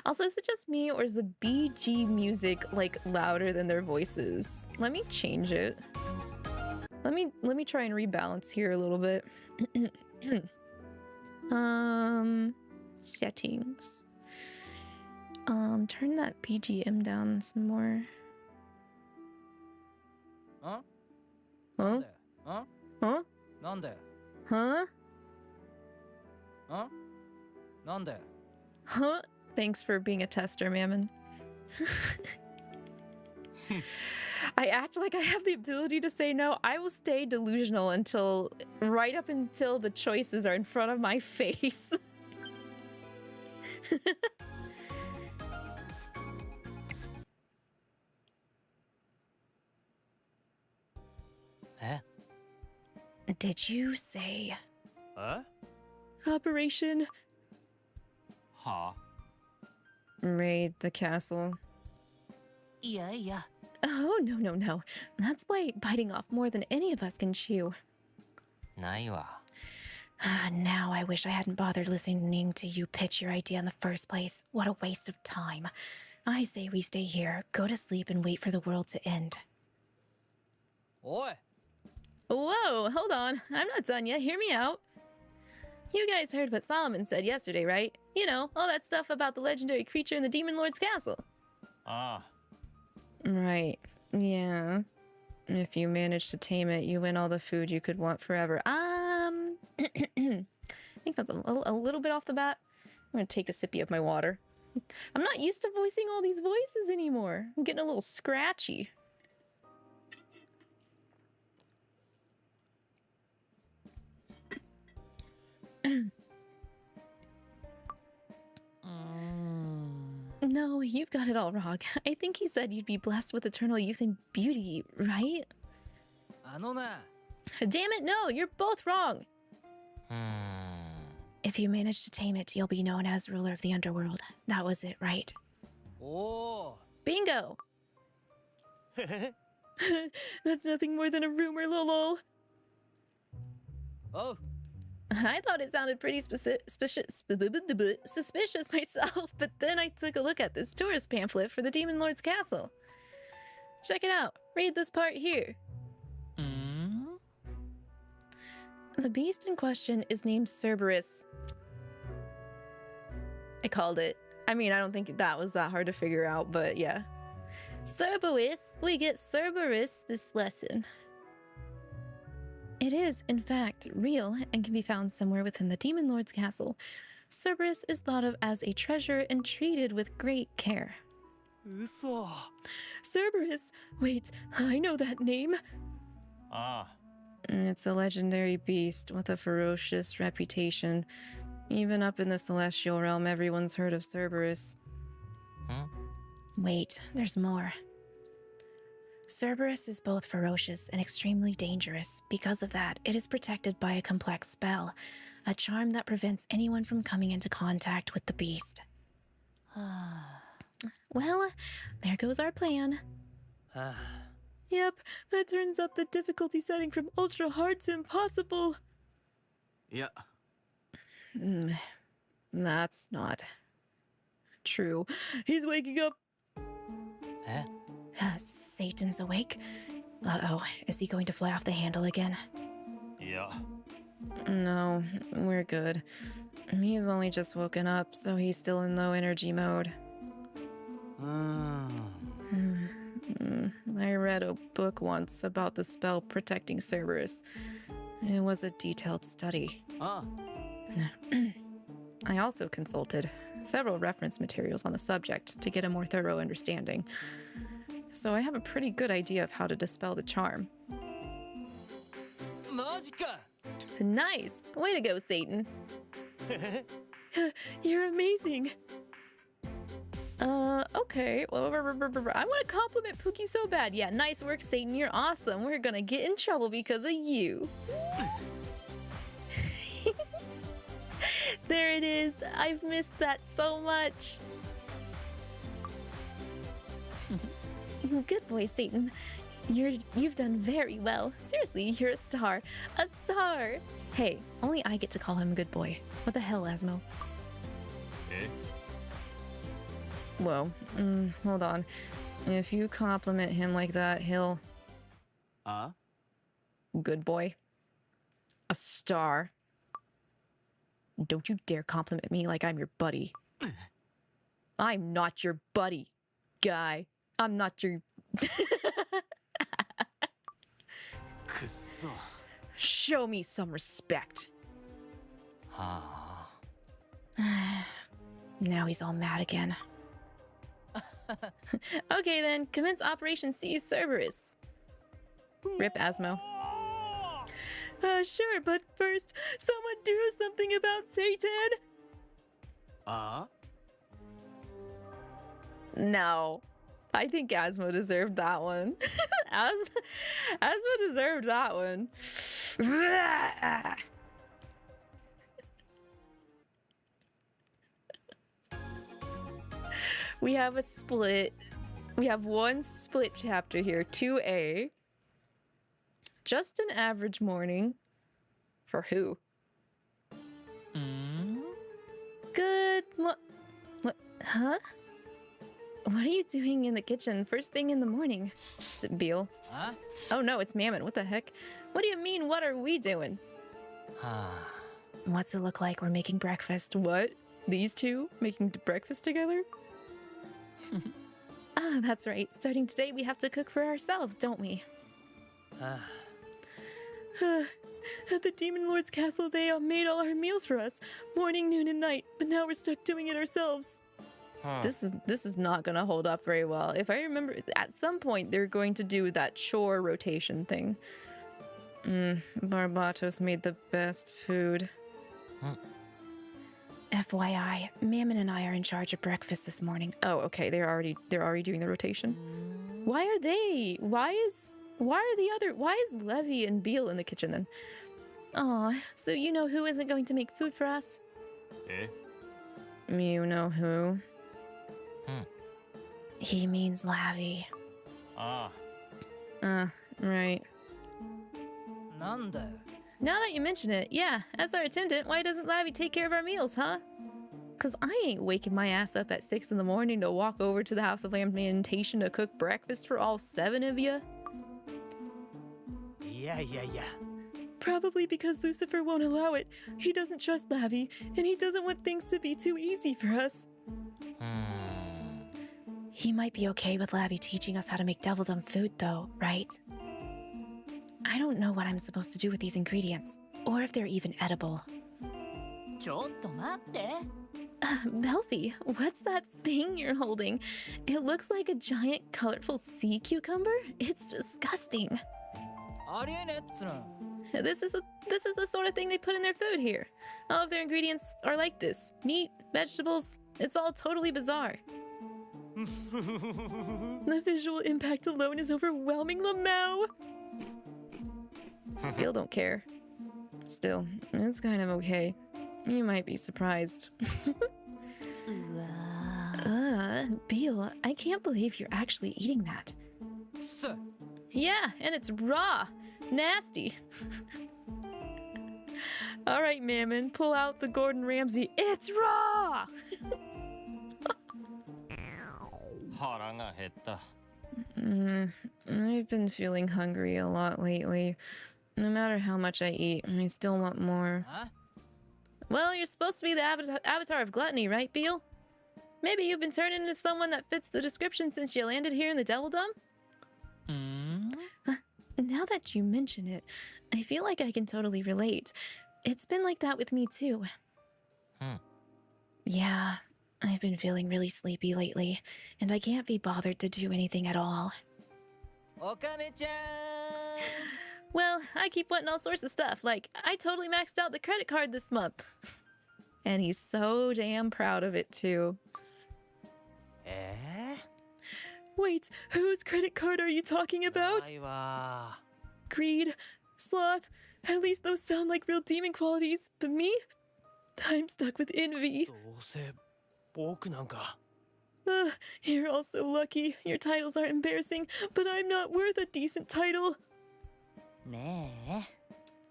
Also, is it just me or is the BG music like louder than their voices? Let me change it. Let me try and rebalance here a little bit. Settings. Turn that BGM down some more. Huh? Huh? Huh? Huh? Nande? Huh? Huh? Nande? Huh? Thanks for being a tester, Mammon. I act like I have the ability to say no. I will stay delusional until right up until the choices are in front of my face. Eh? Did you say Huh? Operation Huh? Raid the Castle? Yeah. Oh, no. That's by biting off more than any of us can chew. ないわ。 Now I wish I hadn't bothered listening to you pitch your idea in the first place. What a waste of time. I say we stay here, go to sleep, and wait for the world to end. おい! Whoa, hold on. I'm not done yet. Hear me out. You guys heard what Solomon said yesterday, right? You know, all that stuff about the legendary creature in the Demon Lord's castle. Ah. Right. Yeah. If you manage to tame it, you win all the food you could want forever. I think that's a little bit off the bat. I'm gonna take a sippy of my water. I'm not used to voicing all these voices anymore. I'm getting a little scratchy. No, you've got it all wrong. I think he said you'd be blessed with eternal youth and beauty, right? あのな。 Damn it, no, you're both wrong. If you manage to tame it, you'll be known as ruler of the underworld. That was it, right? おー。 Bingo! That's nothing more than a rumor, lol. おう。 I thought it sounded pretty suspicious myself, but then I took a look at this tourist pamphlet for the Demon Lord's castle. Check it out. Read this part here. The beast in question is named Cerberus. I called it. I mean, I don't think that was that hard to figure out, but yeah. Cerberus. We get Cerberus this lesson. It is, in fact, real and can be found somewhere within the Demon Lord's castle. Cerberus is thought of as a treasure and treated with great care. 嘘。 Cerberus! Wait, I know that name. Ah. It's a legendary beast with a ferocious reputation. Even up in the celestial realm, everyone's heard of Cerberus. Wait, there's more. Cerberus is both ferocious and extremely dangerous. Because of that, it is protected by a complex spell, a charm that prevents anyone from coming into contact with the beast. Well, there goes our plan. Yep, that turns up the difficulty setting from ultra hard to impossible. いや、That's not true. He's waking up. え Satan's awake. Uh-oh, is he going to fly off the handle again? いや No, we're good. He's only just woken up, so he's still in low energy mode. うーん I read a book once about the spell protecting Cerberus. It was a detailed study. あ I also consulted several reference materials on the subject to get a more thorough understanding. So I have a pretty good idea of how to dispel the charm. マジか Nice! Way to go, Satan! You're amazing! Okay. I want to compliment Pookie so bad. Yeah, nice work, Satan. You're awesome. We're gonna get in trouble because of you. There it is. I've missed that so much. Good boy, Satan. You've done very well. Seriously, you're a star. A star! Hey, only I get to call him good boy. What the hell, Asmo? え Whoa. Hold on. If you compliment him like that, he'll... あ Good boy. A star. Don't you dare compliment me like I'm your buddy. I'm not your buddy, guy. I'm not your... くっそ Show me some respect. は Now he's all mad again. Okay then, commence Operation Seize Cerberus. Rip Asmo. Sure, but first, someone do something about Satan! あ No. I think Asmo deserved that one. Asmo deserved that one. We have a split. We have one split chapter here. 2A. Just an average morning. For who? うーん Good What? Huh? What are you doing in the kitchen first thing in the morning? Is it Beal? あ Oh no, it's Mammon. What the heck? What do you mean, what are we doing? は What's it look like we're making breakfast? What? These two making breakfast together? Ah, that's right. Starting today, we have to cook for ourselves, don't we? あ At the Demon Lord's castle, they made all our meals for us. Morning, noon, and night. But now we're stuck doing it ourselves. Huh. This is not gonna hold up very well. If I remember, at some point, they're going to do that chore rotation thing. Barbatos made the best food. FYI, Mammon and I are in charge of breakfast this morning. Oh, okay. They're already doing the rotation. Why are they? Why is Levi and Beal in the kitchen then? Aw, so you know who isn't going to make food for us? え You know who? Hmm. He means Lavi. あ Right. なんだよ Now that you mention it, yeah, as our attendant, why doesn't Lavi take care of our meals, huh? Cause I ain't waking my ass up at 6 in the morning to walk over to the House of Lamentation to cook breakfast for all 7 of you. いやいやいや Probably because Lucifer won't allow it. He doesn't trust Lavi, and he doesn't want things to be too easy for us. うーん He might be okay with Lavi teaching us how to make devildom food, though, right? I don't know what I'm supposed to do with these ingredients, or if they're even edible. ちょっと待って Belfie, what's that thing you're holding? It looks like a giant, colorful sea cucumber. It's disgusting. ありえねえっつの This is the sort of thing they put in their food here. All of their ingredients are like this. Meat, vegetables, it's all totally bizarre. The visual impact alone is overwhelming, Lamau. Bill don't care. Still, it's kind of okay. You might be surprised. Beal, I can't believe you're actually eating that. す Yeah, and it's raw. Nasty. All right, Mammon, pull out the Gordon Ramsay. It's raw! 腹が減った。 I've been feeling hungry a lot lately. No matter how much I eat, I still want more. Huh? Well, you're supposed to be the avatar of gluttony, right, Beal? Maybe you've been turning into someone that fits the description since you landed here in the Devildom? Now that you mention it, I feel like I can totally relate. It's been like that with me too. Yeah, I've been feeling really sleepy lately, and I can't be bothered to do anything at all. Okane-chan! Well, I keep wanting all sorts of stuff, like I totally maxed out the credit card this month. And he's so damn proud of it too. Wait, whose credit card are you talking about? Greed, sloth, at least those sound like real demon qualities, but me? I'm stuck with envy. You're all so lucky. Your titles aren't embarrassing, but I'm not worth a decent title.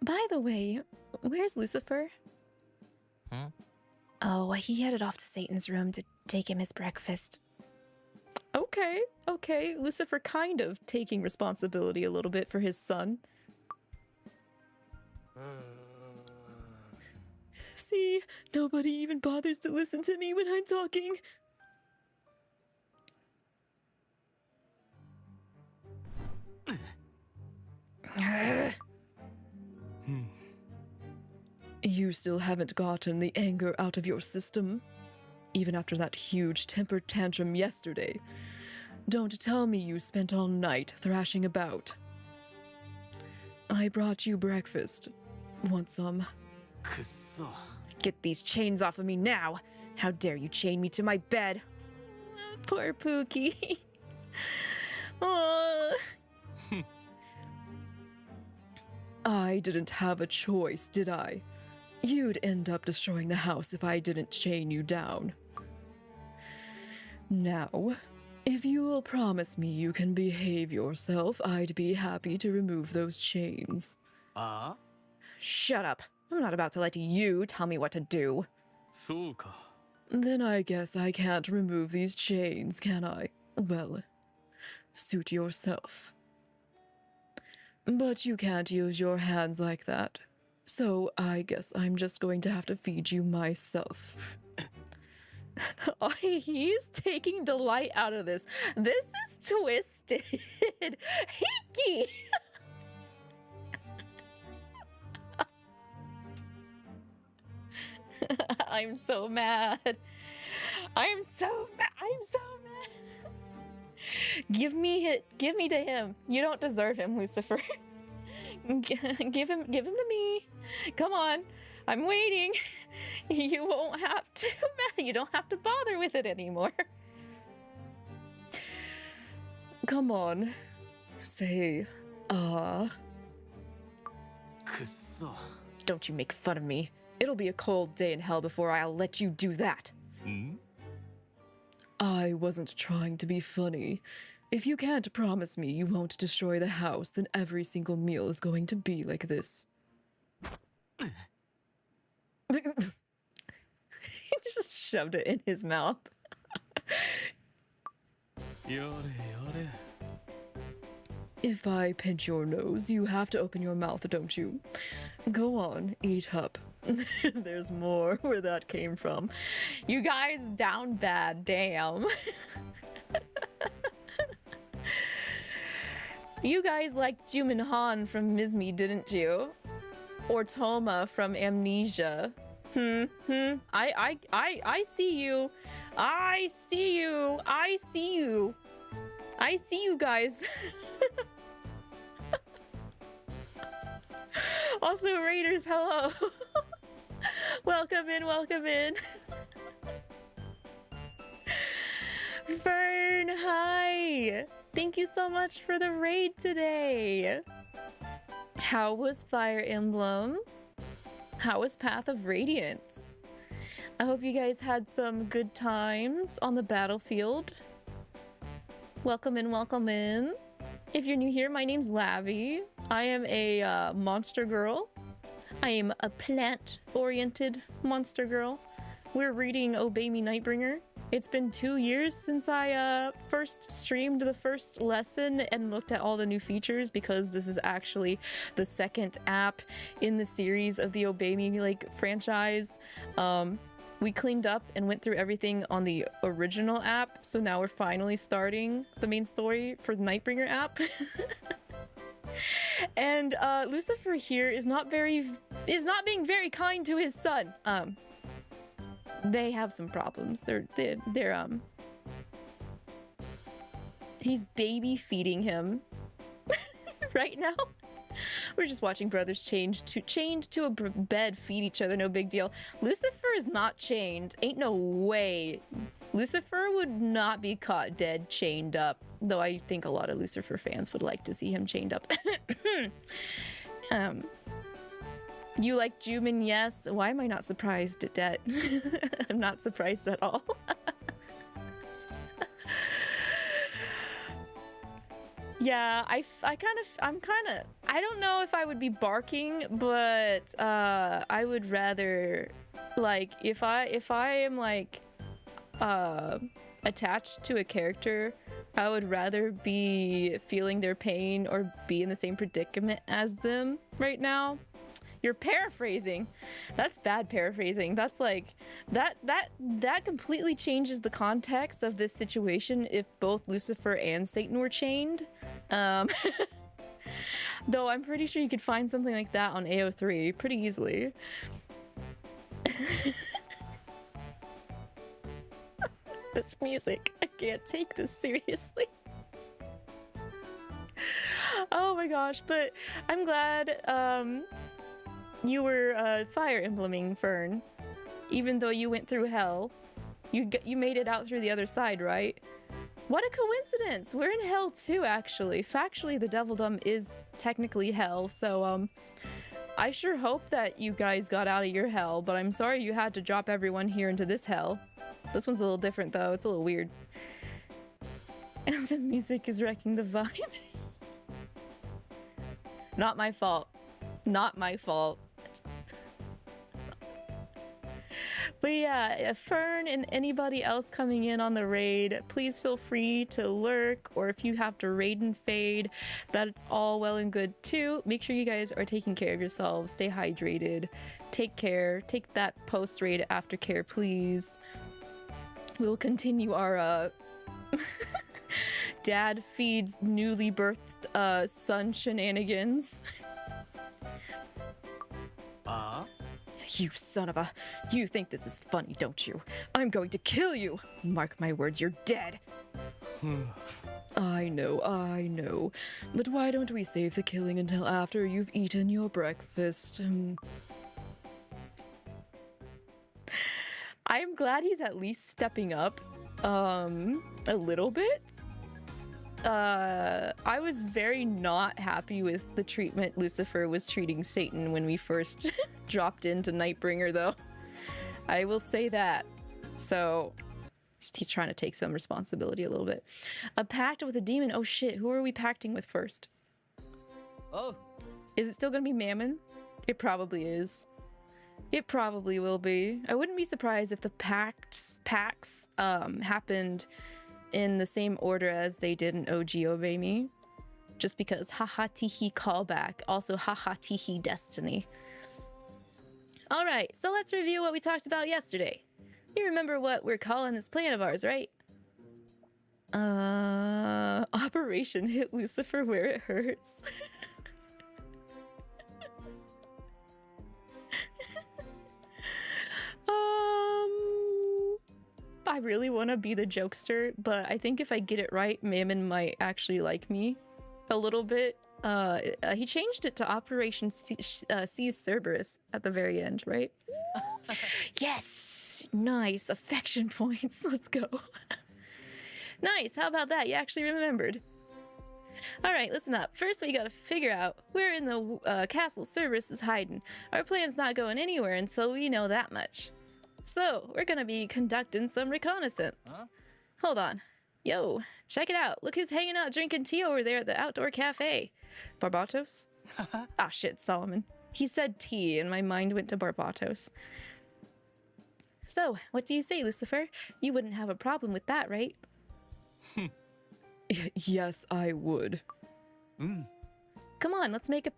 By the way, where's Lucifer? Oh, he headed off to Satan's room to take him his breakfast. Okay. Lucifer kind of taking responsibility a little bit for his son. See, nobody even bothers to listen to me when I'm talking. You still haven't gotten the anger out of your system, even after that huge temper tantrum yesterday. Don't tell me you spent all night thrashing about. I brought you breakfast. Want some? Get these chains off of me now! How dare you chain me to my bed? Poor Pookie. Aww. I didn't have a choice, did I? You'd end up destroying the house if I didn't chain you down. Now, if you will promise me you can behave yourself, I'd be happy to remove those chains. Shut up. I'm not about to let you tell me what to do. Then I guess I can't remove these chains, can I? Well, suit yourself. But you can't use your hands like that. So I guess I'm just going to have to feed you myself. Oh, he's taking delight out of this. This is twisted. Hiki! I'm so mad. I'm so mad. Give me to him. You don't deserve him, Lucifer. Give him to me. Come on. I'm waiting. You won't have to. You don't have to bother with it anymore. Come on. Say, Don't you make fun of me. It'll be a cold day in hell before I'll let you do that. I wasn't trying to be funny. If you can't promise me you won't destroy the house, then every single meal is going to be like this. He just shoved it in his mouth. If I pinch your nose, you have to open your mouth, don't you? Go on, eat up. There's more where that came from. You guys down bad, damn. You guys liked Jumin Han from Mizmi, didn't you? Or Toma from Amnesia. I see you. I see you. I see you. I see you guys. Also, Raiders, hello. Welcome in, welcome in. Fern, hi. Thank you so much for the raid today. How was Fire Emblem? How was Path of Radiance? I hope you guys had some good times on the battlefield. Welcome in, welcome in. If you're new here, my name's Lavi. I am a monster girl. I I'm a plant-oriented monster girl. We're reading Obey Me Nightbringer. It's been 2 years since I first streamed the first lesson and looked at all the new features, because this is actually the second app in the series of the Obey Me like franchise. We cleaned up and went through everything on the original app, so now we're finally starting the main story for the Nightbringer app. And Lucifer here is not being very kind to his son. They have some problems. He's baby feeding him right now. We're just watching brothers chained to a bed feed each other, no big deal. Lucifer is not chained. Ain't no way. Lucifer would not be caught dead chained up, though I think a lot of Lucifer fans would like to see him chained up. You like Jumin? Yes. Why am I not surprised at that? I'm not surprised at all. Yeah, I'm kind of, I don't know if I would be barking, but I would rather, like, if I am like attached to a character, I would rather be feeling their pain or be in the same predicament as them right now. You're paraphrasing. That's bad paraphrasing. That's like that completely changes the context of this situation if both Lucifer and Satan were chained. Though I'm pretty sure you could find something like that on AO3 pretty easily. This music, I can't take this seriously. Oh my gosh, but I'm glad you were fire embleming Fern. Even though you went through hell, you made it out through the other side, right? What a coincidence! We're in hell too, actually. Factually, the Devildom is technically hell, so I sure hope that you guys got out of your hell, but I'm sorry you had to drop everyone here into this hell. This one's a little different though, it's a little weird. And the music is wrecking the vibe. Not my fault. Not my fault. But yeah, Fern and anybody else coming in on the raid, please feel free to lurk, or if you have to raid and fade, that's all well and good too. Make sure you guys are taking care of yourselves, stay hydrated, take care, take that post-raid aftercare, please. We'll continue our dad feeds newly birthed son shenanigans. You son of a... You think this is funny, don't you? I'm going to kill you! Mark my words, you're dead! I know. But why don't we save the killing until after you've eaten your breakfast? I'm glad he's at least stepping up, a little bit. I was very not happy with the treatment Lucifer was treating Satan when we first dropped into Nightbringer, though. I will say that. So, he's trying to take some responsibility a little bit. A pact with a demon? Oh shit, who are we pacting with first? Oh. Is it still gonna be Mammon? It probably is. It probably will be. I wouldn't be surprised if the pacts happened in the same order as they did in OG Obey Me. Just because haha teehee callback. Also haha teehee destiny. Alright, so let's review what we talked about yesterday. You remember what we're calling this plan of ours, right? Operation Hit Lucifer Where It Hurts. I really want to be the jokester, but I think if I get it right, Mammon might actually like me a little bit. He changed it to Operation Seize Cerberus at the very end, right? Yes! Nice. Affection points. Let's go. Nice. How about that? You actually remembered. Alright, listen up. First, we gotta figure out where in the castle Cerberus is hiding. Our plan's not going anywhere until we know that much. So, we're gonna be conducting some reconnaissance. Huh? Hold on. Yo, check it out. Look who's hanging out drinking tea over there at the outdoor cafe. Barbatos? Ah, shit, Solomon. He said tea, and my mind went to Barbatos. So, what do you say, Lucifer? You wouldn't have a problem with that, right? Yes, I would. Come on, let's make a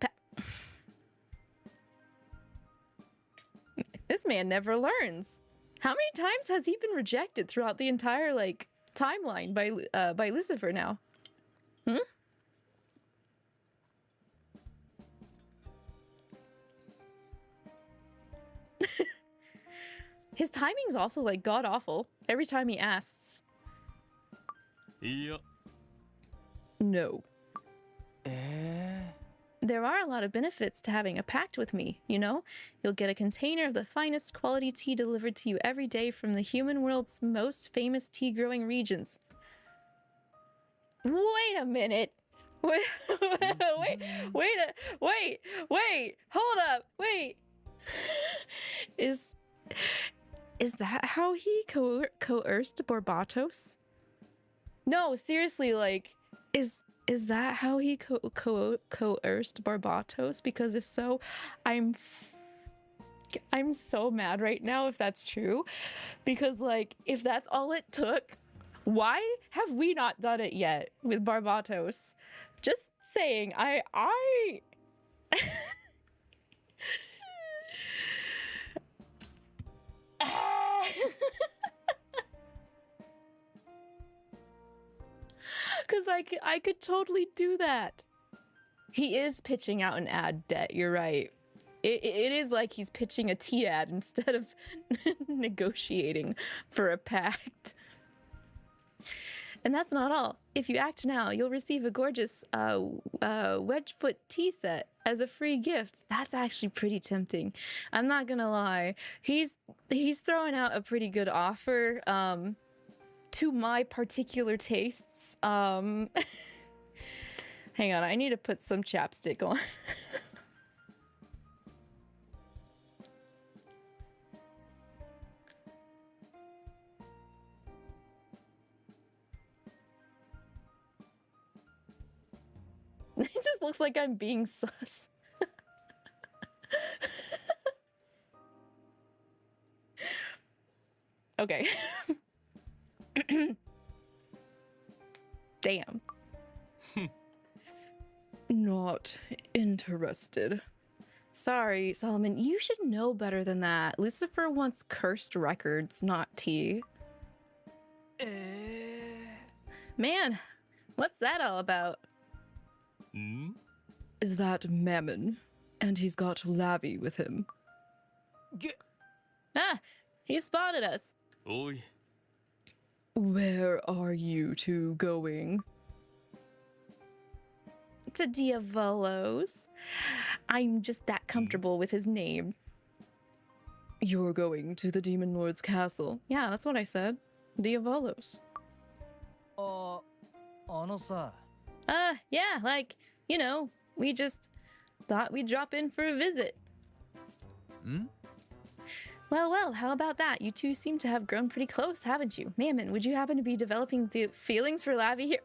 This man never learns. How many times has he been rejected throughout the entire, like, timeline by Lucifer now? Hmm? His timing's also, like, god-awful. Every time he asks. Yeah. No. There are a lot of benefits to having a pact with me, you know? You'll get a container of the finest quality tea delivered to you every day from the human world's most famous tea-growing regions. Wait a minute! Wait, hold up, wait! Is that how he coerced Barbatos? No, seriously, like, is that how he coerced Barbatos? Because if so, I'm so mad right now if that's true. Because, like, if that's all it took, why have we not done it yet with Barbatos? Just saying, I Because I could totally do that. He is pitching out an ad debt, you're right. It is like he's pitching a tea ad instead of negotiating for a pact. And that's not all. If you act now, you'll receive a gorgeous Wedgefoot tea set as a free gift. That's actually pretty tempting. I'm not gonna lie. He's throwing out a pretty good offer. To my particular tastes. Hang on, I need to put some chapstick on. It just looks like I'm being sus. Okay. Damn. Not interested. Sorry, Solomon, you should know better than that. Lucifer wants cursed records, not tea. Man, what's that all about? Is that Mammon? And he's got Lavi with him. Ah, he spotted us. Oi. Where are you two going? To Diavolos. I'm just that comfortable with his name. You're going to the Demon Lord's castle. Yeah, that's what I said. Diavolos. Yeah, like, you know, we just thought we'd drop in for a visit. Well, how about that? You two seem to have grown pretty close, haven't you? Mammon, would you happen to be developing the feelings for Lavi here?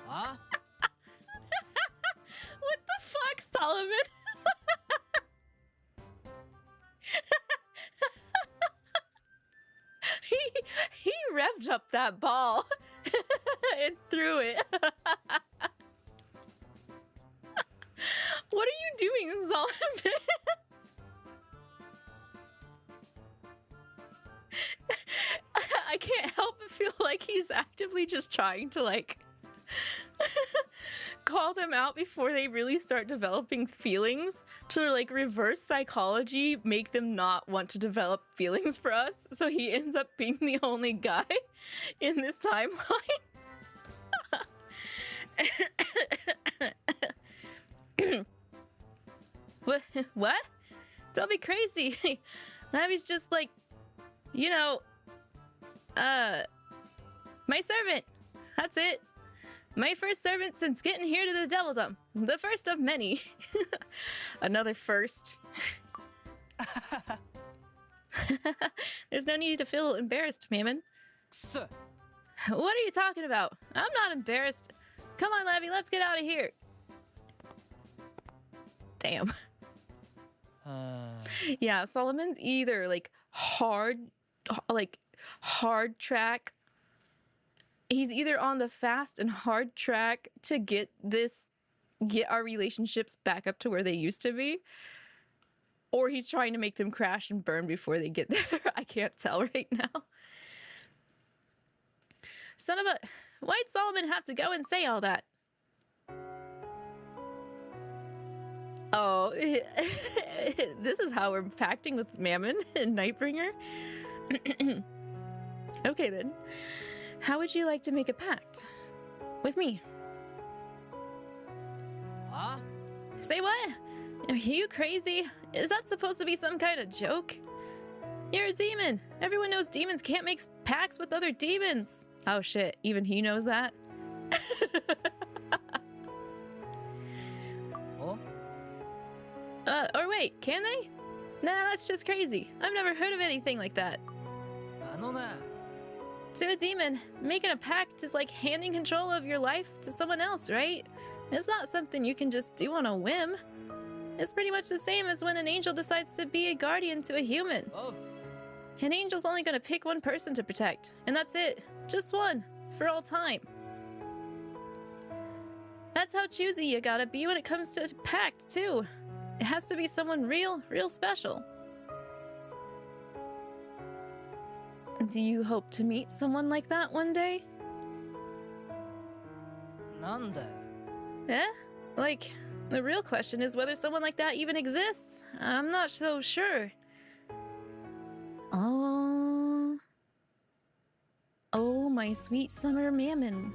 Huh? What the fuck, Solomon? he revved up that ball and threw it. What are you doing, Solomon? I can't help but feel like he's actively just trying to, like, call them out before they really start developing feelings to, like, reverse psychology, make them not want to develop feelings for us. So he ends up being the only guy in this timeline. What? Don't be crazy. Lavi's just like, you know, my servant. That's it. My first servant since getting here to the Devildom. The first of many. Another first. There's no need to feel embarrassed, Mammon. What are you talking about? I'm not embarrassed. Come on, Lavi, let's get out of here. Damn. Yeah, Solomon's either like hard track. He's either on the fast and hard track to get our relationships back up to where they used to be, or he's trying to make them crash and burn before they get there. I can't tell right now. Son of a... Why'd Solomon have to go and say all that? Oh, this is how we're pacting with Mammon and Nightbringer? Okay then. How would you like to make a pact? With me? Huh? Say what? Are you crazy? Is that supposed to be some kind of joke? You're a demon. Everyone knows demons can't make pacts with other demons. Oh shit, even he knows that? Oh? Or wait, can they? Nah, that's just crazy. I've never heard of anything like that. To a demon, making a pact is like handing control of your life to someone else, right? It's not something you can just do on a whim. It's pretty much the same as when an angel decides to be a guardian to a human. Oh. An angel's only gonna pick one person to protect, and that's it. Just one, for all time. That's how choosy you gotta be when it comes to a pact, too. It has to be someone real special. Do you hope to meet someone like that one day? Eh? Like, the real question is whether someone like that even exists. I'm not so sure. Oh, my sweet summer Mammon.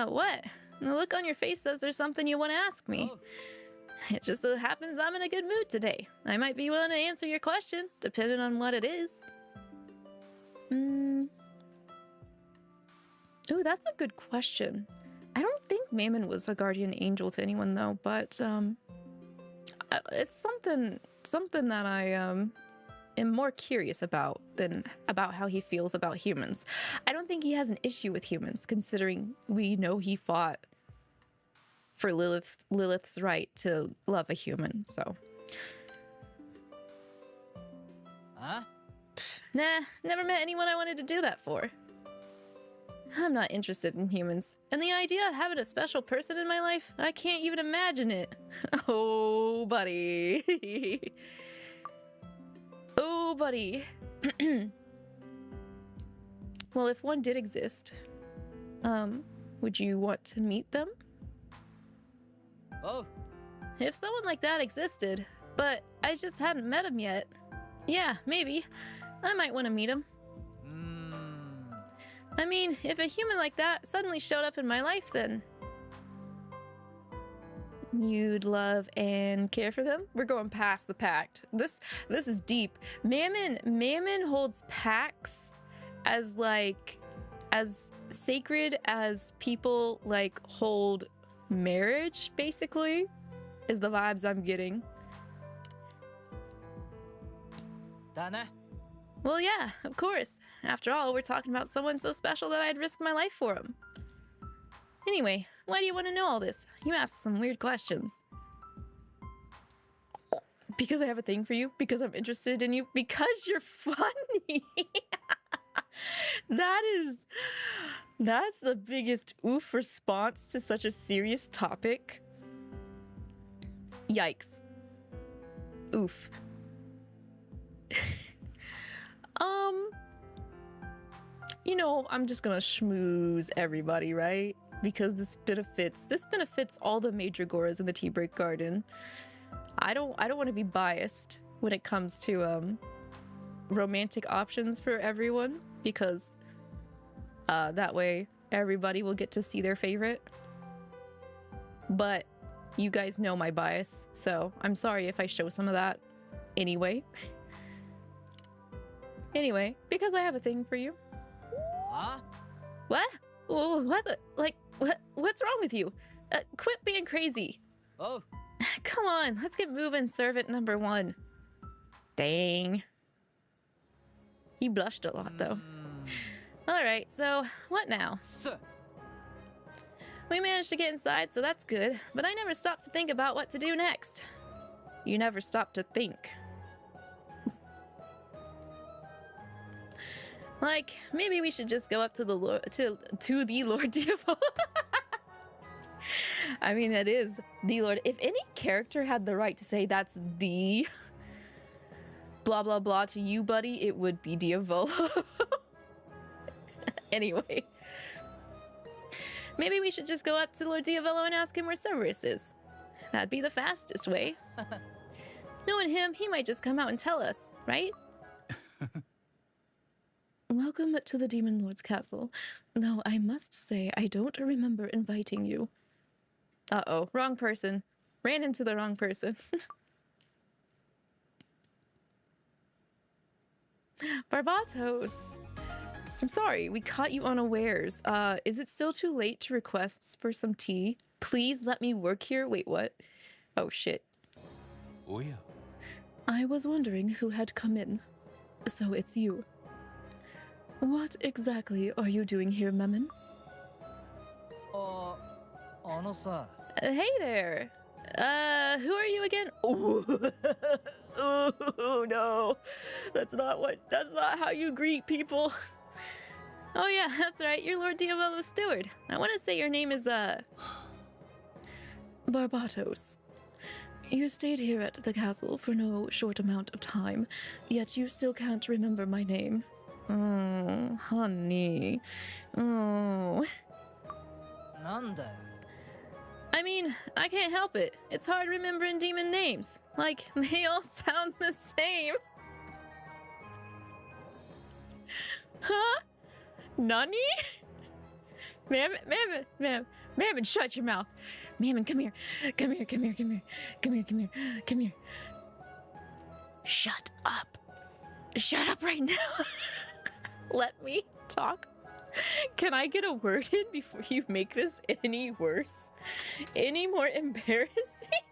What? The look on your face says there's something you want to ask me. Oh. It just so happens I'm in a good mood today. I might be willing to answer your question, depending on what it is. Ooh, that's a good question. I don't think Mammon was a guardian angel to anyone though, but it's something that I am more curious about than about how he feels about humans. I don't think he has an issue with humans, considering we know he fought for Lilith's right to love a human, so. Huh? Nah, never met anyone I wanted to do that for. I'm not interested in humans, and the idea of having a special person in my life, I can't even imagine it. Oh, buddy. Oh, buddy. Well, if one did exist, would you want to meet them? Oh. If someone like that existed, but I just hadn't met him yet, yeah, maybe. I might want to meet him. I mean, if a human like that suddenly showed up in my life, then you'd love and care for them? We're going past the pact. This is deep. Mammon holds pacts as sacred as people like hold marriage, basically, is the vibes I'm getting. Well, yeah, of course. After all, we're talking about someone so special that I'd risk my life for him. Anyway, why do you want to know all this? You ask some weird questions. Because I have a thing for you? Because I'm interested in you? Because you're funny! That's the biggest oof response to such a serious topic. Yikes. Oof. You know, I'm just gonna schmooze everybody, right? Because this benefits all the major Goras in the Tea Break Garden. I don't want to be biased when it comes to romantic options for everyone, because that way everybody will get to see their favorite. But you guys know my bias, so I'm sorry if I show some of that anyway. Anyway, because I have a thing for you. Huh? What? What the? Like, what's wrong with you? Quit being crazy. Oh. Come on, let's get moving, servant number one. Dang. He blushed a lot, though. Alright, so what now? We managed to get inside, so that's good, but I never stopped to think about what to do next. You never stopped to think. Like, maybe we should just go up to the Lord, to the Lord Diavolo. I mean, that is the Lord. If any character had the right to say that's the blah blah blah to you, buddy, it would be Diavolo. Anyway. Maybe we should just go up to Lord Diavolo and ask him where Cerberus is. That'd be the fastest way. Knowing him, he might just come out and tell us, right? Welcome to the Demon Lord's castle. Though I must say, I don't remember inviting you. Uh-oh, wrong person. Ran into the wrong person. Barbatos. I'm sorry, we caught you unawares. Is it still too late to request for some tea? Please let me work here. Wait, what? Oh, shit. Oh yeah. I was wondering who had come in. So it's you. What exactly are you doing here, Memon? Hey there. Who are you again? Oh, oh no. That's not how you greet people. Oh yeah, that's right. You're Lord Diavolo's steward. I want to say your name is, Barbatos. You stayed here at the castle for no short amount of time, yet you still can't remember my name. Oh, honey. Oh. I mean, I can't help it. It's hard remembering demon names. Like, they all sound the same. Huh? Nani? Mammon, shut your mouth. Mammon, come here. Come here. Shut up. Shut up right now. Let me talk. Can I get a word in before you make this any worse? Any more embarrassing?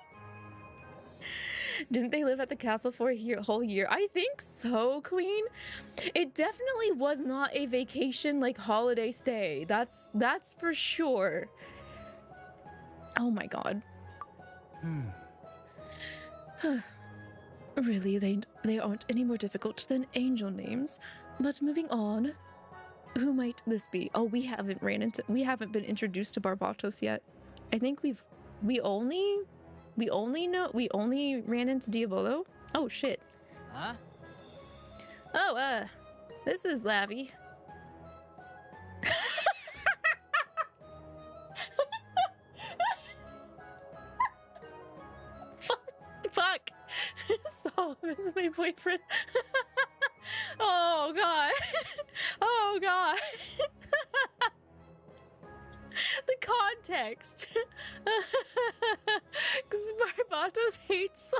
Didn't they live at the castle for a whole year? I think so, Queen. It definitely was not a vacation, like, holiday stay. That's for sure. Oh my god. Really, they aren't any more difficult than angel names. But moving on. Who might this be? Oh, we haven't been introduced to Barbatos yet. I think we only ran into Diavolo. Oh shit. Huh? Oh, this is Lavi. Fuck. Solomon's my boyfriend. Oh god. Oh god. The context. Because Barbatos hates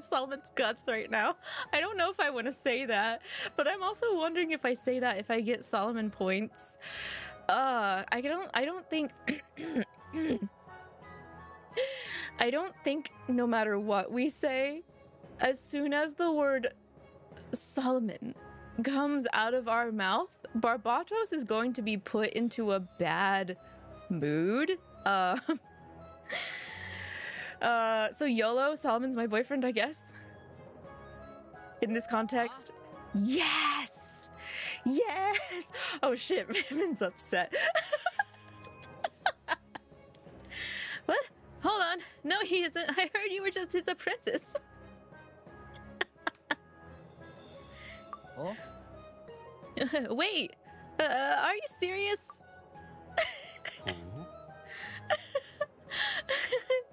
Solomon's guts right now. I don't know if I want to say that, but I'm also wondering if I say that if I get Solomon points. I don't think I don't think no matter what we say, as soon as the word Solomon comes out of our mouth, Barbatos is going to be put into a bad mood. So YOLO, Solomon's my boyfriend, I guess. In this context. Yes! Yes! Oh shit, Raven's upset. What? Hold on. No, he isn't. I heard you were just his apprentice. Oh? Wait. Are you serious?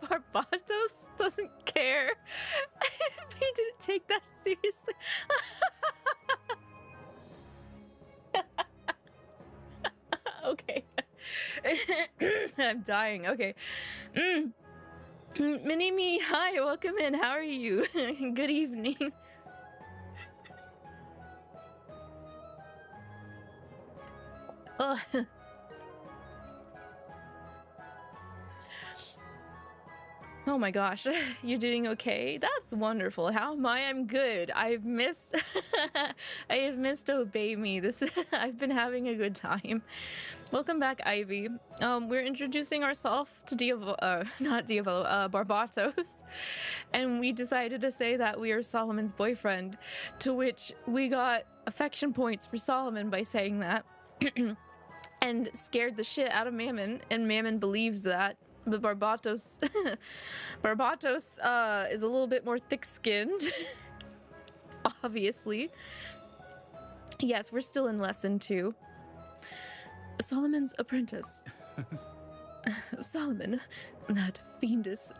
Barbatos doesn't care. He didn't take that seriously. Okay. I'm dying. Okay. Mini-me, hi, welcome in. How are you? Good evening. Oh. Oh my gosh, you're doing okay? That's wonderful. How am I? I'm good. I've missed I have missed Obey Me. I've been having a good time. Welcome back, Ivy. We're introducing ourselves to not Diavolo, Barbatos. And we decided to say that we are Solomon's boyfriend, to which we got affection points for Solomon by saying that. And scared the shit out of Mammon, and Mammon believes that. But Barbatos is a little bit more thick-skinned. Obviously. Yes, we're still in lesson 2. Solomon's apprentice. Solomon, that fiendish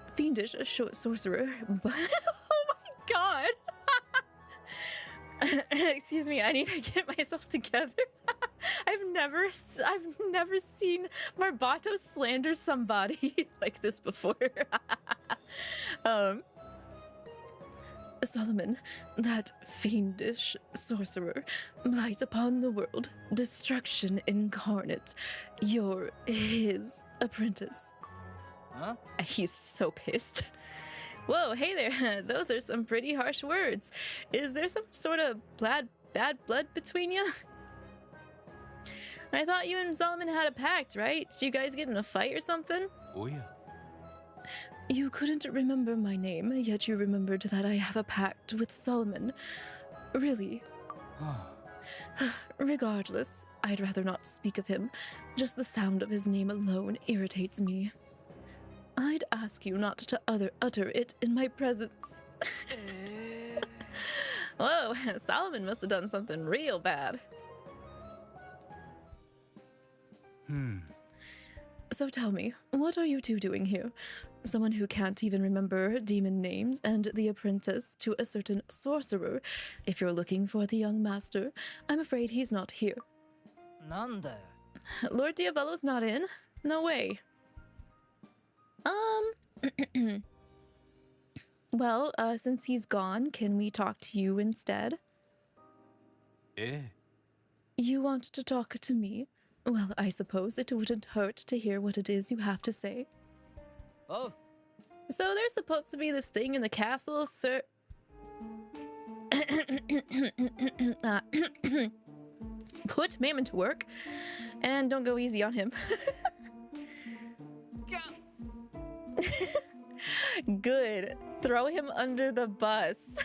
short sorcerer. Oh my god! Excuse me, I need to get myself together. I've never seen Barbatos slander somebody like this before. Solomon, that fiendish sorcerer, blight upon the world, destruction incarnate. You're his apprentice. Huh? He's so pissed. Whoa, hey there. Those are some pretty harsh words. Is there some sort of bad blood between you? I thought you and Solomon had a pact, right? Did you guys get in a fight or something? Oh yeah. You couldn't remember my name, yet you remembered that I have a pact with Solomon. Really? Regardless, I'd rather not speak of him. Just the sound of his name alone irritates me. I'd ask you not to utter it in my presence. Whoa, Solomon must have done something real bad. So tell me, what are you two doing here? Someone who can't even remember demon names and the apprentice to a certain sorcerer. If you're looking for the young master, I'm afraid he's not here. Nanda. Lord Diabello's not in? No way. Well, since he's gone, can we talk to you instead? You want to talk to me? Well, I suppose it wouldn't hurt to hear what it is you have to say. Oh. So there's supposed to be this thing in the castle, sir. Put Mammon to work, and don't go easy on him. Good. Throw him under the bus.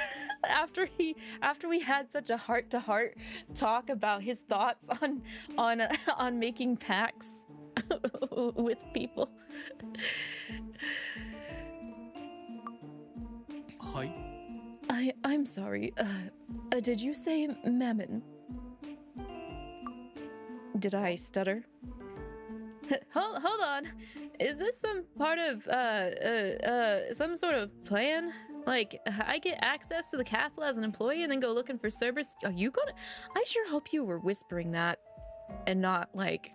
After we had such a heart-to-heart talk about his thoughts on making pacts with people. Hi. I'm sorry. Did you say Mammon? Did I stutter? Hold on. Is this some part of some sort of plan? Like, I get access to the castle as an employee and then go looking for Cerberus? Are you gonna? I sure hope you were whispering that and not like.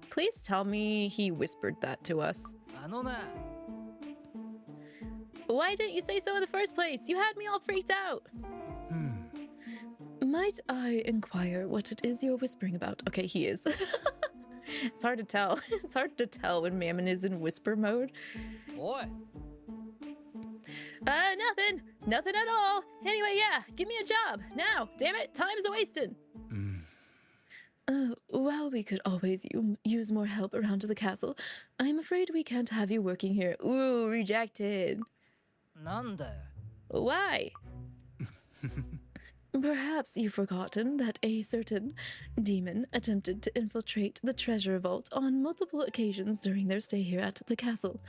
Please tell me he whispered that to us. Why didn't you say so in the first place? You had me all freaked out. Might I inquire what it is you're whispering about? Okay, he is. It's hard to tell. It's hard to tell when Mammon is in whisper mode. Boy. Nothing at all. Anyway, yeah, give me a job now. Damn it, time's a-wasting. Well, we could always use more help around the castle. I'm afraid we can't have you working here. Ooh, rejected. Nanda. Why? Perhaps you've forgotten that a certain demon attempted to infiltrate the treasure vault on multiple occasions during their stay here at the castle.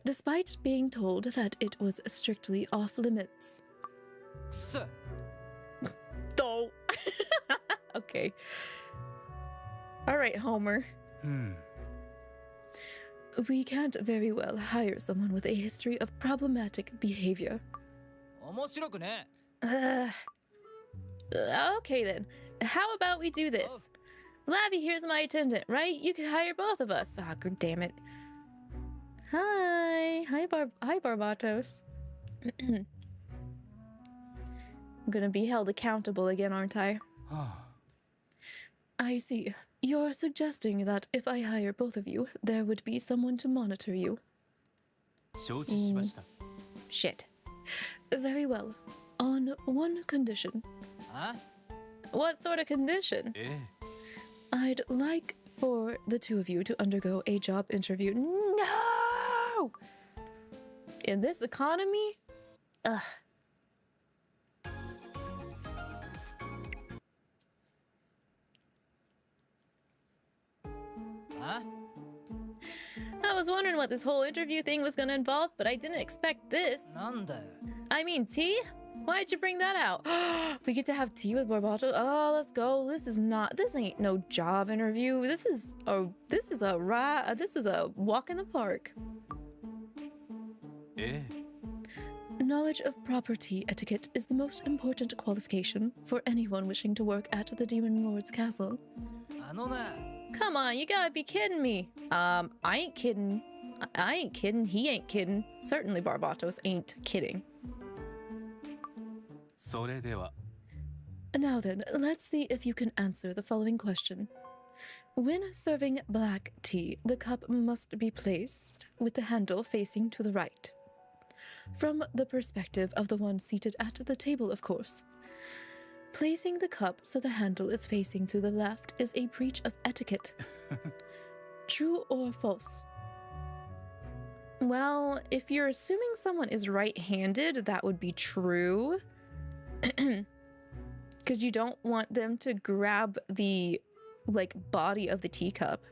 Despite being told that it was strictly off limits. Don't. Okay. All right, Homer. We can't very well hire someone with a history of problematic behavior. Okay then. How about we do this? Lavi, here's my attendant, right? You could hire both of us. Ah, good damn it. Hi, Barbatos. I'm gonna be held accountable again, aren't I? I see. You're suggesting that if I hire both of you, there would be someone to monitor you. 承知しました。 Shit. Very well. On one condition. Huh? What sort of condition? ええ、 I'd like for the two of you to undergo a job interview. No! In this economy? Ugh. Huh? I was wondering what this whole interview thing was gonna involve, but I didn't expect this. なんだよ。 I mean, tea? Why'd you bring that out? We get to have tea with Barbato? Oh, let's go. This ain't no job interview. This is a walk in the park. ええ、 Knowledge of proper tea etiquette is the most important qualification for anyone wishing to work at the Demon Lord's castle. あのな。 Come on, you gotta be kidding me. I ain't kidding. I ain't kidding. He ain't kidding. Certainly Barbatos ain't kidding. それでは Now then, let's see if you can answer the following question. When serving black tea, the cup must be placed with the handle facing to the right. From the perspective of the one seated at the table, of course. Placing the cup so the handle is facing to the left is a breach of etiquette. True or false? Well, if you're assuming someone is right-handed, that would be true. Because you don't want them to grab the, like, body of the teacup.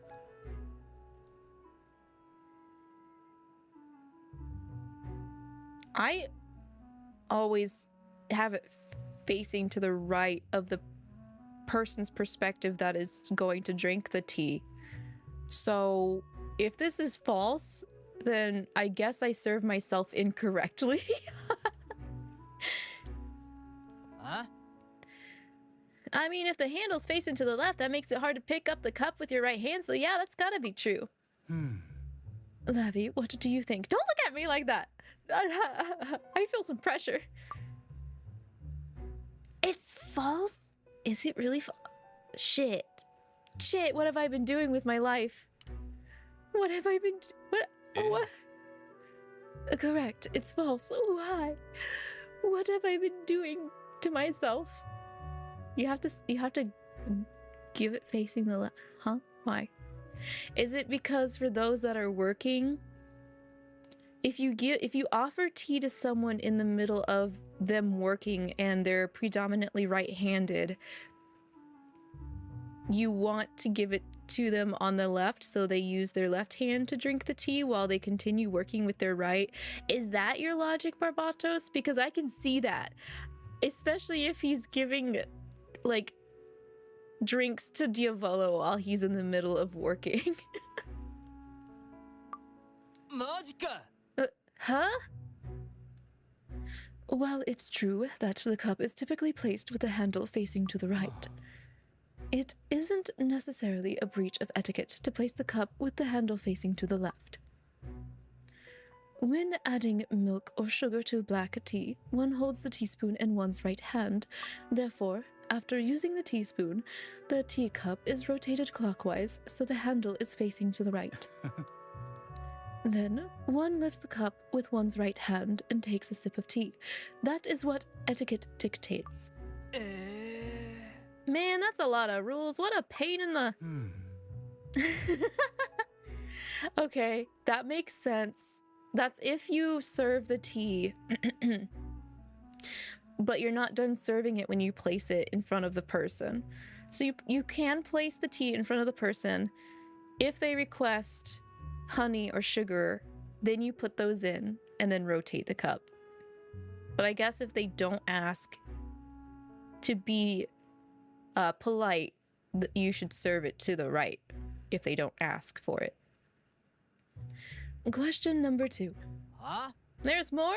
I always have it facing to the right of the person's perspective that is going to drink the tea. So if this is false, then I guess I serve myself incorrectly. Huh? I mean, if the handle's facing to the left, that makes it hard to pick up the cup with your right hand, so yeah, that's gotta be true. Lavi, what do you think? Don't look at me like that! I feel some pressure. It's false? Is it really false? Shit. Shit, what have I been doing with my life? What have I been what? Correct, it's false. Why? What have I been doing to myself? You have to give it facing the left. Huh? Why? Is it because for those that are working, if you offer tea to someone in the middle of them working and they're predominantly right-handed, you want to give it to them on the left so they use their left hand to drink the tea while they continue working with their right? Is that your logic, Barbatos? Because I can see that. Especially if he's giving, like, drinks to Diavolo while he's in the middle of working. マジか。 Huh? Well, it's true that the cup is typically placed with the handle facing to the right. It isn't necessarily a breach of etiquette to place the cup with the handle facing to the left. When adding milk or sugar to black tea, one holds the teaspoon in one's right hand. Therefore, after using the teaspoon, the teacup is rotated clockwise so the handle is facing to the right. Then, one lifts the cup with one's right hand and takes a sip of tea. That is what etiquette dictates. Man, that's a lot of rules. What a pain in the... Okay, that makes sense. That's if you serve the tea, but you're not done serving it when you place it in front of the person. So you can place the tea in front of the person. If they request honey or sugar, then you put those in and then rotate the cup. But I guess if they don't ask, to be polite, you should serve it to the right if they don't ask for it. Question number 2. Huh? There's more?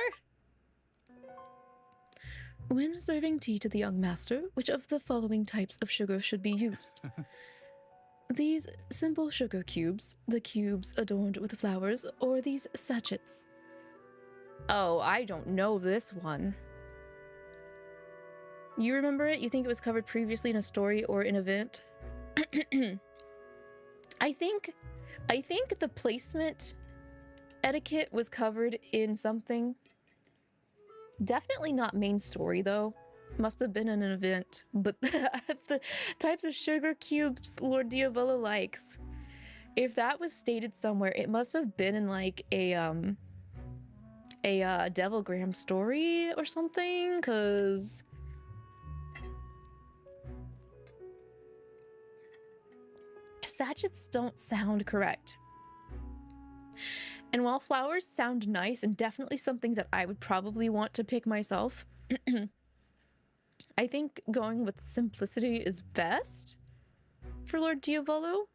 When serving tea to the young master, which of the following types of sugar should be used? These simple sugar cubes, the cubes adorned with flowers, or these sachets? Oh, I don't know this one. You remember it? You think it was covered previously in a story or an event? I think the placement etiquette was covered in something. Definitely not main story though. Must have been an event. But the types of sugar cubes Lord Diavolo likes. If that was stated somewhere, it must have been in like a Devilgram story or something, cause sachets don't sound correct. And while flowers sound nice and definitely something that I would probably want to pick myself, I think going with simplicity is best for Lord Diavolo.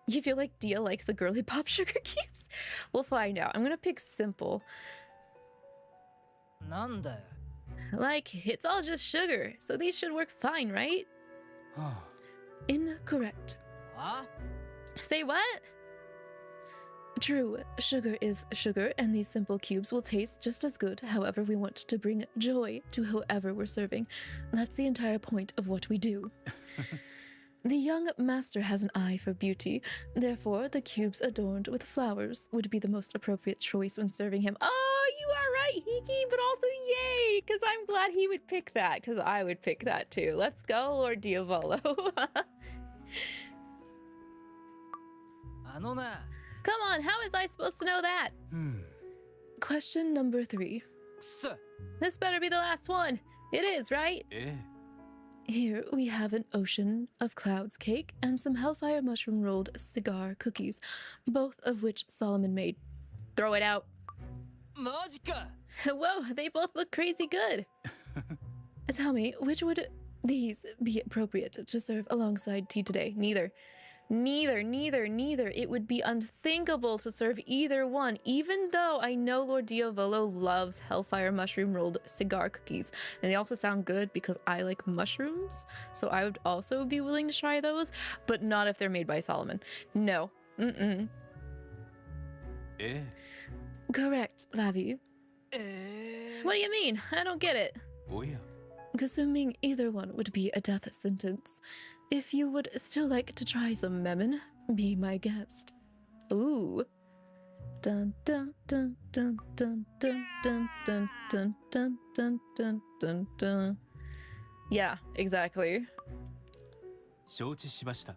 You feel like Dia likes the girly pop sugar cubes? We'll find out. I'm gonna pick simple. なんだよ Like, it's all just sugar, so these should work fine, right? Incorrect. あ Say what? True, sugar is sugar, and these simple cubes will taste just as good. However, we want to bring joy to whoever we're serving. That's the entire point of what we do. The young master has an eye for beauty. Therefore, the cubes adorned with flowers would be the most appropriate choice when serving him. Oh, you are right, Hiki, but also yay, because I'm glad he would pick that, because I would pick that too. Let's go, Lord Diavolo. あのな Come on, how is I supposed to know that? Question number 3. くそ This better be the last one. It is, right? Here we have an ocean of clouds cake and some hellfire mushroom rolled cigar cookies, both of which Solomon made. Throw it out. マジか Whoa, they both look crazy good. Tell me, which would these be appropriate to serve alongside tea today? Neither. Neither. It would be unthinkable to serve either one, even though I know Lord Diavolo loves hellfire mushroom rolled cigar cookies. And they also sound good because I like mushrooms, so I would also be willing to try those, but not if they're made by Solomon. No. Correct, Lavi. What do you mean? I don't get it. Consuming either one would be a death sentence. If you would still like to try some memon, be my guest. Ooh. Dun dun dun dun dun dun dun dun dun dun dun dun dun dun. Yeah, exactly. 承知しました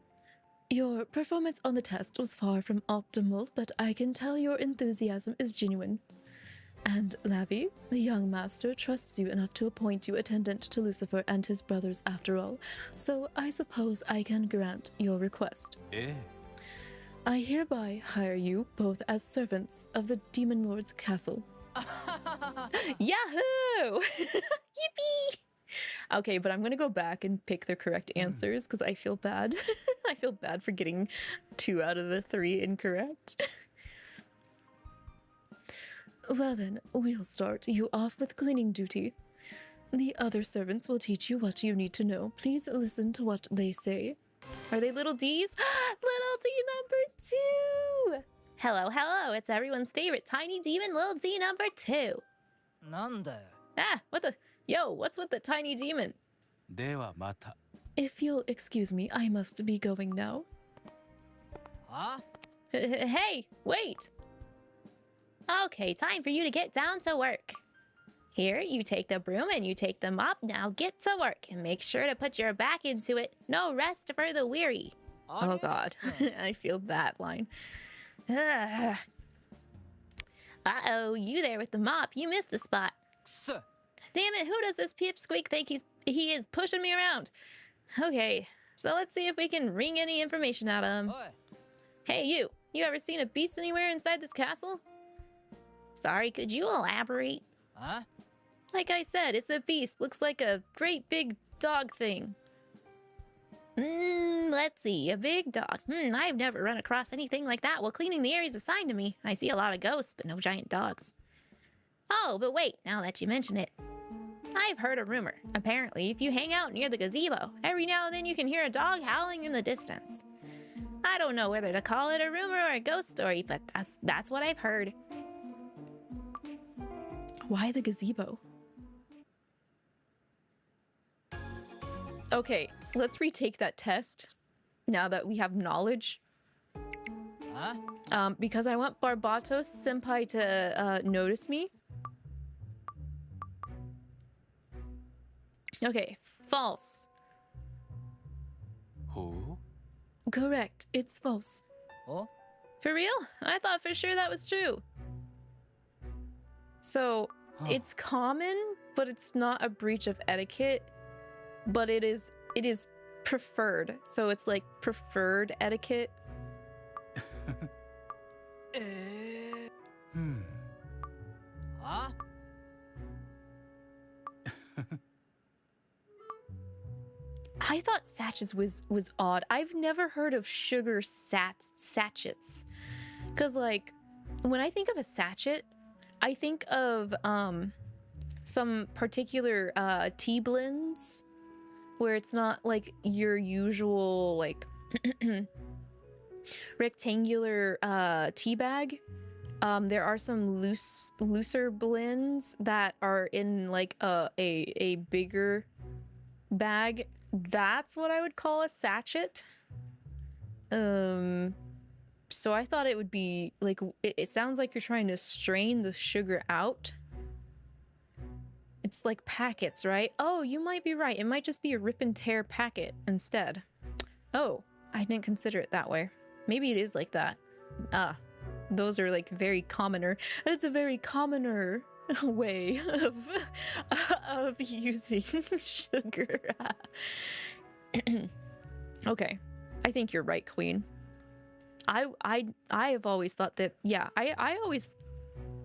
Your performance on the test was far from optimal, but I can tell your enthusiasm is genuine. And Lavi, the young master, trusts you enough to appoint you attendant to Lucifer and his brothers after all, so I suppose I can grant your request. I hereby hire you both as servants of the Demon Lord's castle. Yahoo! Yippee! Okay, but I'm gonna go back and pick the correct answers because I feel bad. I feel bad for getting 2 out of the 3 incorrect. Well then, we'll start you off with cleaning duty. The other servants will teach you what you need to know. Please listen to what they say. Are they little D's? Little D number 2! Hello, it's everyone's favorite tiny demon, Little D number 2. なんだよ Ah, what the? Yo, what's with the tiny demon? ではまた If you'll excuse me, I must be going now. あ Hey, wait! Okay, time for you to get down to work. Here, you take the broom and you take the mop. Now get to work and make sure to put your back into it. No rest for the weary. Oh god, I feel that line. Uh-oh, you there with the mop. You missed a spot. くそ Damn it, who does this pipsqueak think he is pushing me around? Okay, so let's see if we can wring any information out of him. おい Hey, you ever seen a beast anywhere inside this castle? Sorry, could you elaborate? あ Like I said, it's a beast. Looks like a great big dog thing. Let's see, a big dog. I've never run across anything like that while cleaning the areas assigned to me. I see a lot of ghosts, but no giant dogs. Oh, but wait, now that you mention it. I've heard a rumor. Apparently, if you hang out near the gazebo, every now and then you can hear a dog howling in the distance. I don't know whether to call it a rumor or a ghost story, but that's what I've heard. Why the gazebo? Okay, let's retake that test now that we have knowledge. Huh? Because I want Barbatos Senpai to notice me. Okay, false. ほ Correct, it's false. Oh? For real? I thought for sure that was true. So, Huh. it's common, but it's not a breach of etiquette. But it is preferred. So it's like preferred etiquette. ううん Huh? I thought sachets was odd. I've never heard of sugar sachets. Cause like when I think of a sachet, I think of some particular tea blends where it's not like your usual like rectangular tea bag. There are some looser blends that are in like a bigger bag. That's what I would call a sachet. So I thought it would be like it sounds like you're trying to strain the sugar out. It's like packets, right? Oh, you might be right. It might just be a rip and tear packet instead. Oh, I didn't consider it that way. Maybe it is like that. Those are like very commoner. It's a very commoner way of using sugar. Okay, I think you're right, Queen. I have always thought that, yeah, I always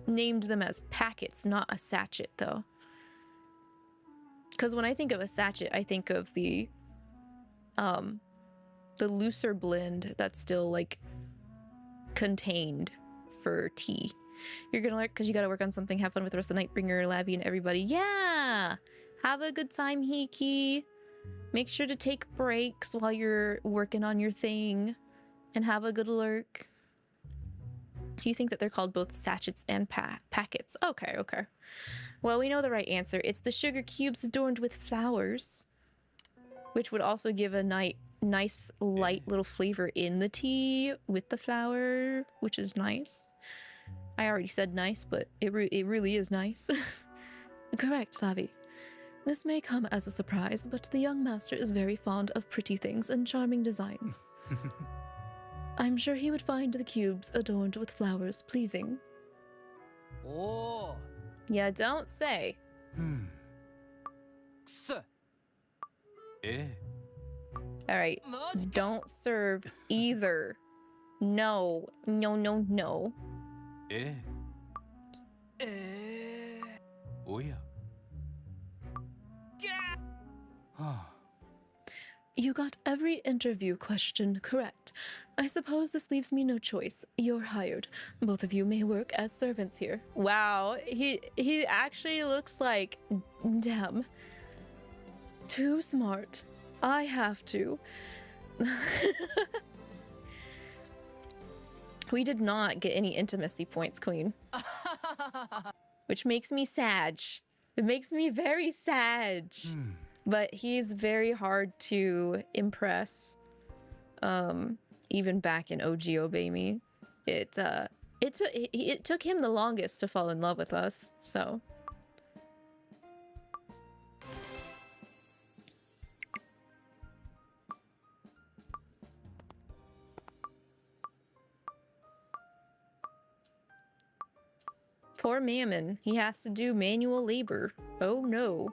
named them as packets, not a sachet though. Because when I think of a sachet, I think of the looser blend that's still like contained for tea. You're gonna learn because you gotta work on something. Have fun with the rest of the Nightbringer, Lavi, and everybody. Yeah! Have a good time, Hiki. Make sure to take breaks while you're working on your thing. And have a good lurk. You think that they're called both sachets and packets. Okay, okay. Well, we know the right answer. It's the sugar cubes adorned with flowers. Which would also give a nice light little flavor in the tea with the flower, which is nice. I already said nice, but it really is nice. Correct, Lavi. This may come as a surprise, but the young master is very fond of pretty things and charming designs. I'm sure he would find the cubes adorned with flowers pleasing. Oh. Yeah, don't say. うん Kusa. え Alright, Majika. don't serve either. No, no, no, no. え おや はあ You got every interview question correct. I suppose this leaves me no choice. You're hired. Both of you may work as servants here. Wow, he actually looks like, damn, too smart. I have to. We did not get any intimacy points, Queen. Which makes me sad. It makes me very sad. うん But he's very hard to impress. Even back in OG Obey Me, it took him the longest to fall in love with us. So. Poor Mammon. He has to do manual labor. Oh no.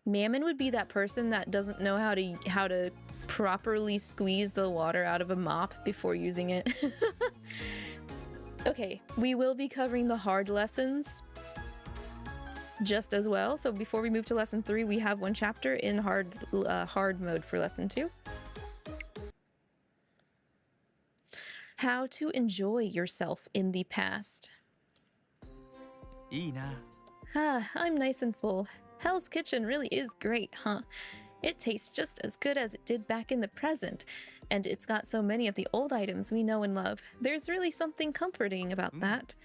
Mammon would be that person that doesn't know how to properly squeeze the water out of a mop before using it. Okay, we will be covering the hard lessons just as well. So before we move to lesson 3, we have one chapter in hard mode for lesson 2. How to enjoy yourself in the past. いいな Ah, I'm nice and full. Hell's Kitchen really is great, huh? It tastes just as good as it did back in the present, and it's got so many of the old items we know and love. There's really something comforting about that.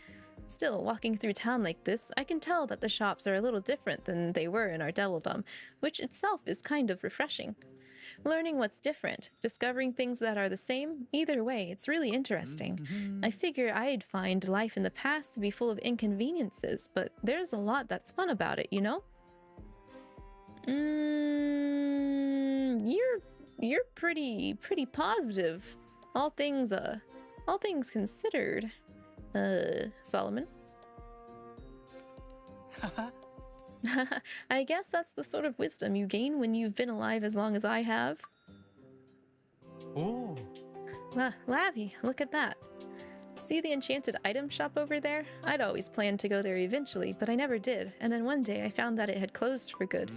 Still, walking through town like this, I can tell that the shops are a little different than they were in our Devildom, which itself is kind of refreshing. Learning what's different, discovering things that are the same. Either way, it's really interesting. I figure I'd find life in the past to be full of inconveniences, but there's a lot that's fun about it, you know? You're pretty positive. All things considered. Solomon. I guess that's the sort of wisdom you gain when you've been alive as long as I have. Oh. Lavi, look at that. See the enchanted item shop over there? I'd always planned to go there eventually, but I never did, and then one day I found that it had closed for good.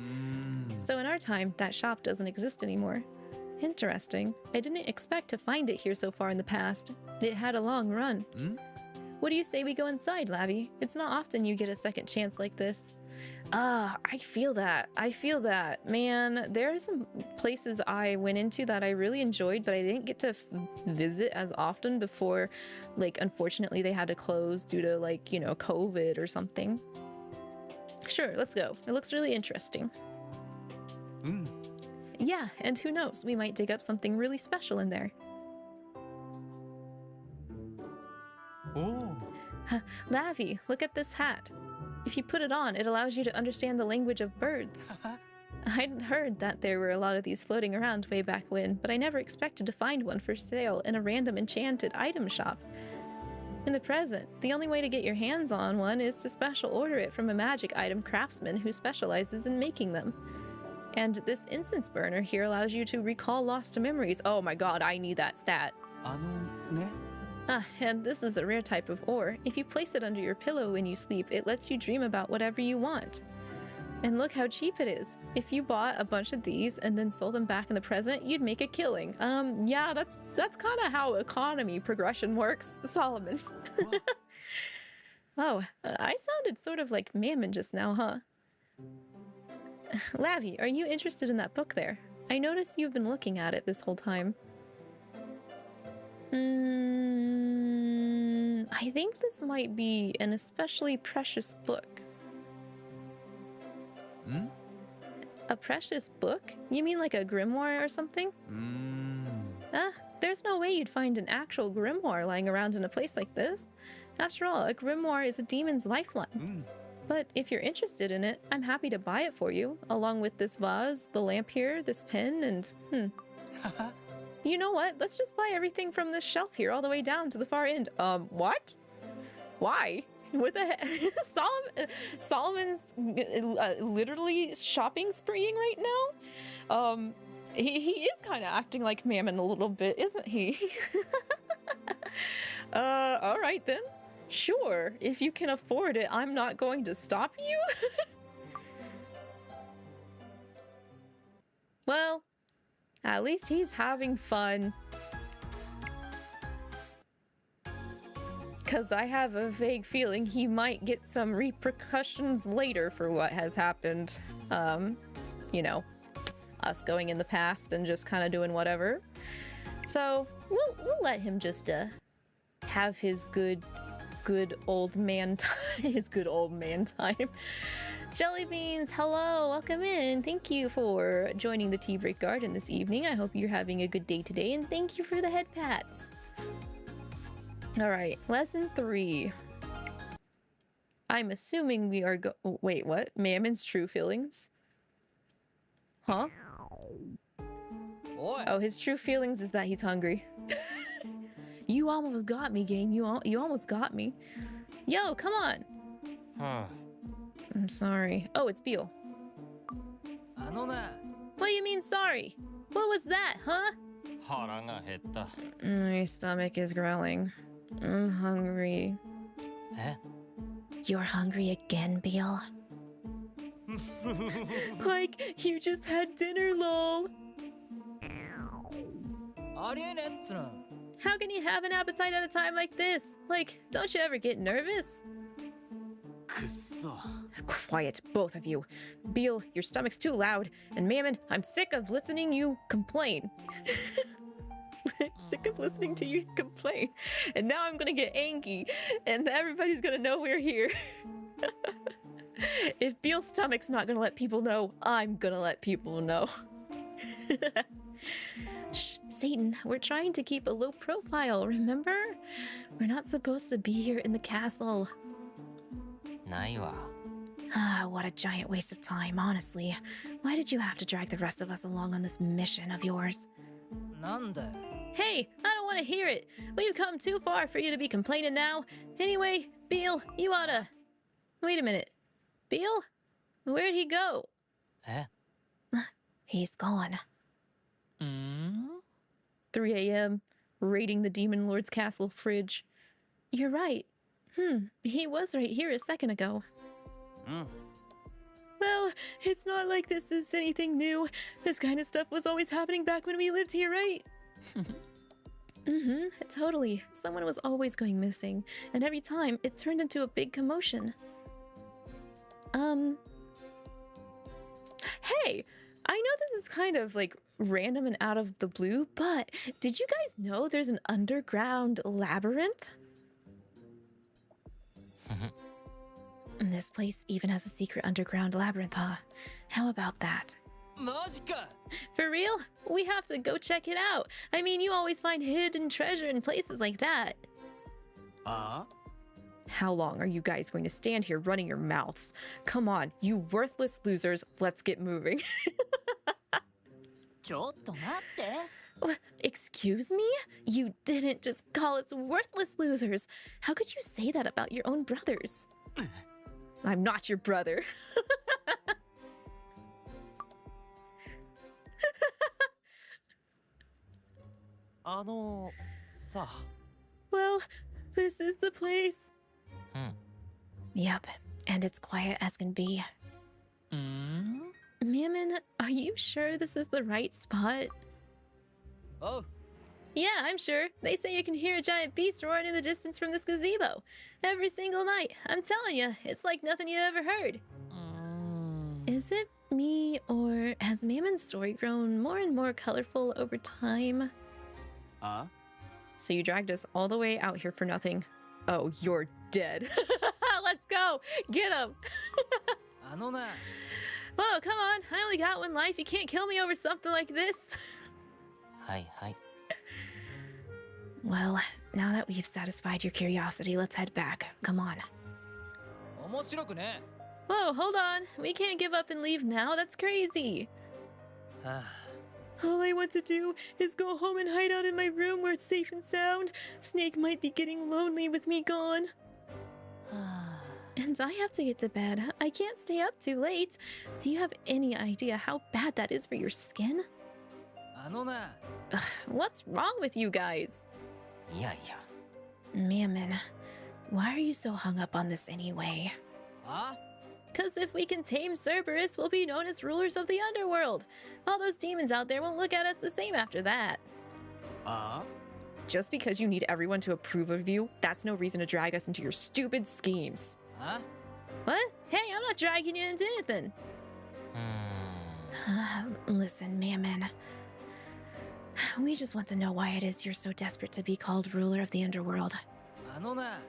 So in our time, that shop doesn't exist anymore. Interesting. I didn't expect to find it here so far in the past. It had a long run. What do you say we go inside, Lavi? It's not often you get a second chance like this. I feel that. Man, there are some places I went into that I really enjoyed, but I didn't get to visit as often before, like, unfortunately they had to close due to, like, you know, COVID or something. Sure, let's go. It looks really interesting. Yeah, and who knows, we might dig up something really special in there. Oh. Lavi, look at this hat. If you put it on, it allows you to understand the language of birds. I'd heard that there were a lot of these floating around way back when, but I never expected to find one for sale in a random enchanted item shop. In the present, the only way to get your hands on one is to special order it from a magic item craftsman who specializes in making them. And this incense burner here allows you to recall lost memories. Oh my god, I need that stat. Ne? And this is a rare type of ore. If you place it under your pillow when you sleep, it lets you dream about whatever you want. And look how cheap it is. If you bought a bunch of these and then sold them back in the present, you'd make a killing. Yeah, that's kind of how economy progression works, Solomon. Oh, I sounded sort of like Mammon just now, huh? Lavi, are you interested in that book there? I noticed you've been looking at it this whole time. I think this might be an especially precious book. A precious book? You mean like a grimoire or something? There's no way you'd find an actual grimoire lying around in a place like this. After all, a grimoire is a demon's lifeline. But if you're interested in it, I'm happy to buy it for you, along with this vase, the lamp here, this pen, and You know what? Let's just buy everything from this shelf here all the way down to the far end. What? Why? What the heck? Solomon's literally shopping spreeing right now? He is kind of acting like Mammon a little bit, isn't he? All right then. Sure, if you can afford it, I'm not going to stop you. Well, at least he's having fun. Because I have a vague feeling he might get some repercussions later for what has happened. You know, us going in the past and just kind of doing whatever. So we'll let him just have his good old man time. His good old man time. Jelly Beans, hello, welcome in. Thank you for joining the Tea Break Garden this evening. I hope you're having a good day today, and thank you for the head pats. All right, lesson 3. I'm assuming we are wait, what? Mammon's true feelings? Huh? Boy. Oh, his true feelings is that he's hungry. You almost got me, game. You almost got me. Yo, come on. I'm sorry. Oh, it's Beal. What do you mean sorry? What was that, huh? My stomach is growling. I'm hungry. You're hungry again, Beal? Like, you just had dinner, lol. How can you have an appetite at a time like this? Like, don't you ever get nervous? Quiet, both of you. Beal, your stomach's too loud. And Mammon, I'm sick of listening you complain. I'm sick of listening to you complain. And now I'm gonna get angry. And everybody's gonna know we're here. If Beal's stomach's not gonna let people know, I'm gonna let people know. Shh, Satan, we're trying to keep a low profile, remember? We're not supposed to be here in the castle. ないわ。 Ah, what a giant waste of time, honestly. Why did you have to drag the rest of us along on this mission of yours? なんだよ。 Hey, I don't want to hear it. We've come too far for you to be complaining now. Anyway, Beal, you oughta... Wait a minute. Beal? Where'd he go? え He's gone. ん 3 a.m. Raiding the Demon Lord's castle fridge. You're right. He was right here a second ago. うん。 Well, it's not like this is anything new. This kind of stuff was always happening back when we lived here, right? Totally. Someone was always going missing, and every time it turned into a big commotion. Hey, I know this is kind of like random and out of the blue, but did you guys know there's an underground labyrinth? And this place even has a secret underground labyrinth, huh? How about that? マジか。 For real? We have to go check it out. I mean, you always find hidden treasure in places like that. あ How long are you guys going to stand here running your mouths? Come on, you worthless losers, let's get moving. ちょっと待って。 Excuse me? You didn't just call us worthless losers. How could you say that about your own brothers? I'm not your brother. Sa. Well, this is the place. うん。 Yep, and it's quiet as can be. ん Mammon, are you sure this is the right spot? おう。 Yeah, I'm sure. They say you can hear a giant beast roaring in the distance from this gazebo. Every single night. I'm telling you, it's like nothing you ever heard. ん Is it me, or has Mammon's story grown more and more colorful over time? あ So you dragged us all the way out here for nothing. Oh, you're dead. Let's go! Get him! あのな。 Whoa, come on. I only got one life. You can't kill me over something like this. はいはい。 Well, now that we've satisfied your curiosity, let's head back. Come on. 面白くね。 Whoa, hold on. We can't give up and leave now. That's crazy. は All I want to do is go home and hide out in my room where it's safe and sound. Snake might be getting lonely with me gone. And I have to get to bed. I can't stay up too late. Do you have any idea how bad that is for your skin? あのな。 What's wrong with you guys? いやいや。 Mammon, why are you so hung up on this anyway? あ Because if we can tame Cerberus, we'll be known as rulers of the underworld. All those demons out there won't look at us the same after that. あ Just because you need everyone to approve of you, that's no reason to drag us into your stupid schemes. あ What? Hey, I'm not dragging you into anything. うーん。 Listen, Mammon. We just want to know why it is you're so desperate to be called ruler of the underworld. あのな。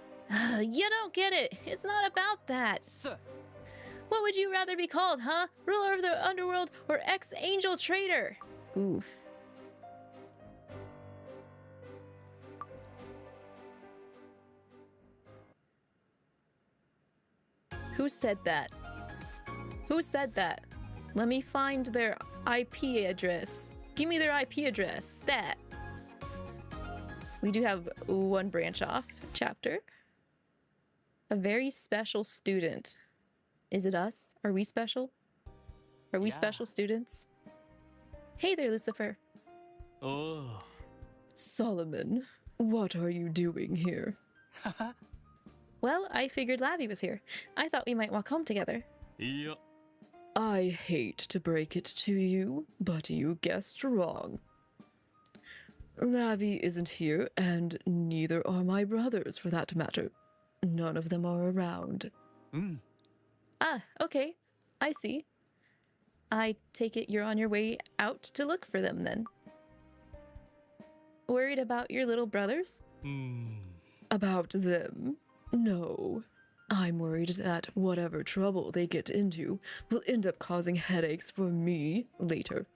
You don't get it. It's not about that. す。 What would you rather be called, huh? Ruler of the underworld or ex-angel traitor? Ooh. Who said that? Who said that? Let me find their IP address. Give me their IP address. Stat. We do have one branch off chapter. A very special student. Is it us? Are we special? Are we Yeah. special students? Hey there, Lucifer. お Solomon, what are you doing here? はは Well, I figured Lavi was here. I thought we might walk home together. いや I hate to break it to you, but you guessed wrong. Lavi isn't here, and neither are my brothers for that matter. None of them are around. うん Ah, okay. I see. I take it you're on your way out to look for them then. Worried about your little brothers? うーん About them? No. I'm worried that whatever trouble they get into will end up causing headaches for me later.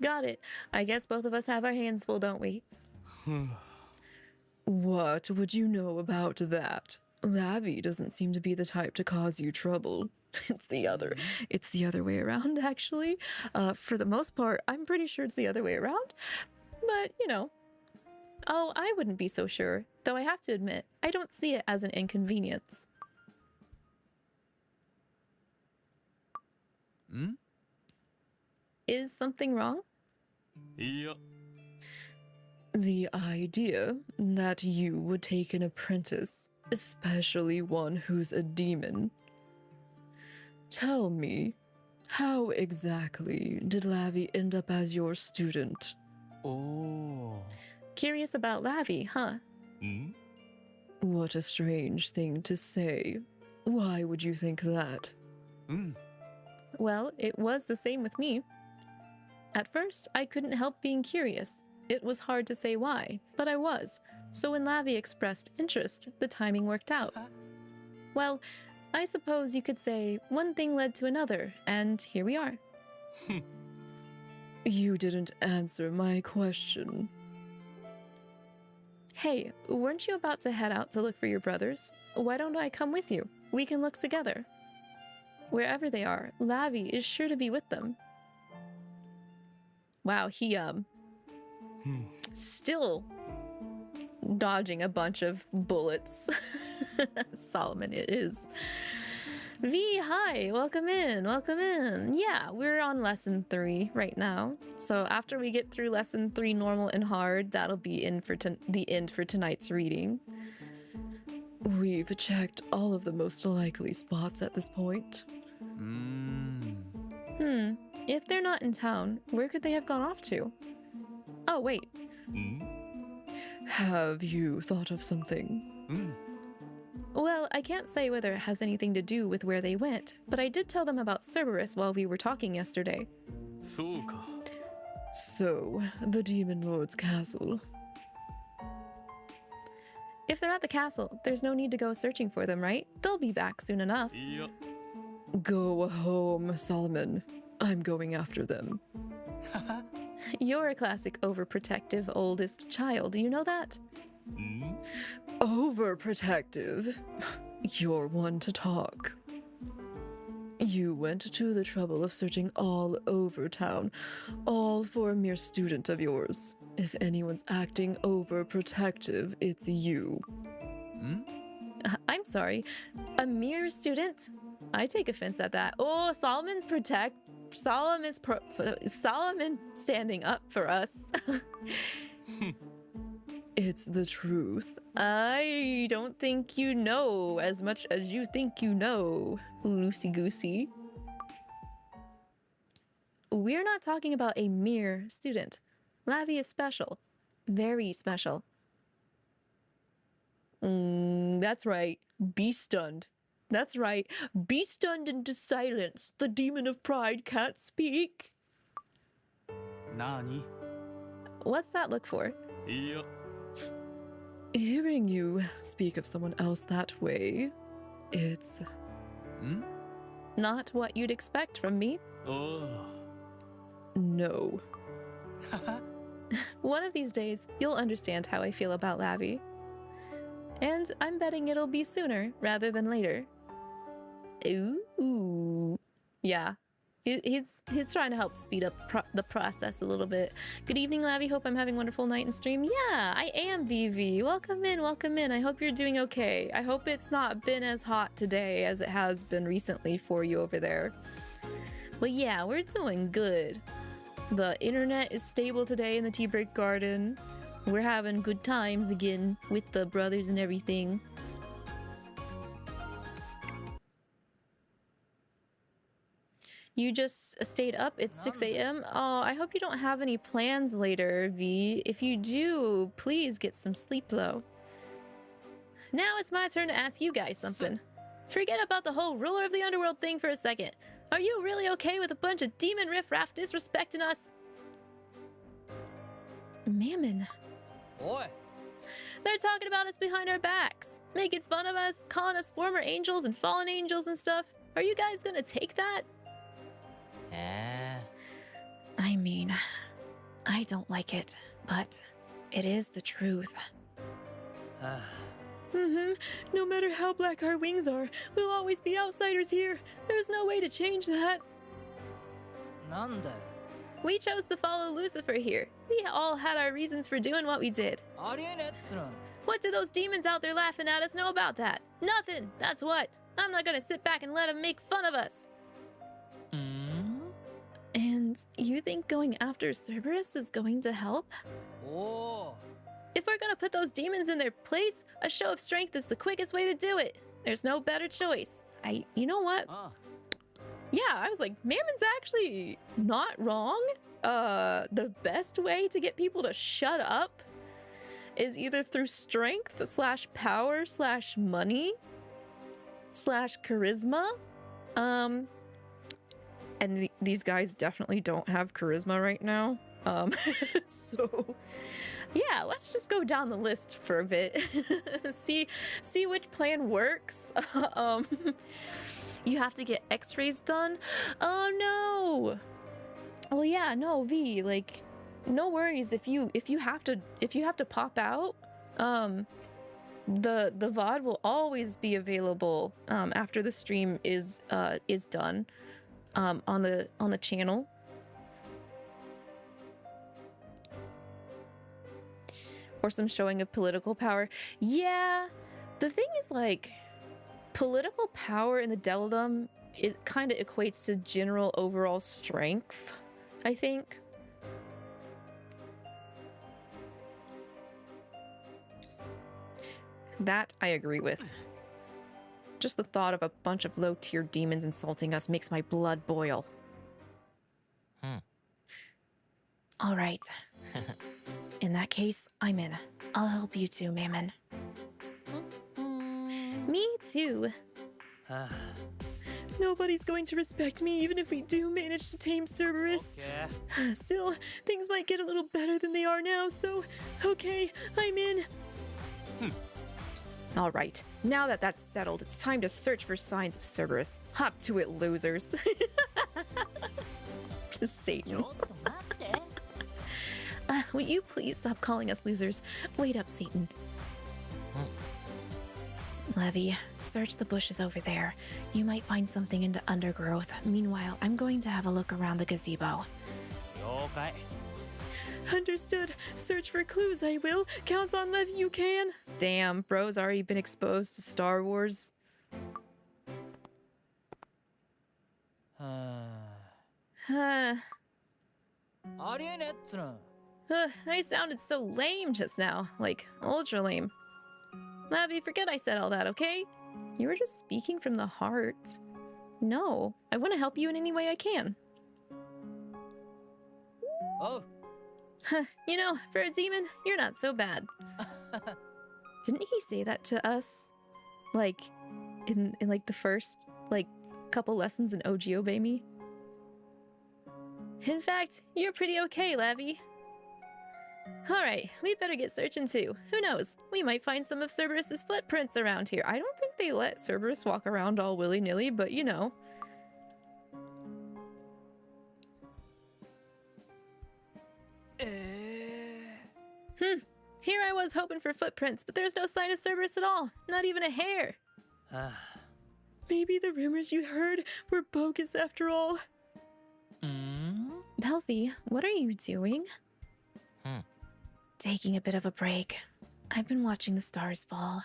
Got it. I guess both of us have our hands full, don't we? What would you know about that? Lavi doesn't seem to be the type to cause you trouble. It's the other way around, actually. For the most part, I'm pretty sure it's the other way around. But, you know. Oh, I wouldn't be so sure. Though I have to admit, I don't see it as an inconvenience. Is something wrong? いや The idea that you would take an apprentice, especially one who's a demon. Tell me, how exactly did Lavi end up as your student? おお Curious about Lavi, huh? ん What a strange thing to say. Why would you think that? うん Well, it was the same with me. At first, I couldn't help being curious. It was hard to say why, but I was. So when Lavi expressed interest, the timing worked out. Well, I suppose you could say one thing led to another, and here we are. You didn't answer my question. Hey, weren't you about to head out to look for your brothers? Why don't I come with you? We can look together. Wherever they are, Lavi is sure to be with them. Wow, he, still dodging a bunch of bullets. Solomon it is. V, hi, welcome in, welcome in. Yeah, we're on lesson 3 right now. So after we get through lesson 3 normal and hard, that'll be the end for tonight's reading. We've checked all of the most likely spots at this point. If they're not in town, where could they have gone off to? Oh, wait. ん Have you thought of something? うん Well, I can't say whether it has anything to do with where they went, but I did tell them about Cerberus while we were talking yesterday. そうか So, the Demon Lord's castle. If they're at the castle, there's no need to go searching for them, right? They'll be back soon enough. いや Go home, Solomon. I'm going after them. You're a classic overprotective oldest child, you know that? ん Overprotective? You're one to talk. You went to the trouble of searching all over town, all for a mere student of yours. If anyone's acting overprotective, it's you. ん I'm sorry, a mere student? I take offense at that. Oh, Solomon standing up for us. It's the truth. I don't think you know as much as you think you know, loosey-goosey. We're not talking about a mere student. Lavi is special. Very special. That's right. Be stunned. That's right. Be stunned into silence. The demon of pride can't speak. なに What's that look for? いや Hearing you speak of someone else that way, it's ん not what you'd expect from me. おお No. One of these days, you'll understand how I feel about Lavi. And I'm betting it'll be sooner rather than later. Ooh. Yeah. He's trying to help speed up the process a little bit. Good evening, Lavi. Hope I'm having a wonderful night and stream. Yeah, I am, BV. Welcome in, welcome in. I hope you're doing okay. I hope it's not been as hot today as it has been recently for you over there. But yeah, we're doing good. The internet is stable today in the tea break garden. We're having good times again with the brothers and everything. You just stayed up. It's 6 a.m. Oh, I hope you don't have any plans later, V. If you do, please get some sleep, though. Now it's my turn to ask you guys something. Forget about the whole ruler of the underworld thing for a second. Are you really okay with a bunch of demon riffraff disrespecting us? Mammon. おい They're talking about us behind our backs, making fun of us, calling us former angels and fallen angels and stuff. Are you guys gonna take that? I mean, I don't like it, but it is the truth. No matter how black our wings are, we'll always be outsiders here. There's no way to change that. なんだよ。 We chose to follow Lucifer here. We all had our reasons for doing what we did. ありえねえっつうの。 What do those demons out there laughing at us know about that? Nothing, that's what. I'm not gonna sit back and let them make fun of us. And you think going after Cerberus is going to help? おお。 If we're gonna put those demons in their place, a show of strength is the quickest way to do it. There's no better choice. You know what? あ Yeah, I was like, Mammon's actually not wrong. The best way to get people to shut up is either through strength slash power slash money slash charisma. And these guys definitely don't have charisma right now. So yeah, let's just go down the list for a bit. see which plan works. You have to get x-rays done. Oh no. Well, yeah, no, V, like no worries if you have to pop out. The VOD will always be available after the stream is done on the channel. Or some showing of political power. Yeah, the thing is, like, political power in the Devildom, it kind of equates to general overall strength, I think. That I agree with. Just the thought of a bunch of low-tier demons insulting us makes my blood boil. All right. In that case, I'm in. I'll help you too, Mammon. Me too. Nobody's going to respect me even if we do manage to tame Cerberus. Okay. Still, things might get a little better than they are now, so okay, I'm in. All right, now that that's settled, it's time to search for signs of Cerberus. Hop to it, losers. Just Satan. Would you please stop calling us losers? Wait up, Satan. Levi, search the bushes over there. You might find something in the undergrowth. Meanwhile, I'm going to have a look around the gazebo. 了解。 Understood. Search for clues, I will. Count on Levi, you can. Damn, bro's already been exposed to Star Wars. は Huh. あ。ありえねえっつうの。 I sounded so lame just now. Like, ultra lame. Levi, forget I said all that, okay? You were just speaking from the heart. No, I want to help you in any way I can. おう。 You know, for a demon, you're not so bad. Didn't he say that to us? Like, in like the first, like, couple lessons in OG Obey Me? In fact, you're pretty okay, Lavi. Alright, we better get searching too. Who knows? We might find some of Cerberus's footprints around here. I don't think they let Cerberus walk around all willy-nilly, but you know. Here I was hoping for footprints, but there's no sign of Cerberus at all. Not even a hair. Maybe the rumors you heard were bogus after all. Belfi, what are you doing? Taking a bit of a break. I've been watching the stars fall.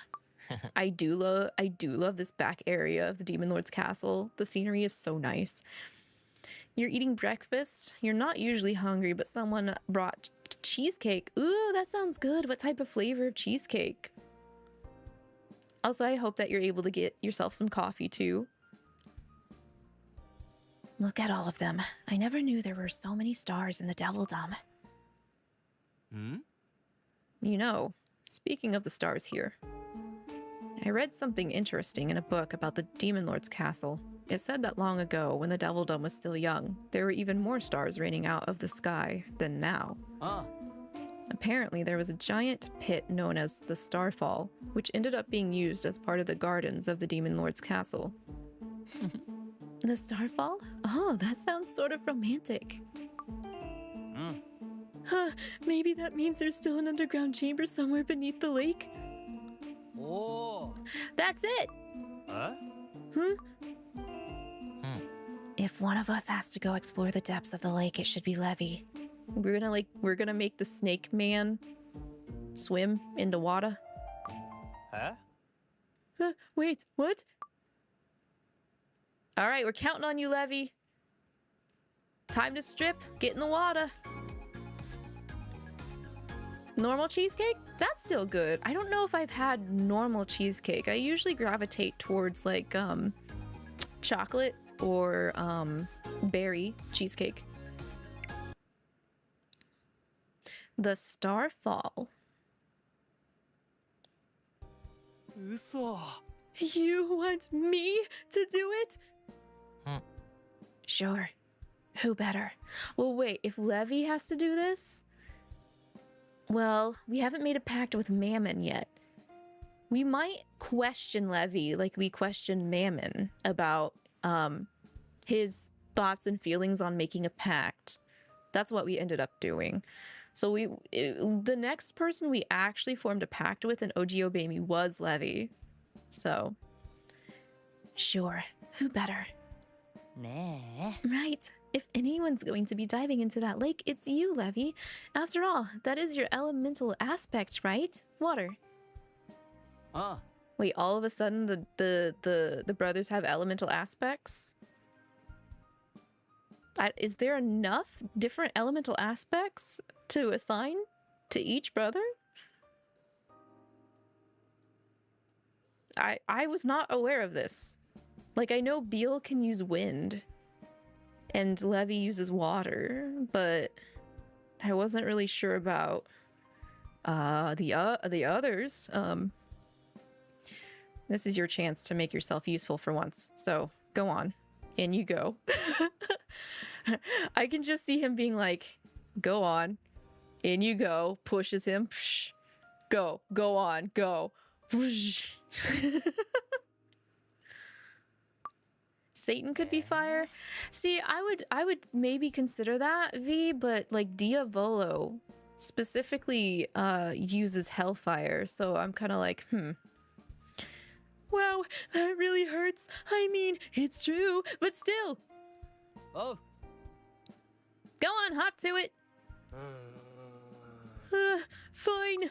I do love this back area of the Demon Lord's castle. The scenery is so nice. You're eating breakfast. You're not usually hungry, but someone brought cheesecake. Ooh, that sounds good. What type of flavor of cheesecake? Also, I hope that you're able to get yourself some coffee too. Look at all of them. I never knew there were so many stars in the Devildom. You know, speaking of the stars here, I read something interesting in a book about the Demon Lord's castle. It said that long ago, when the Devildom was still young, there were even more stars raining out of the sky than now. Apparently, there was a giant pit known as the Starfall, which ended up being used as part of the gardens of the Demon Lord's castle. The starfall? Oh, that sounds sort of romantic. Huh, maybe that means there's still an underground chamber somewhere beneath the lake? おー That's it! え Huh? If one of us has to go explore the depths of the lake, it should be Levi. We're gonna make the snake man swim into water. え Wait, what? All right, we're counting on you, Levi. Time to strip, get in the water. Normal cheesecake? That's still good. I don't know if I've had normal cheesecake. I usually gravitate towards like chocolate or berry cheesecake. The Starfall. 嘘 You want me to do it? Sure. Who better? Well, wait, if Levi has to do this? Well, we haven't made a pact with Mammon yet. We might question Levi like we questioned Mammon about his thoughts and feelings on making a pact. That's what we ended up doing. So the next person we actually formed a pact with in Ojiobami was Levi. So, sure, who better? ね Right. If anyone's going to be diving into that lake, it's you, Levi. After all, that is your elemental aspect, right? Water. あ Wait, all of a sudden the brothers have elemental aspects? Is there enough different elemental aspects to assign to each brother? I was not aware of this. Like, I know Beal can use wind and Levi uses water, but I wasn't really sure about the others. This is your chance to make yourself useful for once. So, go on. In you go. I can just see him being like, go on. In you go. Pushes him. Psh, go. Go on. Go. Whoosh. Satan could be fire. See, I would maybe consider that, V, but like Diavolo specifically uses hellfire, so I'm kind of like, Wow, that really hurts. I mean, it's true, but still. おう Go on, hop to it. Fine.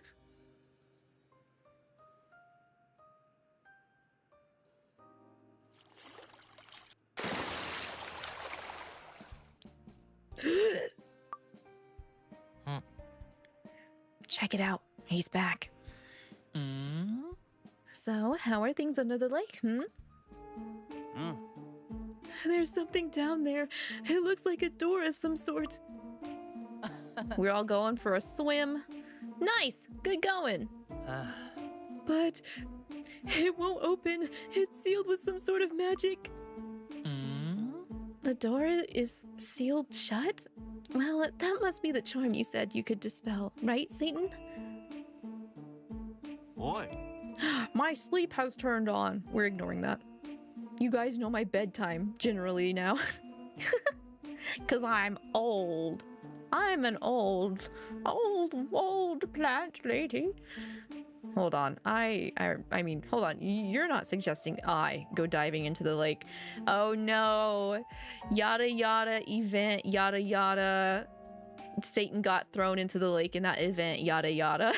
Check it out. He's back. うーん So, how are things under the lake, うん There's something down there. It looks like a door of some sort. We're all going for a swim. Nice. Good going. But it won't open. It's sealed with some sort of magic. うーん The door is sealed shut? Well, that must be the charm you said you could dispel, right, Satan? おい My sleep has turned on. We're ignoring that. You guys know my bedtime generally now. Because I'm old. I'm an old plant lady. Hold on. I mean, hold on. You're not suggesting I go diving into the lake. Oh no. Yada yada event, yada yada. Satan got thrown into the lake in that event, yada yada.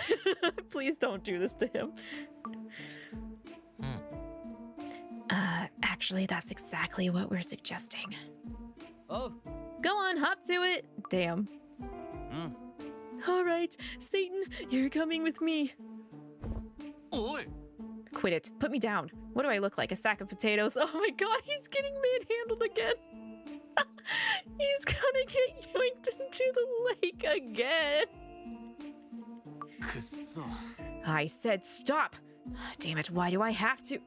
Please don't do this to him. Actually, that's exactly what we're suggesting. おう Go on, hop to it. Damn. うん All right, Satan, you're coming with me. おい Quit it. Put me down. What do I look like? A sack of potatoes? Oh my god, he's getting manhandled again. He's gonna get yoinked into the lake again. くっそ I said stop. Damn it, why do I have to?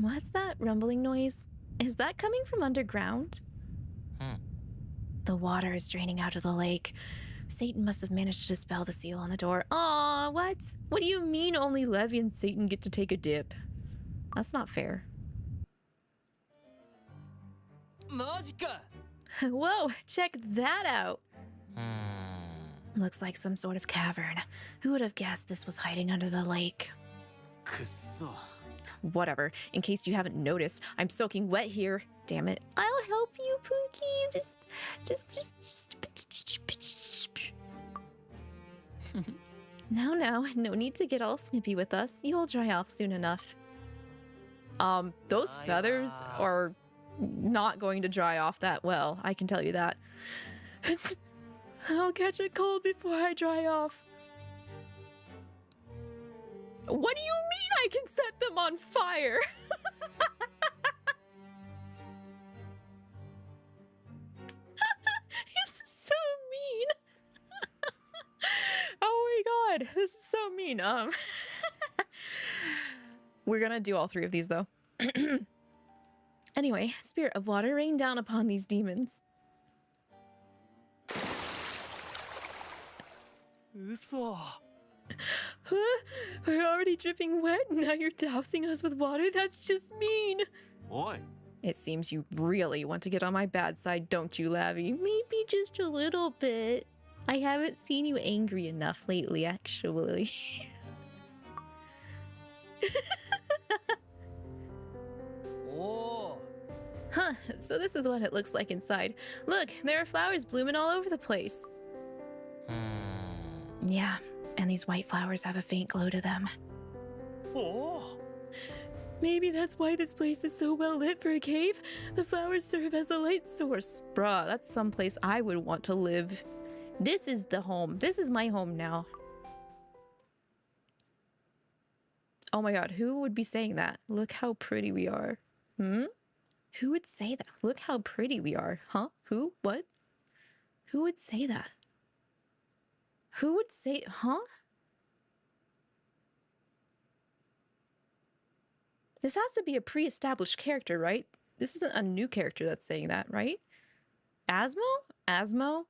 What's that rumbling noise? Is that coming from underground? The water is draining out of the lake. Satan must have managed to dispel the seal on the door. Aw, what? What do you mean only Levi and Satan get to take a dip? That's not fair. マジか Whoa, check that out. うーん Looks like some sort of cavern. Who would have guessed this was hiding under the lake? くっそ Whatever. In case you haven't noticed, I'm soaking wet here. Damn it. I'll help you, Pookie. Just. Now, no need to get all snippy with us. You'll dry off soon enough. Those feathers are not going to dry off that well. I can tell you that. I'll catch a cold before I dry off. What do you mean I can set them on fire? This is so mean. Oh my god, this is so mean. We're gonna do all three of these though. Anyway, spirit of water, rain down upon these demons. 嘘 Huh? We're already dripping wet and now you're dousing us with water? That's just mean. おい It seems you really want to get on my bad side, don't you, Lavi? Maybe just a little bit. I haven't seen you angry enough lately, actually. Oh. Huh, so this is what it looks like inside. Look, there are flowers blooming all over the place. うーん Yeah, and these white flowers have a faint glow to them. おお Maybe that's why this place is so well lit for a cave. The flowers serve as a light source. Bruh, that's someplace I would want to live. This is the home. This is my home now. Oh my god, who would be saying that? Look how pretty we are. Hmm? Who would say that? Look how pretty we are. Huh? Who? What? Who would say that? Who would say, huh? This has to be a pre-established character, right? This isn't a new character that's saying that, right? Asmo? Asmo?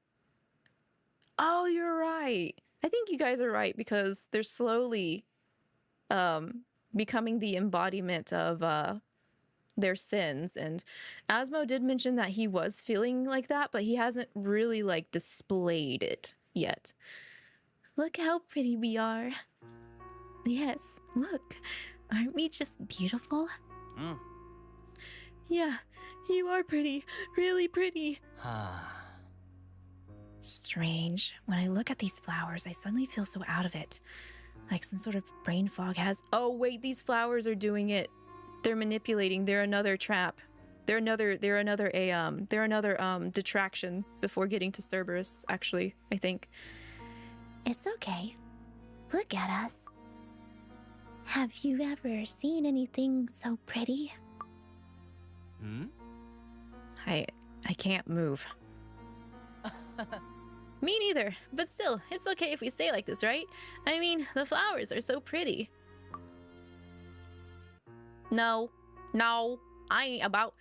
Oh, you're right. I think you guys are right because they're slowly becoming the embodiment of their sins. And Asmo did mention that he was feeling like that, but he hasn't really like displayed it yet. Look how pretty we are. Yes, look. Aren't we just beautiful? うん Yeah, you are pretty. Really pretty. はあ Strange. When I look at these flowers, I suddenly feel so out of it. Like some sort of brain fog has... Oh, wait, these flowers are doing it. They're manipulating. They're another trap. They're another detraction before getting to Cerberus, actually, I think. It's okay. Look at us. Have you ever seen anything so pretty? ん I can't move. Me neither, but still, it's okay if we stay like this, right? I mean, the flowers are so pretty. No, I ain't about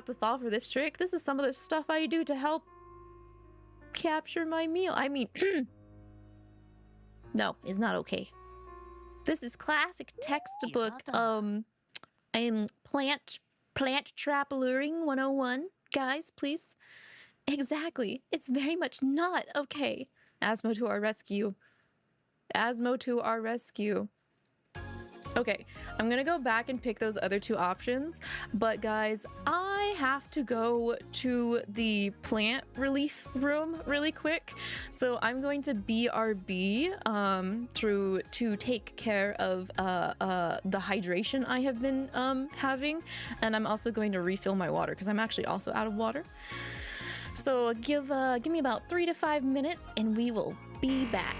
to fall for this trick. This is some of the stuff I do to help capture my meal. I mean, no, it's not okay. This is classic textbook, plant trap luring 101. Guys, please. Exactly. It's very much not okay. Asmo to our rescue. Asmo to our rescue. Okay, I'm gonna go back and pick those other two options, but guys, I have to go to the plant relief room really quick, so I'm going to BRB to take care of the hydration I have been having, and I'm also going to refill my water because I'm actually also out of water. So give me about 3 to 5 minutes and we will be back.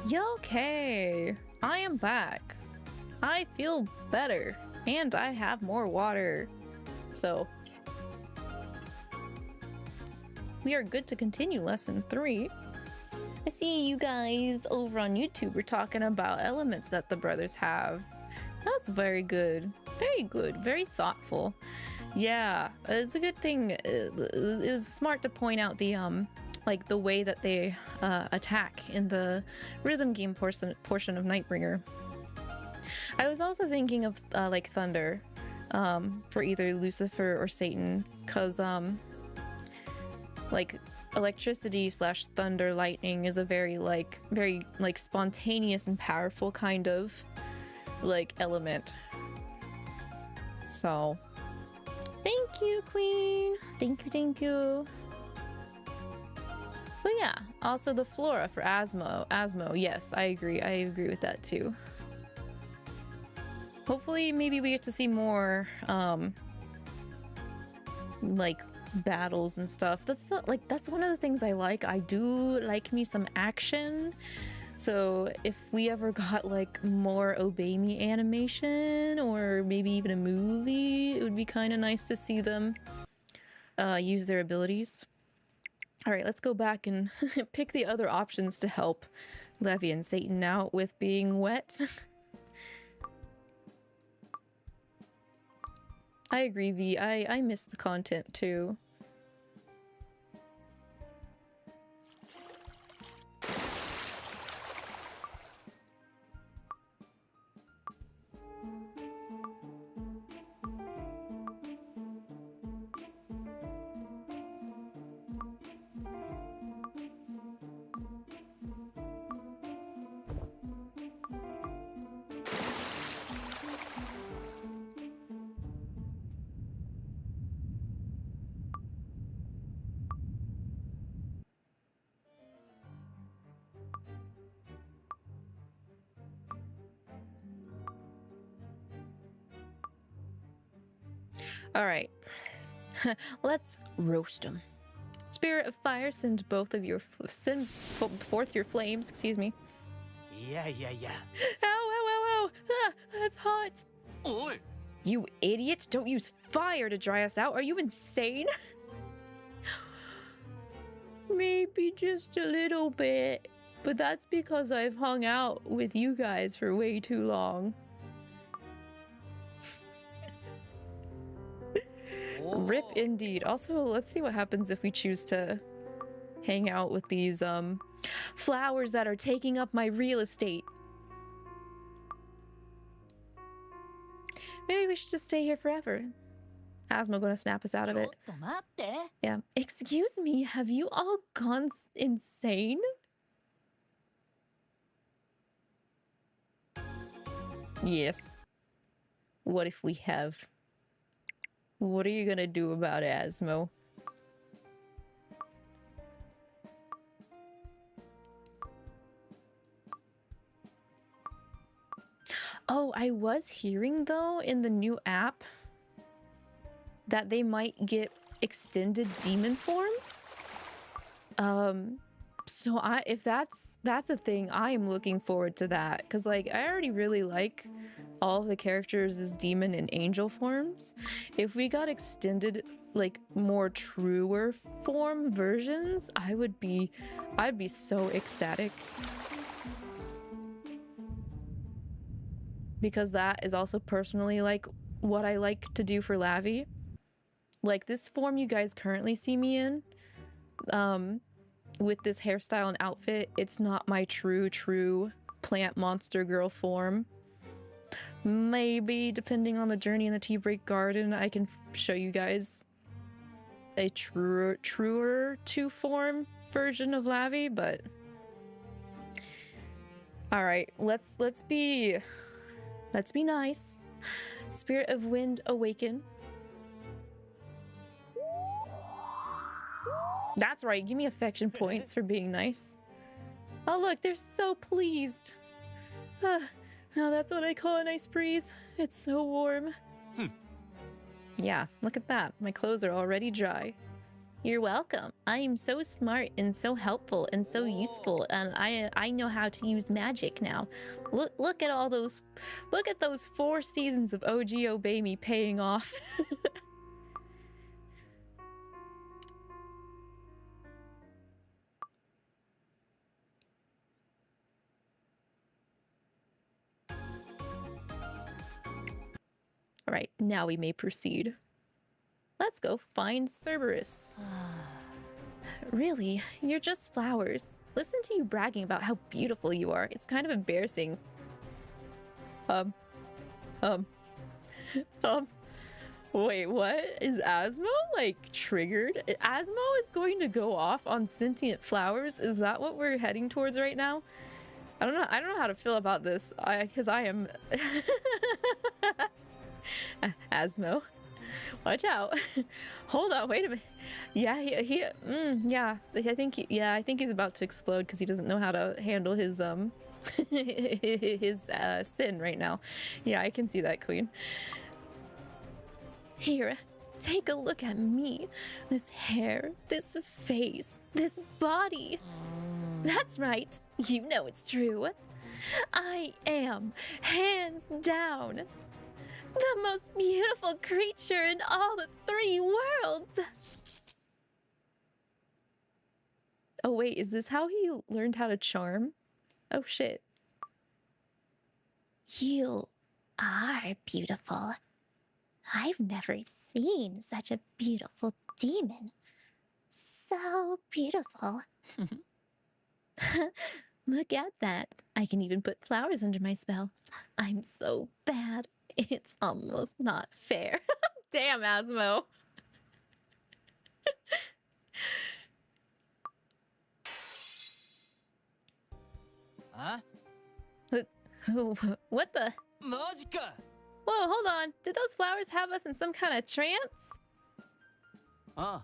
Yeah, okay. I am back. I feel better. And I have more water. So we are good to continue lesson 3. I see you guys over on YouTube were talking about elements that the brothers have. That's very good. Very good. Very thoughtful. Yeah, it's a good thing. It was smart to point out the like the way that they attack in the rhythm game portion of Nightbringer. I was also thinking of like thunder for either Lucifer or Satan, cause like electricity slash thunder lightning is a very spontaneous and powerful kind of like element. So thank you, Queen. Thank you. But yeah, also the flora for Asmo. Yes, I agree with that too. Hopefully maybe we get to see more like battles and stuff. That's one of the things I like. I do like me some action. So if we ever got like more Obey Me animation or maybe even a movie, it would be kind of nice to see them use their abilities. All right, let's go back and pick the other options to help Levi and Satan out with being wet. I agree, V. I miss the content too. All right, let's roast them. Spirit of fire, send forth your flames. Excuse me. Yeah. Ow! Ah, that's hot. Oi! You idiot! Don't use fire to dry us out. Are you insane? Maybe just a little bit, but that's because I've hung out with you guys for way too long. Rip indeed. Also, let's see what happens if we choose to hang out with these flowers that are taking up my real estate. Maybe we should just stay here forever. Asmo gonna snap us out of it. Yeah. Excuse me, have you all gone insane? Yes. What if we have? What are you gonna do about it, Asmo? Oh, I was hearing though in the new app that they might get extended demon forms. So if that's a thing, I am looking forward to that, because like I already really like all of the characters as demon and angel forms. If we got extended like more truer form versions, I'd be so ecstatic, because that is also personally like what I like to do for Lavi. Like this form you guys currently see me in, with this hairstyle and outfit, it's not my true plant monster girl form. Maybe, depending on the journey in the tea break garden, I can show you guys a truer to form version of Lavi, but all right, let's be nice. Spirit of wind, awaken. That's right, give me affection points for being nice. Oh look, they're so pleased. Now that's what I call a nice breeze. It's so warm. Yeah, look at that. My clothes are already dry. You're welcome. I am so smart and so helpful and so useful, and I know how to use magic now. Look at all those, look at those 4 seasons of OG Obey Me paying off. All right, now we may proceed. Let's go find Cerberus. Really, you're just flowers. Listen to you bragging about how beautiful you are. It's kind of embarrassing. Wait, what? Is Asmo, like, triggered? Asmo is going to go off on sentient flowers? Is that what we're heading towards right now? I don't know how to feel about this. Because I am... Asmo. Watch out. Hold on, wait a minute. Yeah, yeah. I think he's about to explode because he doesn't know how to handle his his sin right now. Yeah, I can see that, Queen. Here, take a look at me. This hair, this face, this body. That's right. You know it's true. I am, hands down, the most beautiful creature in all the 3 worlds. Oh wait, is this how he learned how to charm? Oh shit. You are beautiful. I've never seen such a beautiful demon. So beautiful. Look at that. I can even put flowers under my spell. I'm so bad. It's almost not fair. Damn, Asmo. Huh? What the? マジか Whoa, hold on. Did those flowers have us in some kind of trance? Ah,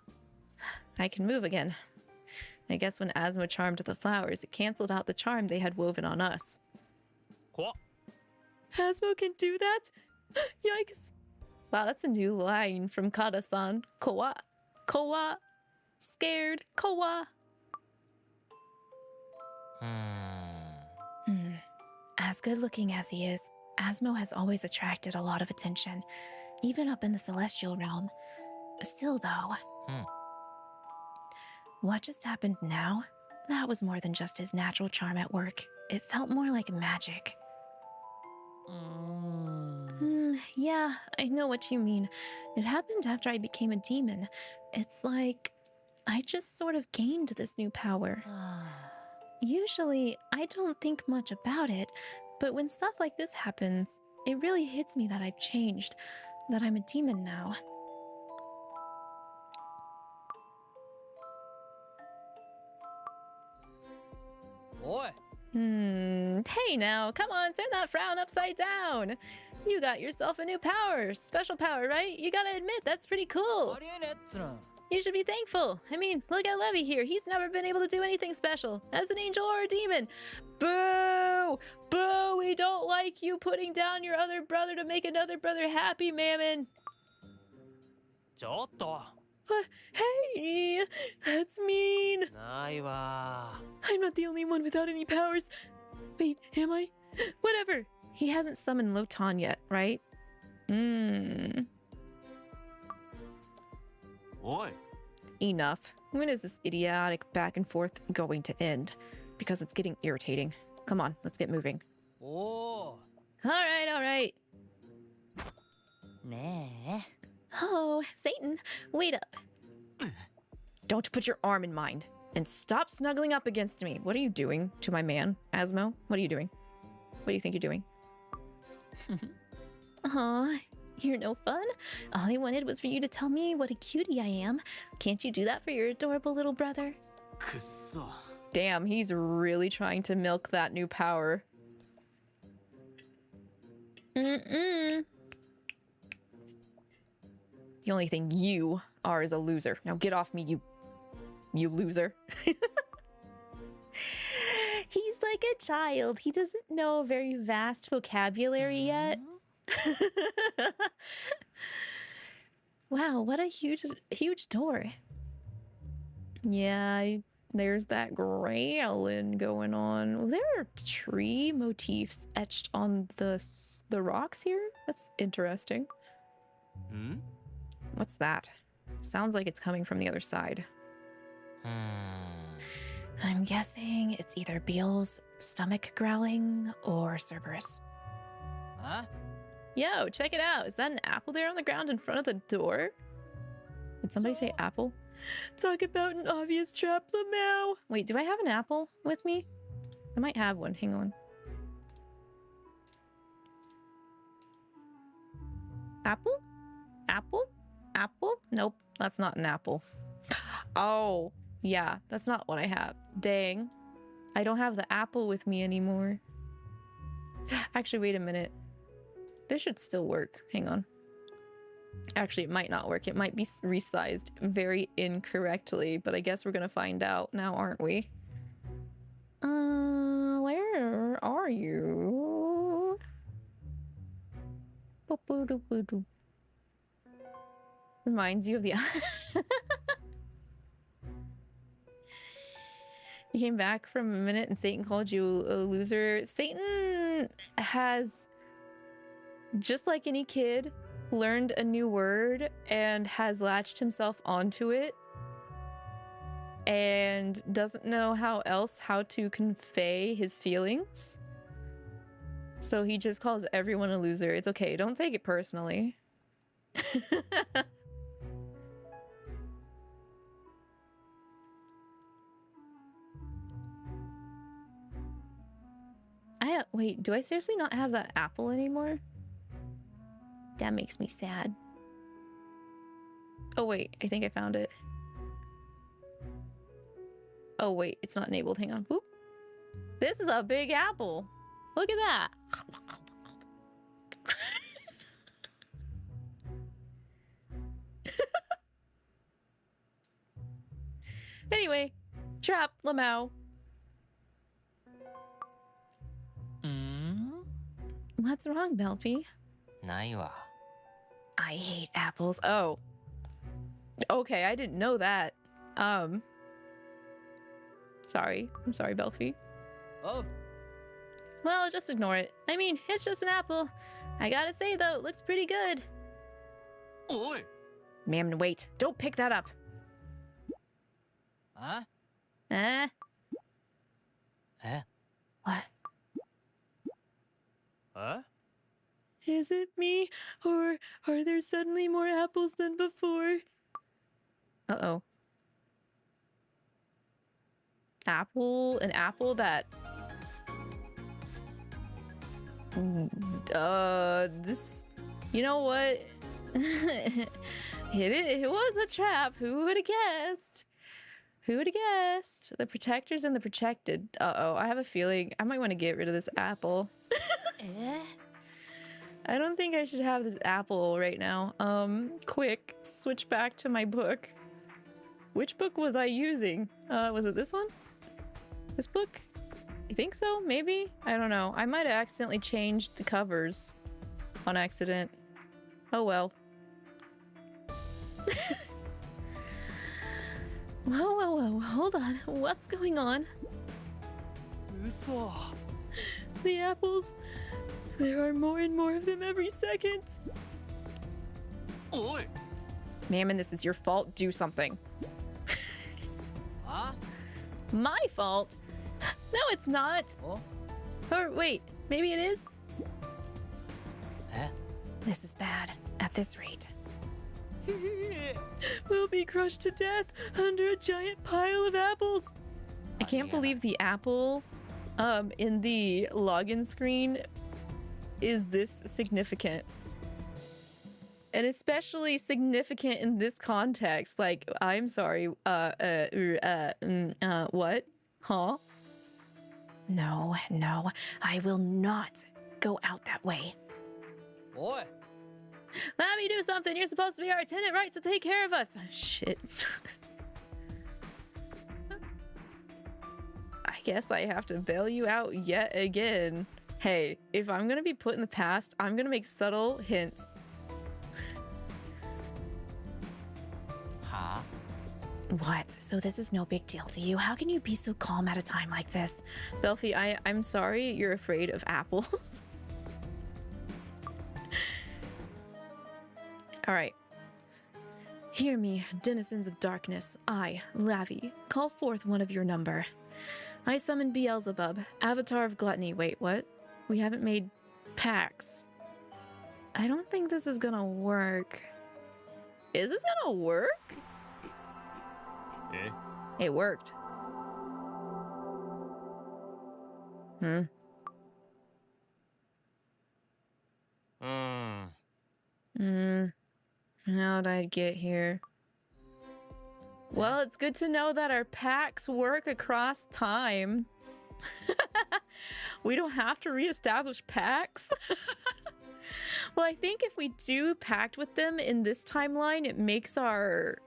I can move again. I guess when Asmo charmed the flowers, it canceled out the charm they had woven on us. 怖っ Asmo can do that? Yikes. Wow, that's a new line from Kada-san. Kowa. Kowa. Scared. Kowa. As good looking as he is, Asmo has always attracted a lot of attention, even up in the celestial realm. Still though, what just happened now? That was more than just his natural charm at work. It felt more like magic. Yeah, I know what you mean. It happened after I became a demon. It's like I just sort of gained this new power. Usually, I don't think much about it, but when stuff like this happens, it really hits me that I've changed, that I'm a demon now. Oi. Hey now, come on, turn that frown upside down. You got yourself a new power, special power, right? You gotta admit, that's pretty cool. ありえねえっつの You should be thankful. I mean, look at Levi here. He's never been able to do anything special as an angel or a demon. Boo! Boo! We don't like you putting down your other brother to make another brother happy, Mammon. ちょっと Hey, that's mean. ないわ I'm not the only one without any powers. Wait, am I? Whatever. He hasn't summoned Lotan yet, right? おい Enough. When is this idiotic back and forth going to end? Because it's getting irritating. Come on, let's get moving. おお All right. ねえ。 Oh, Satan, wait up. Don't put your arm in mine. And stop snuggling up against me. What are you doing to my man, Asmo? What are you doing? What do you think you're doing? Aw, you're no fun. All I wanted was for you to tell me what a cutie I am. Can't you do that for your adorable little brother? くっそ Damn, he's really trying to milk that new power. The only thing you are is a loser. Now get off me, you loser. He's like a child. He doesn't know a very vast vocabulary yet. Wow, what a huge door. Yeah, there's that growling going on. Oh, there are tree motifs etched on the rocks here. That's interesting. Hmm? What's that? Sounds like it's coming from the other side. I'm guessing it's either Beel's stomach growling or Cerberus. Huh? Yo, check it out. Is that an apple there on the ground in front of the door? Did somebody say apple? Talk about an obvious trap, Lamau. Wait, do I have an apple with me? I might have one. Hang on. Apple? Apple? Apple? Nope, that's not an apple. Oh, yeah, that's not what I have. Dang. I don't have the apple with me anymore. Actually, wait a minute. This should still work. Hang on. Actually, it might not work. It might be resized very incorrectly, but I guess we're gonna find out now, aren't we? Where are you? Boop-boop-doop-boop-doop. Reminds you of the... You came back from a minute and Satan called you a loser. Satan has, just like any kid, learned a new word and has latched himself onto it and doesn't know how to convey his feelings. So he just calls everyone a loser. It's okay. Don't take it personally. Wait, do I seriously not have that apple anymore? That makes me sad. Oh wait, I think I found it. Oh wait, it's not enabled. Hang on. Whoop. This is a big apple. Look at that. Anyway, trap Lamau. What's wrong, Belfie? ないわ。 I hate apples. Oh. Okay, I didn't know that. Sorry. I'm sorry, Belfie. Oh, Well, just ignore it. I mean, it's just an apple. I gotta say, though, it looks pretty good. おい Ma'am, wait. Don't pick that up. huh? Eh? え What? え Is it me? Or are there suddenly more apples than before? Uh-oh. An apple that... this... You know what? It was a trap. Who would have guessed? Who would have guessed? The protectors and the protected. Uh-oh, I have a feeling I might want to get rid of this apple. I don't think I should have this apple right now. Quick, switch back to my book. Which book was I using? Was it this one? This book? I think so, maybe? I don't know. I might have accidentally changed the covers on accident. Oh well. Whoa, hold on. What's going on? 嘘 The apples. There are more and more of them every second. おい Mammon, this is your fault. Do something. Huh? My fault? No, it's not. Oh, Or wait, maybe it is? え This is bad. At this rate. We'll be crushed to death under a giant pile of apples. I can't believe the apple in the login screen is this significant. And especially significant in this context. Like, I'm sorry, what? Huh? No, I will not go out that way. oi. Let me do something. You're supposed to be our tenant, right? So take care of us. Oh, shit. I guess I have to bail you out yet again. Hey, if I'm gonna be put in the past, I'm gonna make subtle hints. は What What? So this is no big deal to you? How can you be so calm at a time like this? Belfie, I'm sorry you're afraid of apples. All right. Hear me, denizens of darkness. I, Lavi, call forth one of your number. I summon Beelzebub, avatar of gluttony. Wait, what? We haven't made packs. I don't think this is gonna work. Is this gonna work? Eh? It worked. Hmm. How'd I get here? Well, it's good to know that our packs work across time. We don't have to reestablish packs. Well, I think if we do pact with them in this timeline, it makes our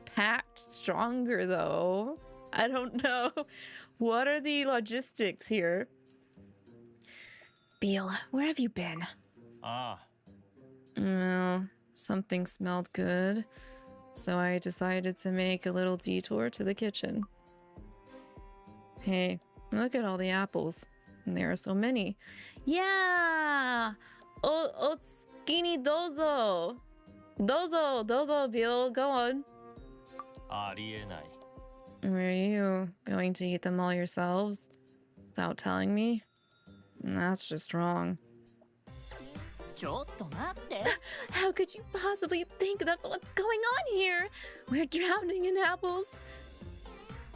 pact stronger, though. I don't know. What are the logistics here? Beal, where have you been? Well, something smelled good, so I decided to make a little detour to the kitchen. Hey, look at all the apples. There are so many. Yeah! Skinny dozo! Dozo, Bill, go on. ありえない。 Were you going to eat them all yourselves? Without telling me? That's just wrong. ちょっと待って。 How could you possibly think that's what's going on here? We're drowning in apples.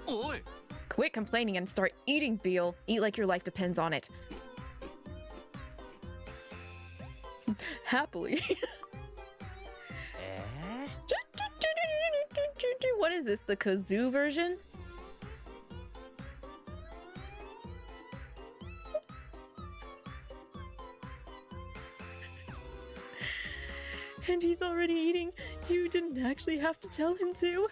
おい Quit complaining and start eating, Beal. Eat like your life depends on it. Happily. What is this, the kazoo version? And he's already eating. You didn't actually have to tell him to.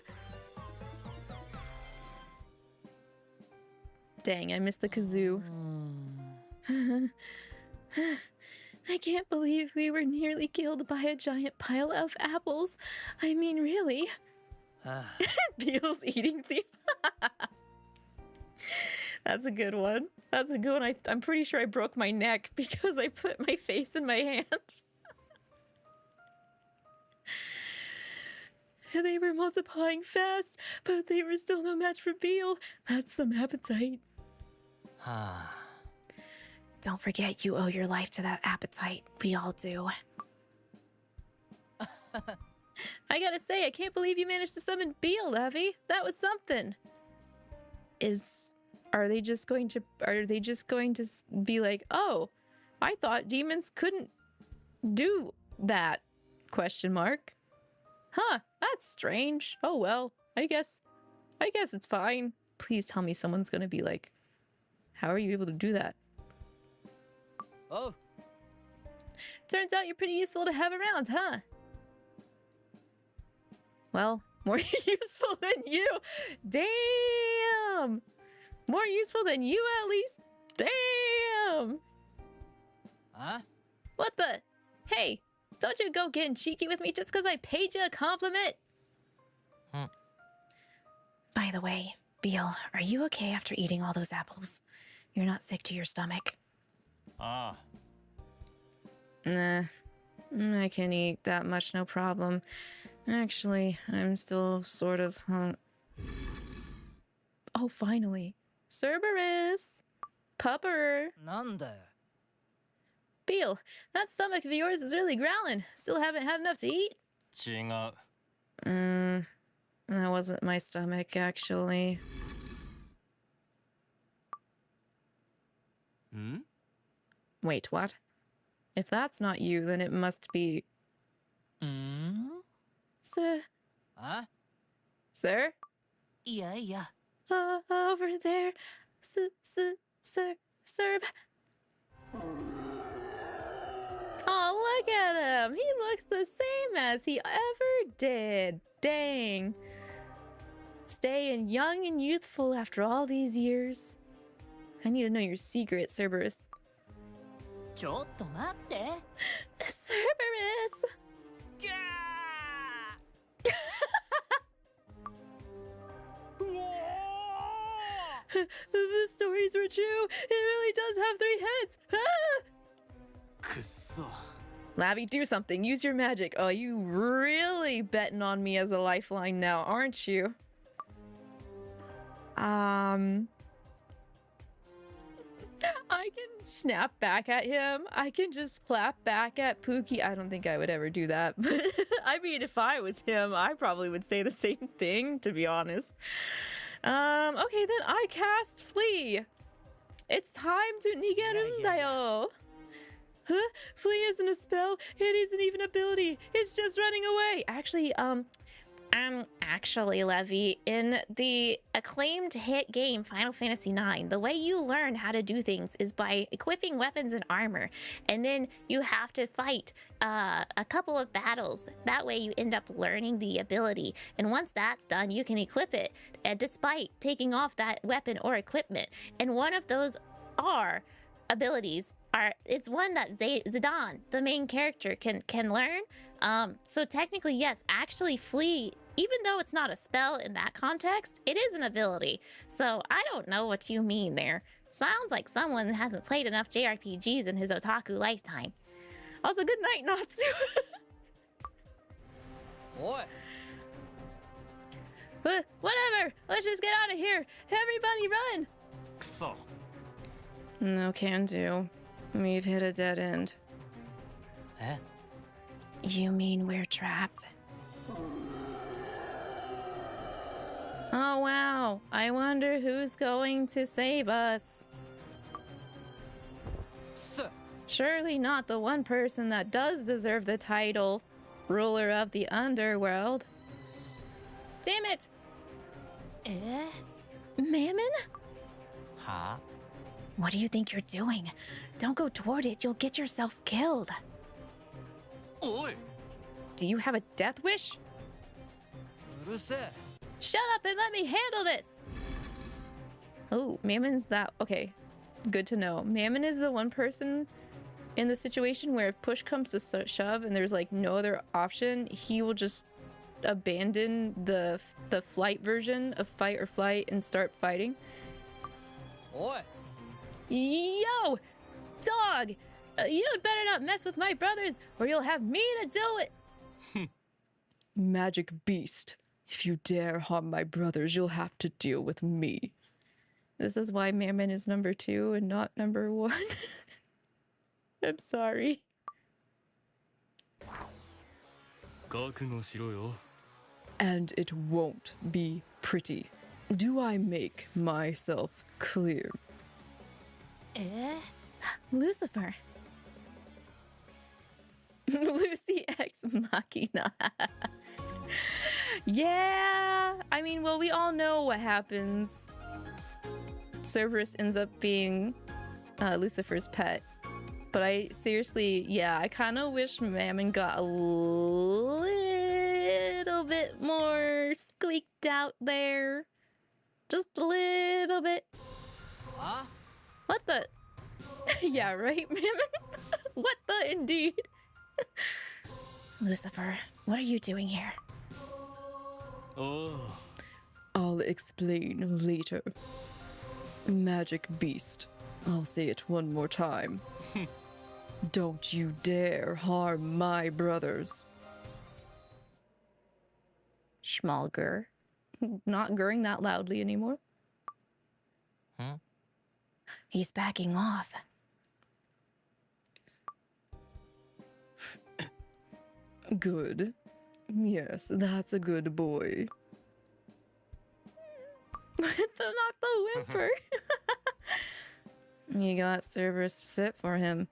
Dang, I missed the kazoo. I can't believe we were nearly killed by a giant pile of apples. I mean, really. Beal's eating theme. That's a good one. That's a good one. I'm pretty sure I broke my neck because I put my face in my hand. They were multiplying fast, but they were still no match for Beal. That's some appetite. Don't forget you owe your life to that appetite. We all do. I gotta say, I can't believe you managed to summon Beal, Lavi. That was something. Are they just going to be like, oh, I thought demons couldn't do that? Question mark. Huh, that's strange. Oh well, I guess it's fine. Please tell me someone's gonna be like, how are you able to do that? Oh, Turns out you're pretty useful to have around, huh? Well, more useful than you. Damn! More useful than you, at least. Damn! huh? What the? Hey, don't you go getting cheeky with me just because I paid you a compliment. By the way, Beal, are you okay after eating all those apples? You're not sick to your stomach? Nah, I can eat that much, no problem. Actually, I'm still sort of Oh, finally. Cerberus! Pupper! なんだよ。 Beal, that stomach of yours is really growling. Still haven't had enough to eat? 違う。 That wasn't my stomach, actually. Wait, what? If that's not you, then it must be... Sir? あ Sir? いやいや。 Over there. Serb. Oh, look at him. He looks the same as he ever did. Dang. Staying young and youthful after all these years. I need to know your secret, Cerberus. ちょっと待って。 Cerberus! The stories were true. It really does have 3 heads. Ah! くっそ Lavi, do something. Use your magic. Oh, you really betting on me as a lifeline now, aren't you? I can snap back at him. I can just clap back at Pookie. I don't think I would ever do that. But I mean, if I was him, I probably would say the same thing, to be honest. Okay, then I cast Flee. It's time to nigerundayo. Huh? Flee isn't a spell. It isn't even an ability. It's just running away. Actually, Levi, in the acclaimed hit game Final Fantasy IX, the way you learn how to do things is by equipping weapons and armor, and then you have to fight a couple of battles. That way you end up learning the ability, and once that's done, you can equip it, despite taking off that weapon or equipment. And one of those abilities it's one that Zidane, the main character, can learn. So technically, yes, actually Flee, even though it's not a spell in that context, it is an ability. So I don't know what you mean there. Sounds like someone hasn't played enough JRPGs in his otaku lifetime. Also, good night, Natsu. おい Whatever, let's just get out of here. Everybody run. くそ No can do. We've hit a dead end. え You mean we're trapped? Oh wow, I wonder who's going to save us. す Surely not the one person that does deserve the title, ruler of the underworld. Damn it! え Mammon? は What do you think you're doing? Don't go toward it, you'll get yourself killed. おい Do you have a death wish? うるせえ Shut up and let me handle this! Oh, Mammon's that... Okay, good to know. Mammon is the one person in the situation where if push comes to shove and there's like no other option, he will just abandon the flight version of fight or flight and start fighting. おい Yo! Dog! You'd better not mess with my brothers or you'll have me to do it! Magic beast. If you dare harm my brothers, you'll have to deal with me. This is why Mammon is number 2 and not number 1. I'm sorry. 覚悟しろよ And it won't be pretty. Do I make myself clear? え Lucifer. Lucy X Machina. Yeah, I mean, well, we all know what happens. Cerberus ends up being Lucifer's pet. But I seriously, yeah, I kind of wish Mammon got a little bit more squeaked out there. Just a little bit. は What the? Yeah, right, Mammon? What the indeed? Lucifer, what are you doing here? おう I'll explain later. Magic beast. I'll say it one more time. Don't you dare harm my brothers. Schmalger. Not gurring that loudly anymore. He's backing off. Good. Yes, that's a good boy. Not the whimper. You got Cerberus to sit for him.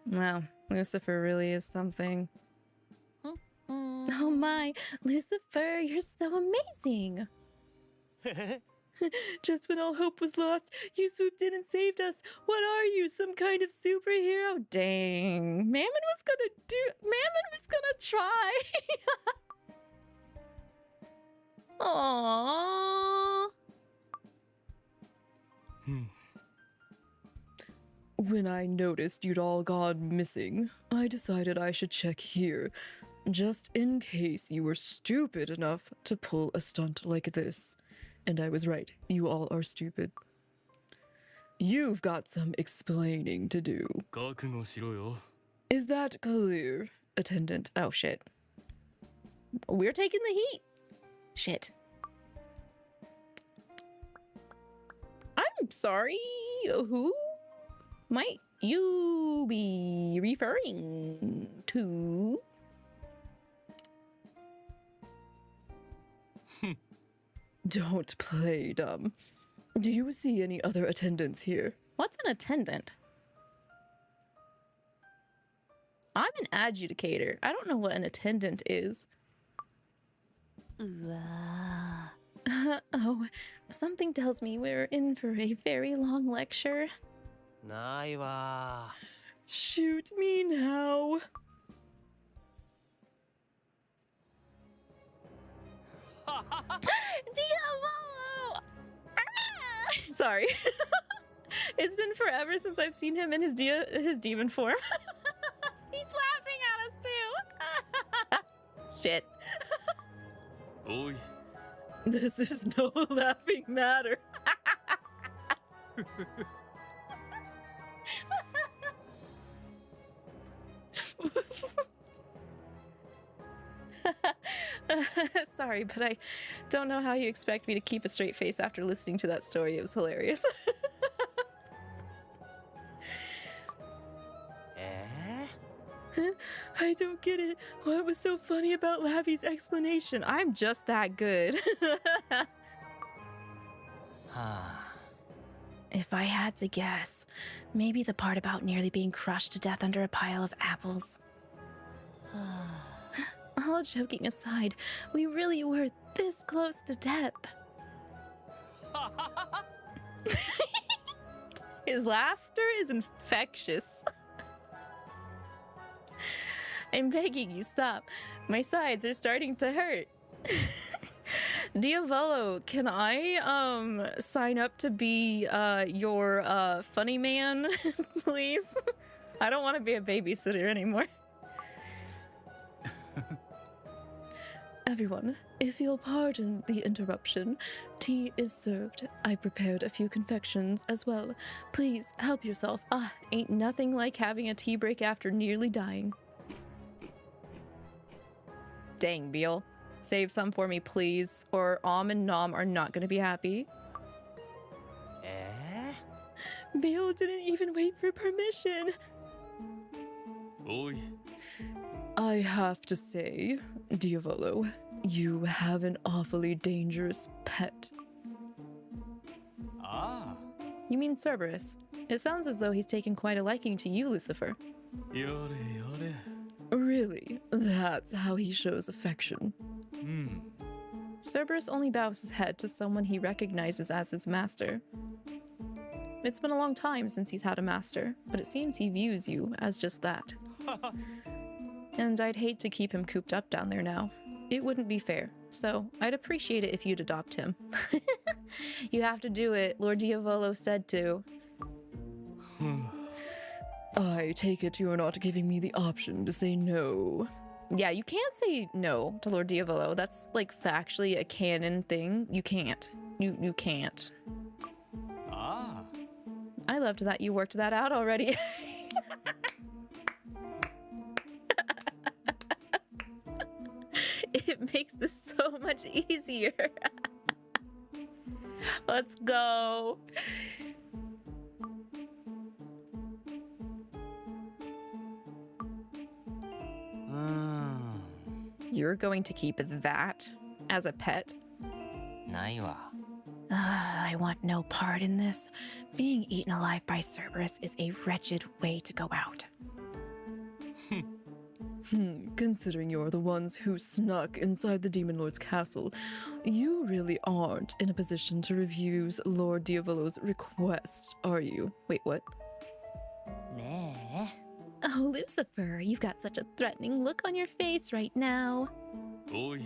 Wow, Lucifer really is something. Oh my, Lucifer, you're so amazing. Just when all hope was lost, you swooped in and saved us. What are you, some kind of superhero? Dang, Mammon was gonna try. Aww. When I noticed you'd all gone missing, I decided I should check here, just in case you were stupid enough to pull a stunt like this. And I was right, you all are stupid. You've got some explaining to do. 覚悟しろよ。 Is that clear, attendant? Oh, shit. We're taking the heat. Shit. I'm sorry. Who might you be referring to? Don't play dumb. Do you see any other attendants here? What's an attendant? I'm an adjudicator. I don't know what an attendant is. Oh, something tells me we're in for a very long lecture. ないわ Shoot me now. Diavolo! Ah! Sorry. It's been forever since I've seen him in his demon form. He's laughing at us too. Shit. おい、 This is no laughing matter. Sorry, but I don't know how you expect me to keep a straight face after listening to that story. It was hilarious. え I don't get it. What was so funny about Lavi's explanation? I'm just that good. はあ If I had to guess, maybe the part about nearly being crushed to death under a pile of apples. All joking aside, we really were this close to death. His laughter is infectious. I'm begging you, stop. My sides are starting to hurt. Diavolo, can I sign up to be your funny man, please? I don't want to be a babysitter anymore. Everyone, if you'll pardon the interruption, tea is served. I prepared a few confections as well. Please help yourself. Ain't nothing like having a tea break after nearly dying. Dang, Beal. Save some for me, please, or and Nom are not going to be happy. え Beal didn't even wait for permission. おい、 I have to say, Diavolo, you have an awfully dangerous pet. あ You mean Cerberus? It sounds as though he's taken quite a liking to you, Lucifer. やれやれ。 Really? That's how he shows affection. うん。 Cerberus only bows his head to someone he recognizes as his master. It's been a long time since he's had a master, but it seems he views you as just that. And I'd hate to keep him cooped up down there now. It wouldn't be fair, so I'd appreciate it if you'd adopt him. You have to do it, Lord Diavolo said to. I take it you're not giving me the option to say no. Yeah, you can't say no to Lord Diavolo. That's like factually a canon thing. You can't. You can't. あ I loved that you worked that out already. It makes this so much easier. Let's go. You're going to keep that as a pet? ないわ I want no part in this. Being eaten alive by Cerberus is a wretched way to go out. Considering you're the ones who snuck inside the Demon Lord's castle, you really aren't in a position to refuse Lord Diavolo's request, are you? Wait, what? ね Oh, Lucifer, you've got such a threatening look on your face right now. おい、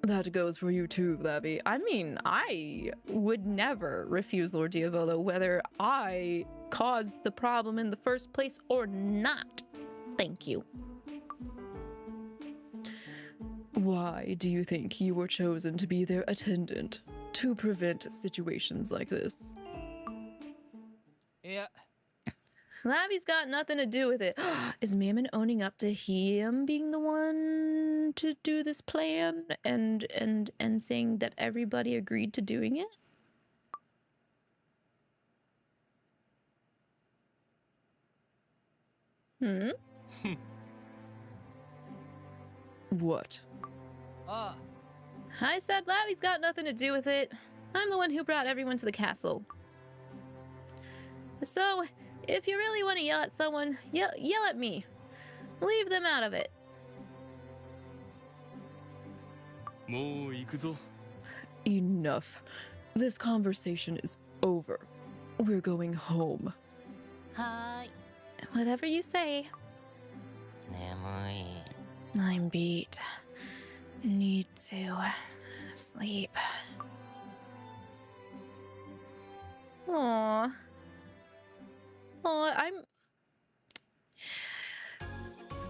That goes for you too, Lavi. I mean, I would never refuse Lord Diavolo whether I caused the problem in the first place or not. Thank you. Why do you think you were chosen to be their attendant? To prevent situations like this? Yeah. Lavi's got nothing to do with it. Is Mammon owning up to him being the one to do this plan and saying that everybody agreed to doing it? Hmm? What? Ah. I said Lavi's got nothing to do with it. I'm the one who brought everyone to the castle. So, if you really want to yell at someone, yell at me. Leave them out of it. もう行くぞ。 Enough. This conversation is over. We're going home. はーい。 Whatever you say. 眠い。 I'm beat. Need to sleep. Aww. Aw,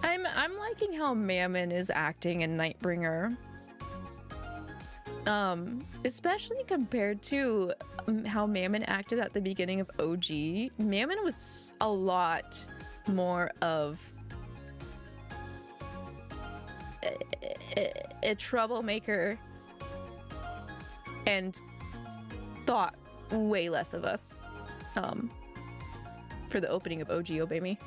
I'm liking how Mammon is acting in Nightbringer. Especially compared to how Mammon acted at the beginning of OG. Mammon was a lot more of a troublemaker and thought way less of us for the opening of OG Obey Me.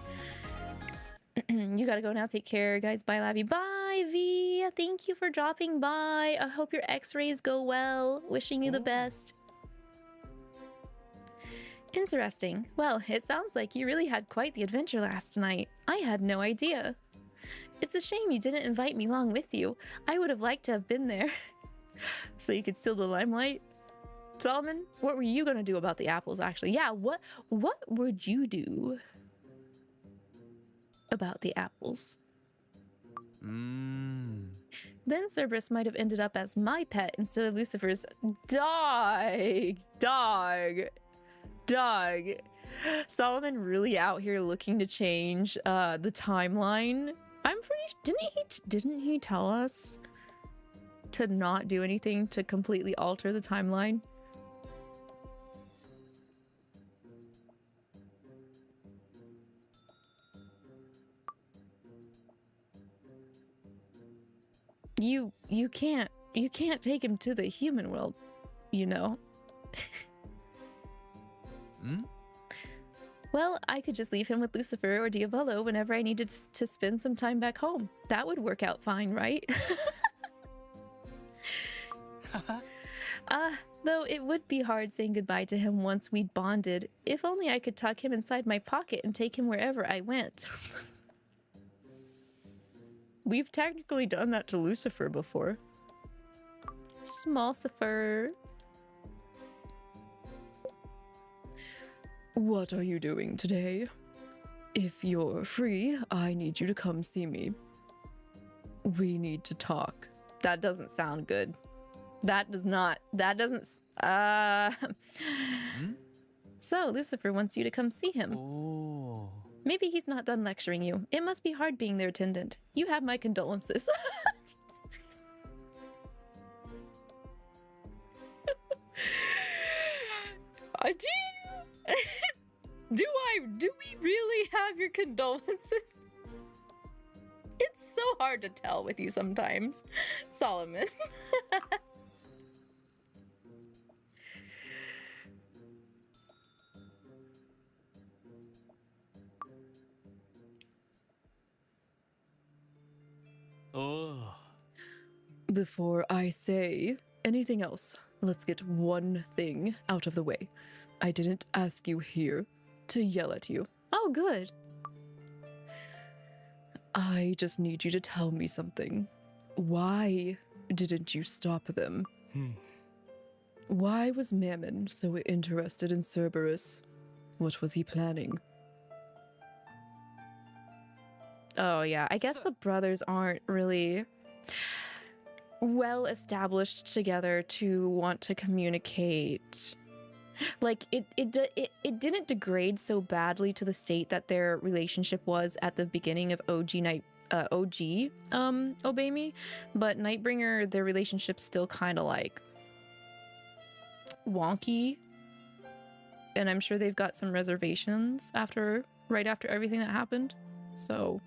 You gotta go now. Take care, guys. Bye, Lavi. Bye, V. Thank you for dropping by. I hope your x-rays go well. Wishing you the best. Interesting. Well, it sounds like you really had quite the adventure last night. I had no idea. It's a shame you didn't invite me along with you. I would have liked to have been there. So you could steal the limelight? Solomon, what were you gonna do about the apples, actually? Yeah, what would you do about the apples? Then Cerberus might have ended up as my pet instead of Lucifer's. Dog. Solomon really out here looking to change the timeline. I'm pretty. Didn't he tell us to not do anything to completely alter the timeline? You can't take him to the human world, you know. Well, I could just leave him with Lucifer or Diavolo whenever I needed to spend some time back home. That would work out fine, right? Though it would be hard saying goodbye to him once we'd bonded. If only I could tuck him inside my pocket and take him wherever I went. We've technically done that to Lucifer before. Smallcifer. What are you doing today? If you're free, I need you to come see me. We need to talk. That doesn't sound good. That doesn't. So, Lucifer wants you to come see him. Oh. Maybe he's not done lecturing you. It must be hard being their attendant. You have my condolences. Do we really have your condolences? It's so hard to tell with you sometimes, Solomon. Oh. Before I say anything else, let's get one thing out of the way. I didn't ask you here to yell at you. Oh, good. I just need you to tell me something. Why didn't you stop them? Why was Mammon so interested in Cerberus? What was he planning? Oh, yeah. I guess the brothers aren't really well established together to want to communicate. Like, it didn't degrade so badly to the state that their relationship was at the beginning of OG Obey Me, but Nightbringer, their relationship's still kind of like wonky. and I'm sure they've got some reservations right after everything that happened. So,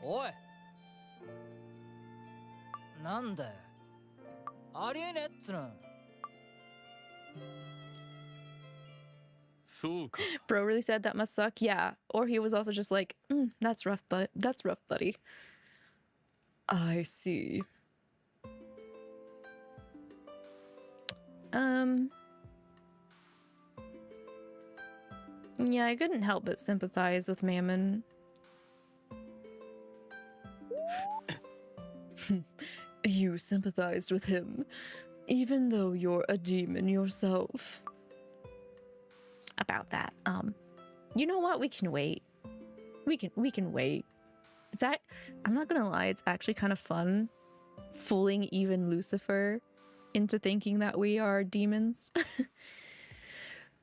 おいなんだよありえねえっつの そうか bro really said that must suck. Yeah, or he was also just like, that's rough, but that's rough, buddy. I see. Yeah, I couldn't help but sympathize with Mammon. You sympathized with him, even though you're a demon yourself. About that, you know what? We can wait. We can wait. I'm not gonna lie, it's actually kind of fun fooling even Lucifer into thinking that we are demons.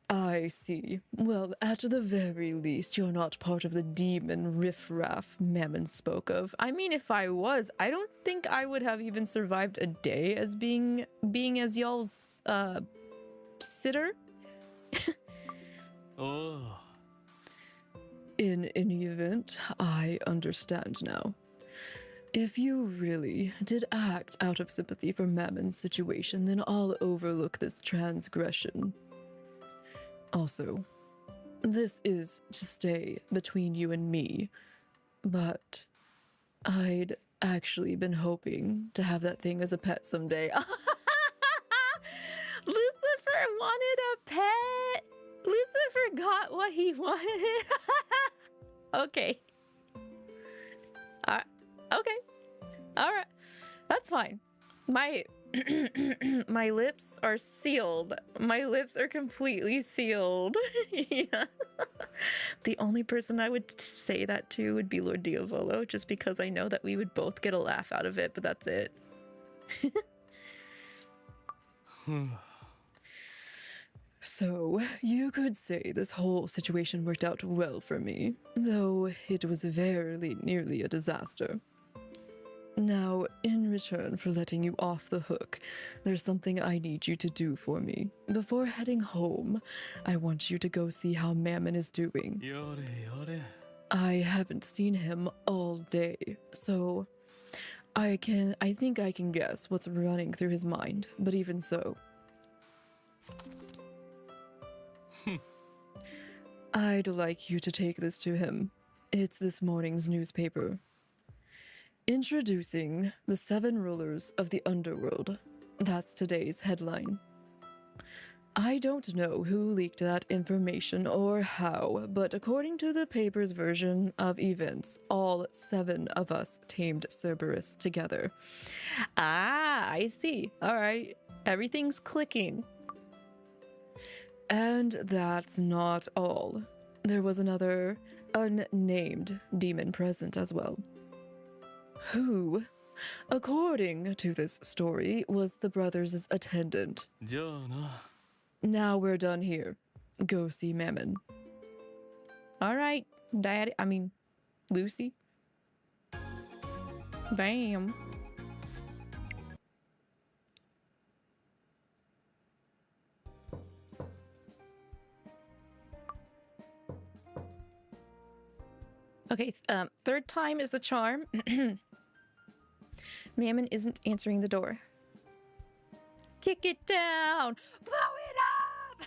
I see. Well, at the very least, you're not part of the demon riffraff Mammon spoke of. I mean, if I was, I don't think I would have even survived a day as being as y'all's sitter. おお In any event, I understand now. If you really did act out of sympathy for Mammon's situation, then I'll overlook this transgression. Also, this is to stay between you and me, but I'd actually been hoping to have that thing as a pet someday. Lucifer wanted a pet! Lucifer got what he wanted. Okay. Okay. Alright. That's fine. My my lips are sealed. My lips are completely sealed. Yeah. The only person I would say that to would be Lord Diavolo, just because I know that we would both get a laugh out of it, but that's it. So, you could say this whole situation worked out well for me, though it was very nearly a disaster. Now, in return for letting you off the hook, there's something I need you to do for me. Before heading home, I want you to go see how Mammon is doing. やれやれ I haven't seen him all day, so I think I can guess what's running through his mind, but even so. I'd like you to take this to him. It's this morning's newspaper. Introducing the 7 rulers of the underworld. That's today's headline. I don't know who leaked that information or how, but according to the paper's version of events, all 7 of us tamed Cerberus together. Ah, I see. All right. Everything's clicking. And that's not all. There was another unnamed demon present as well. Who, according to this story, was the brothers' attendant. じゃあな Now we're done here. Go see Mammon. Alright, Daddy. I mean, Lucy. Bam. Okay, third time is the charm. Mammon isn't answering the door. Kick it down! Blow it up!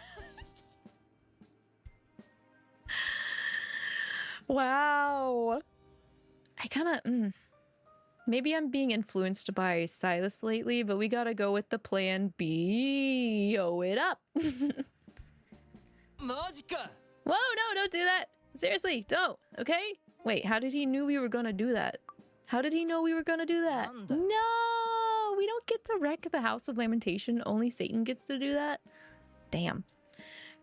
Wow. I kind of... Maybe I'm being influenced by Silas lately, but we gotta go with the plan B. Blow it up. マジか Whoa, no, don't do that. Seriously, don't, okay? Wait, how did he knew we were gonna do that? How did he know we were gonna do that? Nanda. No, we don't get to wreck the House of Lamentation. Only Satan gets to do that. Damn.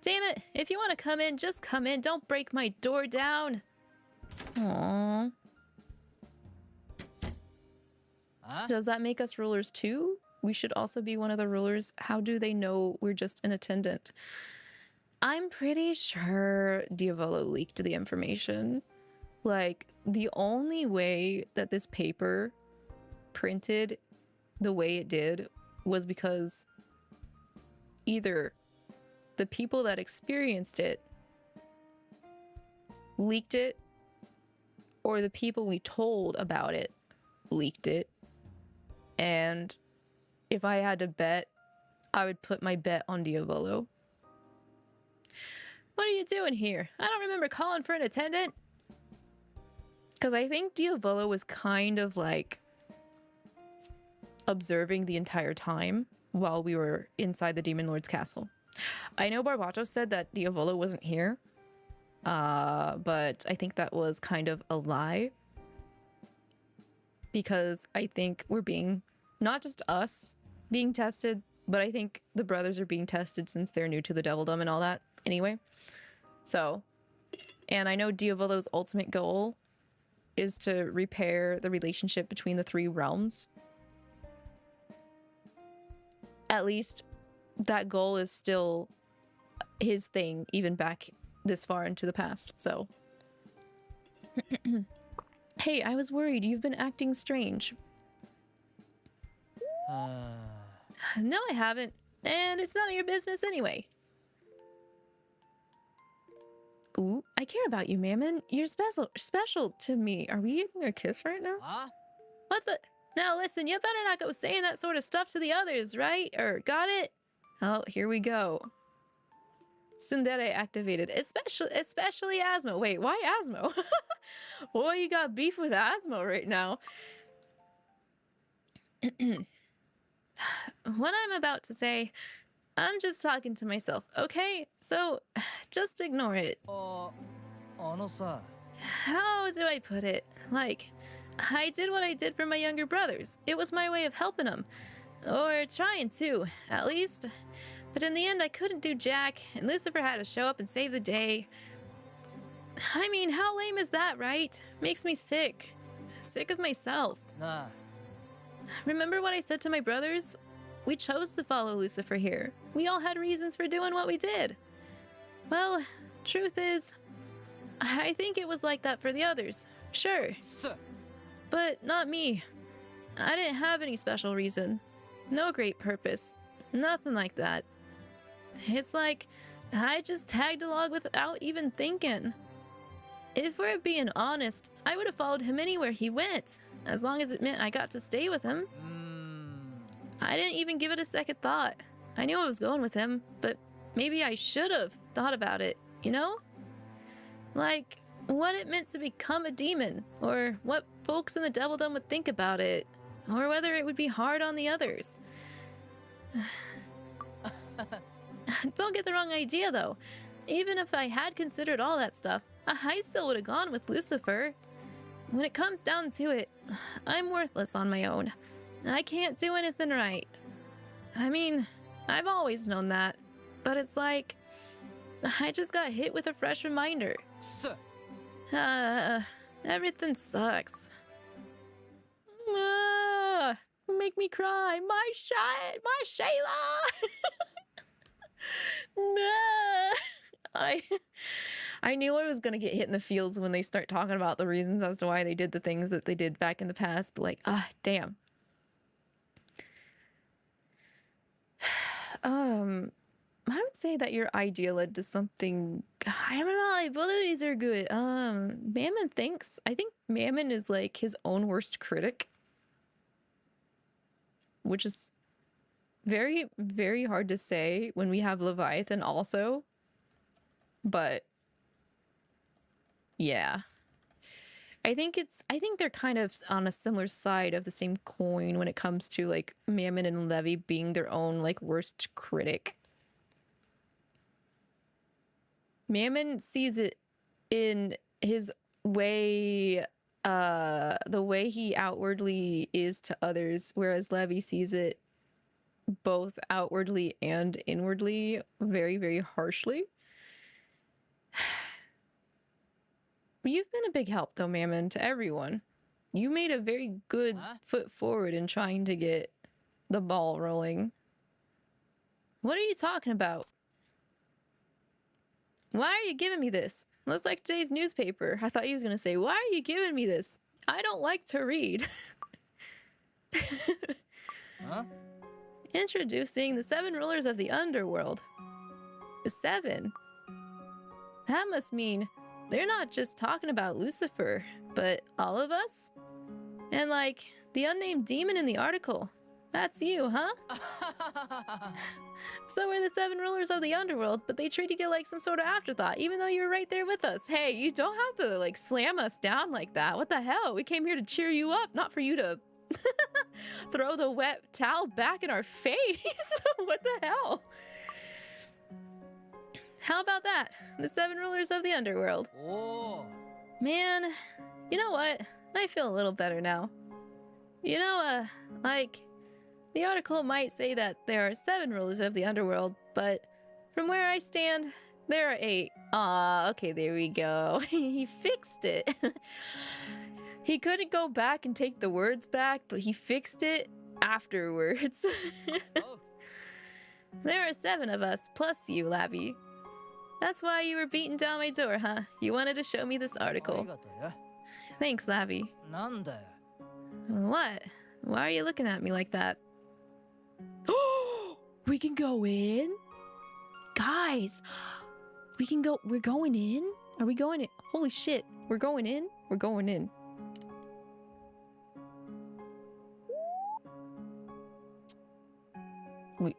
Damn it. If you want to come in, just come in. Don't break my door down. Aww. Huh? Does that make us rulers too? We should also be one of the rulers. How do they know we're just an attendant? I'm pretty sure Diavolo leaked the information. Like, the only way that this paper printed the way it did was because either the people that experienced it leaked it, or the people we told about it leaked it. And if I had to bet, I would put my bet on Diavolo. What are you doing here? I don't remember calling for an attendant. Because I think Diavolo was kind of like observing the entire time while we were inside the Demon Lord's castle. I know Barbato said that Diavolo wasn't here, but I think that was kind of a lie. Because I think we're being, not just us being tested, but I think the brothers are being tested since they're new to the Devildom and all that anyway. So, and I know Diavolo's ultimate goal is to repair the relationship between the three realms. At least that goal is still his thing, even back this far into the past, so. Hey, I was worried. You've been acting strange. No, I haven't. And it's none of your business anyway. Ooh, I care about you, Mammon. You're special to me. Are we getting a kiss right now? Huh? What the? Now listen, you better not go saying that sort of stuff to the others, right? Or got it? Oh, here we go. Tsundere activated. Especially Asmo. Wait, why Asmo? Boy, you got beef with Asmo right now. What I'm about to say, I'm just talking to myself, okay? So, just ignore it. How do I put it? Like, I did what I did for my younger brothers. It was my way of helping them. Or trying to, at least. But in the end, I couldn't do jack, and Lucifer had to show up and save the day. I mean, how lame is that, right? Makes me sick. Sick of myself. Nah. Remember what I said to my brothers? We chose to follow Lucifer here. We all had reasons for doing what we did. Well, truth is, I think it was like that for the others. Sure. But not me. I didn't have any special reason. No great purpose. Nothing like that. It's like I just tagged along without even thinking. If we're being honest, I would have followed him anywhere he went, as long as it meant I got to stay with him. I didn't even give it a second thought. I knew I was going with him, but maybe I should have thought about it, you know? Like, what it meant to become a demon, or what folks in the Devildom would think about it, or whether it would be hard on the others. Don't get the wrong idea, though. Even if I had considered all that stuff, I still would have gone with Lucifer. When it comes down to it, I'm worthless on my own. I can't do anything right. I mean, I've always known that, but it's like I just got hit with a fresh reminder. Everything sucks. Make me cry. My Shayla. I knew I was gonna get hit in the feels when they start talking about the reasons as to why they did the things that they did back in the past, but like, damn. I would say that your idea led to something. I don't know, both of these are good. Mammon thinks, I think Mammon is like his own worst critic, which is very, very hard to say when we have Leviathan also. But yeah, I think they're kind of on a similar side of the same coin when it comes to like Mammon and Levi being their own like worst critic. Mammon sees it in his way, the way he outwardly is to others, whereas Levi sees it both outwardly and inwardly very, very harshly. You've been a big help, though, Mammon, to everyone. You made a very good foot forward in trying to get the ball rolling. What are you talking about? Why are you giving me this? Looks like today's newspaper. I thought he was going to say, why are you giving me this? I don't like to read. Introducing the 7 rulers of the underworld. 7. That must mean they're not just talking about Lucifer, but all of us? And like, the unnamed demon in the article. That's you, huh? So we're the 7 rulers of the underworld, but they treated you like some sort of afterthought, even though you were right there with us. Hey, you don't have to, like, slam us down like that. What the hell? We came here to cheer you up, not for you to throw the wet towel back in our face. What the hell? How about that? The 7 rulers of the underworld. Oh. Man, you know what? I feel a little better now. You know, like, the article might say that there are 7 rulers of the underworld, but from where I stand, there are 8. Aw, okay, there we go. He fixed it. He couldn't go back and take the words back, but he fixed it afterwards. Oh. There are 7 of us, plus you, Lavi. That's why you were beating down my door, huh? You wanted to show me this article. Thanks, Lavi. なんだよ。 What? Why are you looking at me like that? We can go in? Guys, we can go. We're going in? Are we going in? Holy shit. We're going in? We're going in. Wait.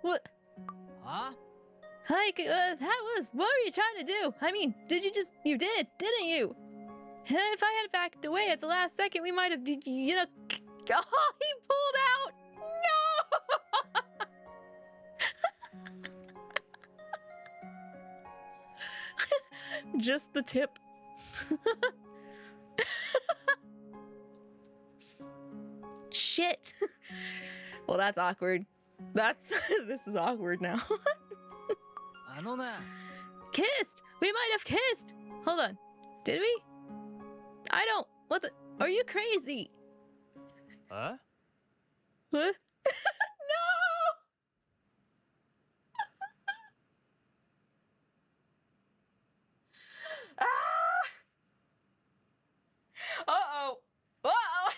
What? Huh? Like, what were you trying to do? I mean, you did, didn't you? If I had backed away at the last second, we might have, you know, oh, he pulled out. No! Just the tip. Shit. Well, that's awkward. This is awkward now. あのね。 Kissed! We might have kissed! Hold on. Did we? I don't. What the? Are you crazy? Huh? What? No! Ah! Uh-oh. Uh-oh.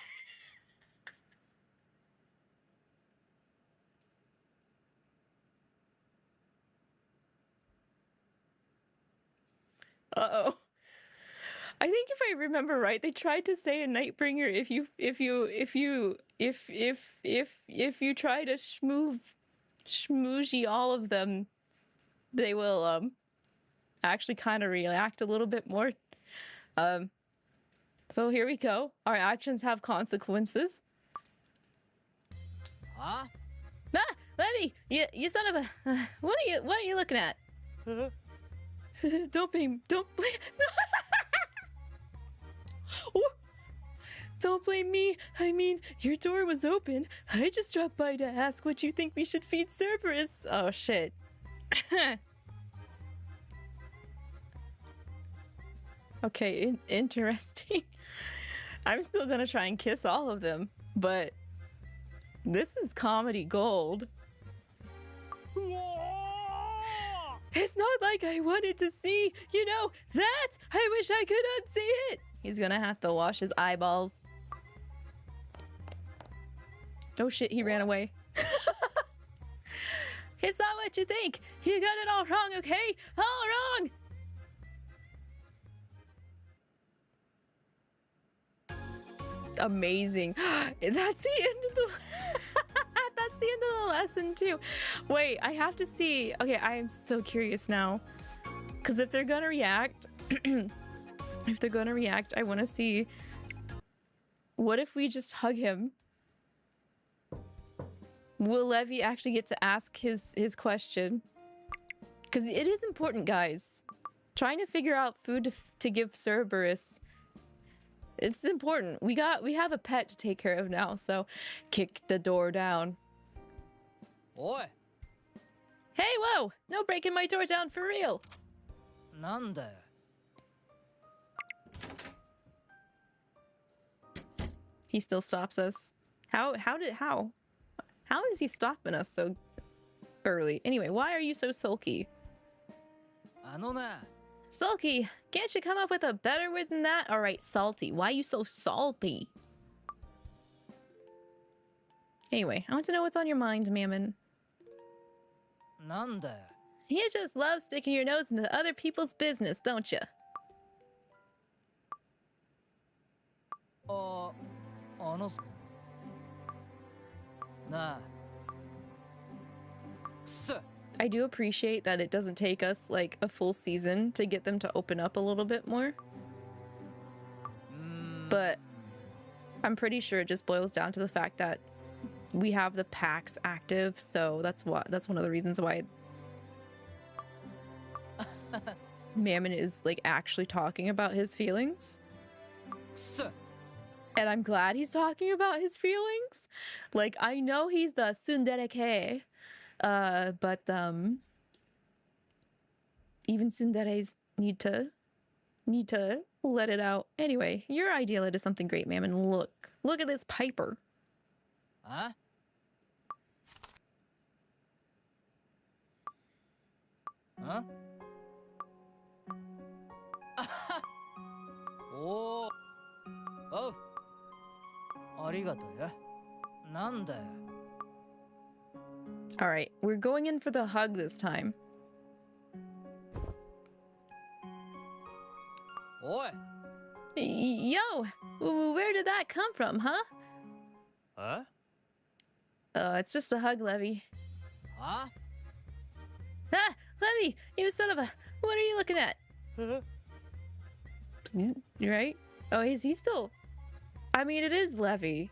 Uh-oh. I think if I remember right, they tried to say in Nightbringer if you try to schmoozy all of them, they will actually kind of react a little bit more. So here we go. Our actions have consequences. Huh? Ah, Levi, you son of a what are you looking at? Don't blame. Don't blame me. I mean, your door was open. I just dropped by to ask what you think we should feed Cerberus. Oh, shit. Okay, interesting. I'm still gonna try and kiss all of them, but this is comedy gold. It's not like I wanted to see, you know, that! I wish I could unsee it! He's gonna have to wash his eyeballs. Oh shit, he ran away. It's not what you think! You got it all wrong, okay? All wrong! Amazing. That's the end of the... That's the end of the lesson too. Wait, I have to see. Okay, I am so curious now. Because if they're gonna react, I want to see. What if we just hug him? Will Levi actually get to ask his question? Because it is important, guys. Trying to figure out food to give Cerberus. It's important. We have a pet to take care of now, so kick the door down. Oi. Hey, whoa! No breaking my door down for real. なんだよ。 He still stops us. How is he stopping us so early? Anyway, why are you so sulky? あのね。 Sulky, can't you come up with a better word than that? All right, salty. Why are you so salty? Anyway, I want to know what's on your mind, Mammon. なんだよ。 You just love sticking your nose into other people's business, don't you? あのさなあ。くそ。 I do appreciate that it doesn't take us like a full season to get them to open up a little bit more. But I'm pretty sure it just boils down to the fact that we have the packs active, so that's one of the reasons why Mammon is like actually talking about his feelings. くそ。 And I'm glad he's talking about his feelings. Like, I know he's the tsundere-ke, but even tsunderes need to let it out. Anyway, your idea led to something great, Mammon. Look at this Piper. あ？ あ？ おお。おう。ありがとうよ。なんだよ。 All right, we're going in for the hug this time. おい。 Yo, where did that come from, huh? え？ It's just a hug, Levy. あ？ Ah, Levy, you son of a... What are you looking at? You right? Oh, is he still... I mean, it is Levy.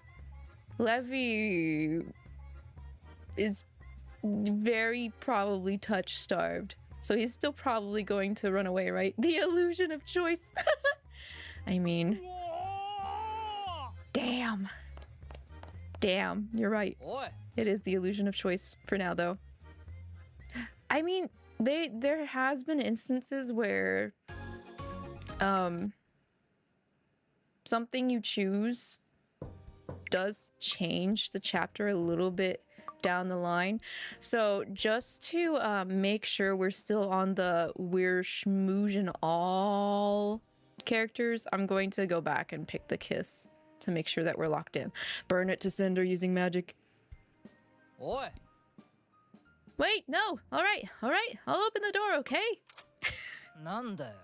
Levy is very probably touch-starved. So he's still probably going to run away, right? The illusion of choice. I mean... Damn. Damn, you're right. おい。 It is the illusion of choice for now, though. I mean, there has been instances where something you choose does change the chapter a little bit down the line. So just to make sure we're still on the we're schmoozing all characters, I'm going to go back and pick the kiss to make sure that we're locked in. Burn it to cinder using magic. おい。 Wait, no. All right. I'll open the door, okay? なんだよ。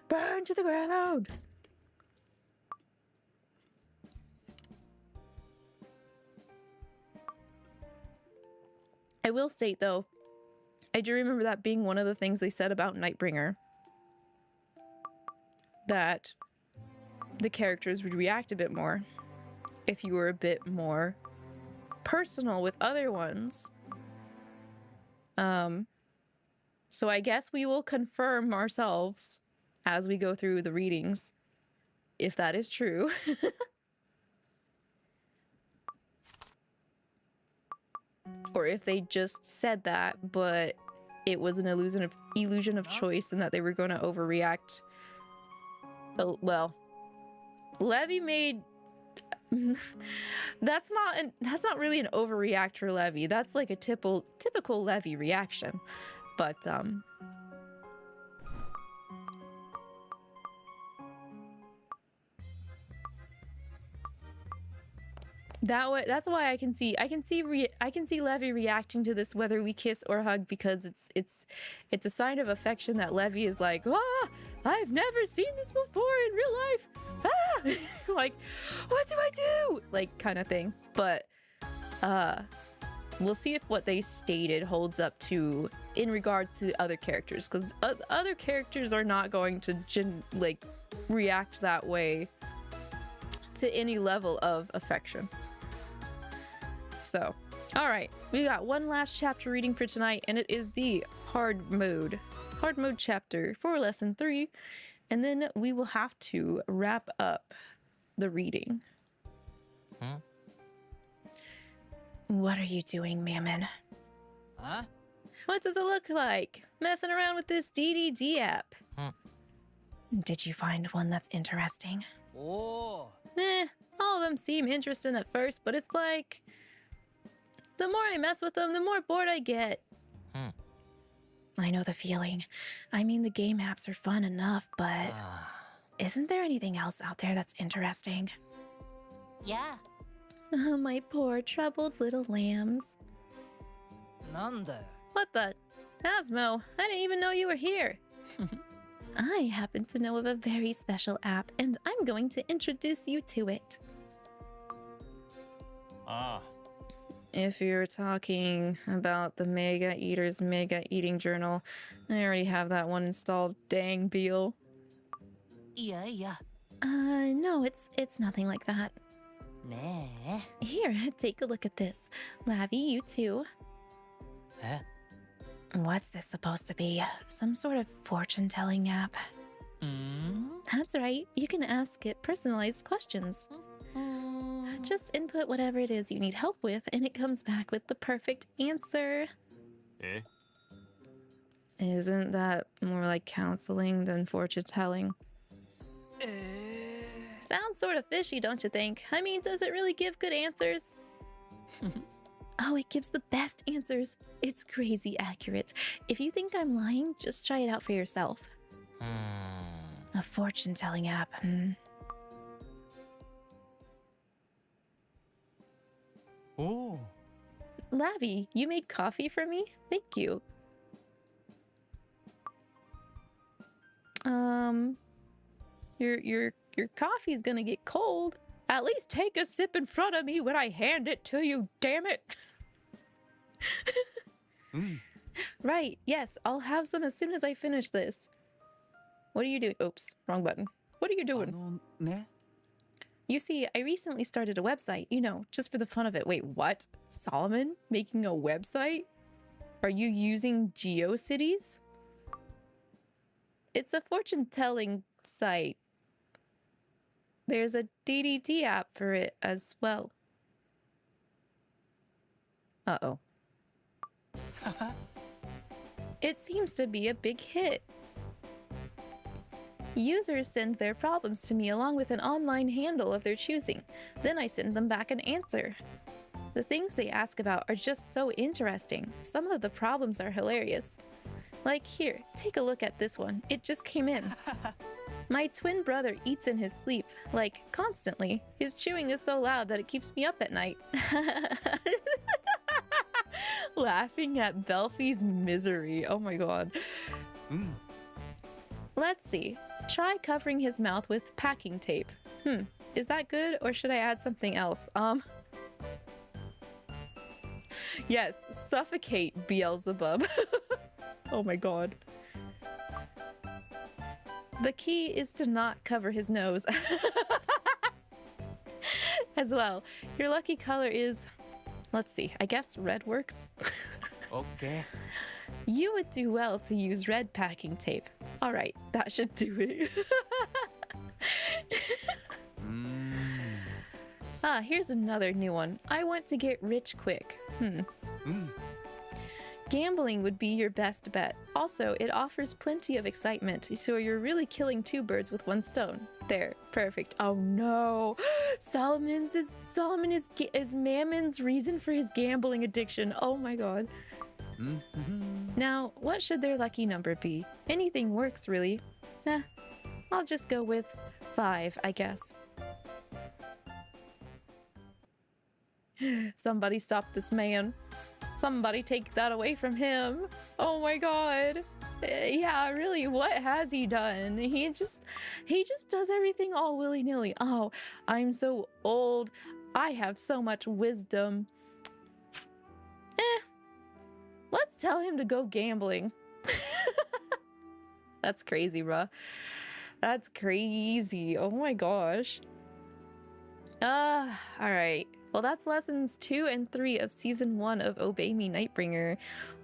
Burn to the ground. I will state, though, I do remember that being one of the things they said about Nightbringer. That the characters would react a bit more if you were a bit more personal with other ones. So I guess we will confirm ourselves as we go through the readings, if that is true. Or if they just said that, but it was an illusion of choice and that they were going to overreact. Well, Levy made... that's not really an overreactor Levy. That's like a typical Levy reaction. But that's why I can see Levy reacting to this whether we kiss or hug, because it's a sign of affection that Levy is like, ah, I've never seen this before in real life. Ah! Like, what do I do? Like, kind of thing. But we'll see if what they stated holds up to in regards to other characters, because other characters are not going to react that way to any level of affection. So, all right, we got one last chapter reading for tonight, and it is the hard mode chapter for lesson 3, and then we will have to wrap up the reading. What are you doing, Mammon? Huh? What does it look like? Messing around with this DDD app. Did you find one that's interesting? おお。 All of them seem interesting at first, but it's like, the more I mess with them, the more bored I get. I know the feeling. I mean, the game apps are fun enough, but isn't there anything else out there that's interesting? Yeah. Oh, my poor troubled little lambs. なんだよ。 What the? Asmo, I didn't even know you were here. I happen to know of a very special app, and I'm going to introduce you to it. あ If you're talking about the Mega Eater's Mega Eating Journal, I already have that one installed. Dang, Beal. いやいや。 No, it's nothing like that. ね Here, take a look at this. Lavi, you too. え。 What's this supposed to be? Some sort of fortune-telling app? うん。 That's right. You can ask it personalized questions. Just input whatever it is you need help with, and it comes back with the perfect answer. え Isn't that more like counseling than fortune telling? Sounds sort of fishy, don't you think? I mean, does it really give good answers? Oh, it gives the best answers. It's crazy accurate. If you think I'm lying, just try it out for yourself. うん。 A fortune-telling app. Oh. Lavi, you made coffee for me? Thank you. Your coffee's gonna get cold. At least take a sip in front of me when I hand it to you, damn it. Right, yes, I'll have some as soon as I finish this. What are you doing? Oops, wrong button. What are you doing? ね You see, I recently started a website, you know, just for the fun of it. Wait, what? Solomon? Making a website? Are you using GeoCities? It's a fortune-telling site. There's a DDT app for it as well. Uh-oh. It seems to be a big hit. Users send their problems to me along with an online handle of their choosing. Then I send them back an answer. The things they ask about are just so interesting. Some of the problems are hilarious. Like here, take a look at this one. It just came in. My twin brother eats in his sleep, like constantly. His chewing is so loud that it keeps me up at night. Laughing at Belfie's misery. Oh my god. Let's see. Try covering his mouth with packing tape. Is that good, or should I add something else? Yes, suffocate Beelzebub. Oh my god. The key is to not cover his nose. As well, your lucky color is, let's see, I guess red works. Okay. You would do well to use red packing tape. All right, that should do it. Ah, here's another new one. I want to get rich quick. Gambling would be your best bet. Also, it offers plenty of excitement, so you're really killing two birds with one stone. There, perfect. Oh no, Solomon is Mammon's reason for his gambling addiction. Oh my god. Now, what should their lucky number be? Anything works, really. I'll just go with 5, I guess. Somebody stop this man. Somebody take that away from him. Oh my god. Yeah, really, what has he done? He just does everything all willy-nilly. Oh, I'm so old. I have so much wisdom. Let's tell him to go gambling. That's crazy, bruh. That's crazy. Oh my gosh. Alright. Well, that's lessons 2 and 3 of season 1 of Obey Me Nightbringer.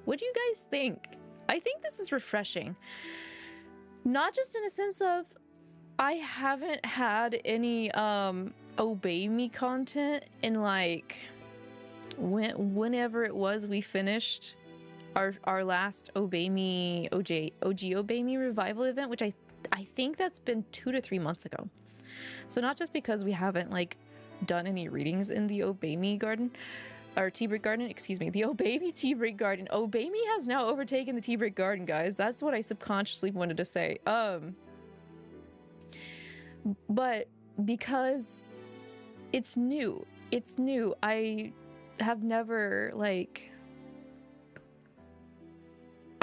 What do you guys think? I think this is refreshing. Not just in a sense of I haven't had any Obey Me content in like whenever it was we finished our last Obey Me OG Obey Me revival event, which I think that's been 2 to 3 months ago. So not just because we haven't like done any readings in the Obey Me garden or tea break garden, excuse me, the Obey Me tea break garden. Obey Me has now overtaken the tea break garden, guys. That's what I subconsciously wanted to say. But because it's new, I have never like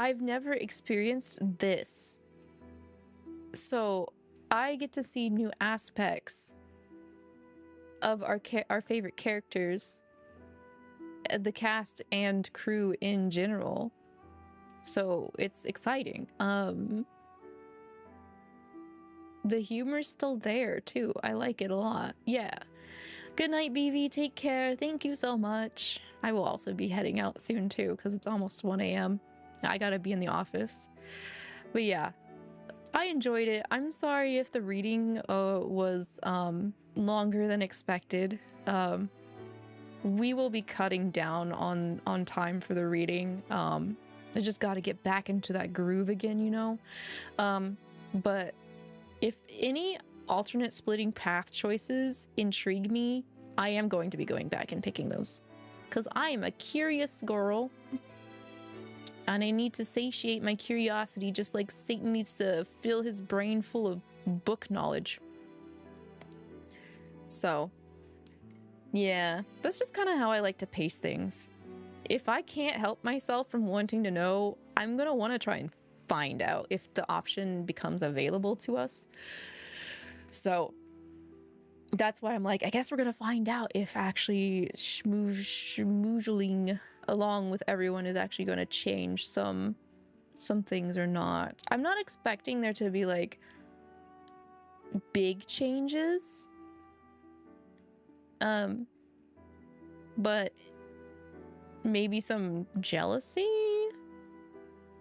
I've never experienced this. So I get to see new aspects of our favorite characters, the cast and crew in general. So it's exciting. The humor's still there too. I like it a lot. Yeah. Good night, BV. Take care. Thank you so much. I will also be heading out soon too because it's almost 1 a.m. I gotta be in the office. But yeah, I enjoyed it. I'm sorry if the reading was longer than expected. We will be cutting down on time for the reading. I just got to get back into that groove again, you know? But if any alternate splitting path choices intrigue me, I am going to be going back and picking those. Because I am a curious girl. And I need to satiate my curiosity just like Satan needs to fill his brain full of book knowledge. So, yeah, that's just kind of how I like to pace things. If I can't help myself from wanting to know, I'm going to want to try and find out if the option becomes available to us. So that's why I'm like, I guess we're going to find out if actually schmoozling along with everyone is actually going to change some things or not. I'm not expecting there to be like big changes. But maybe some jealousy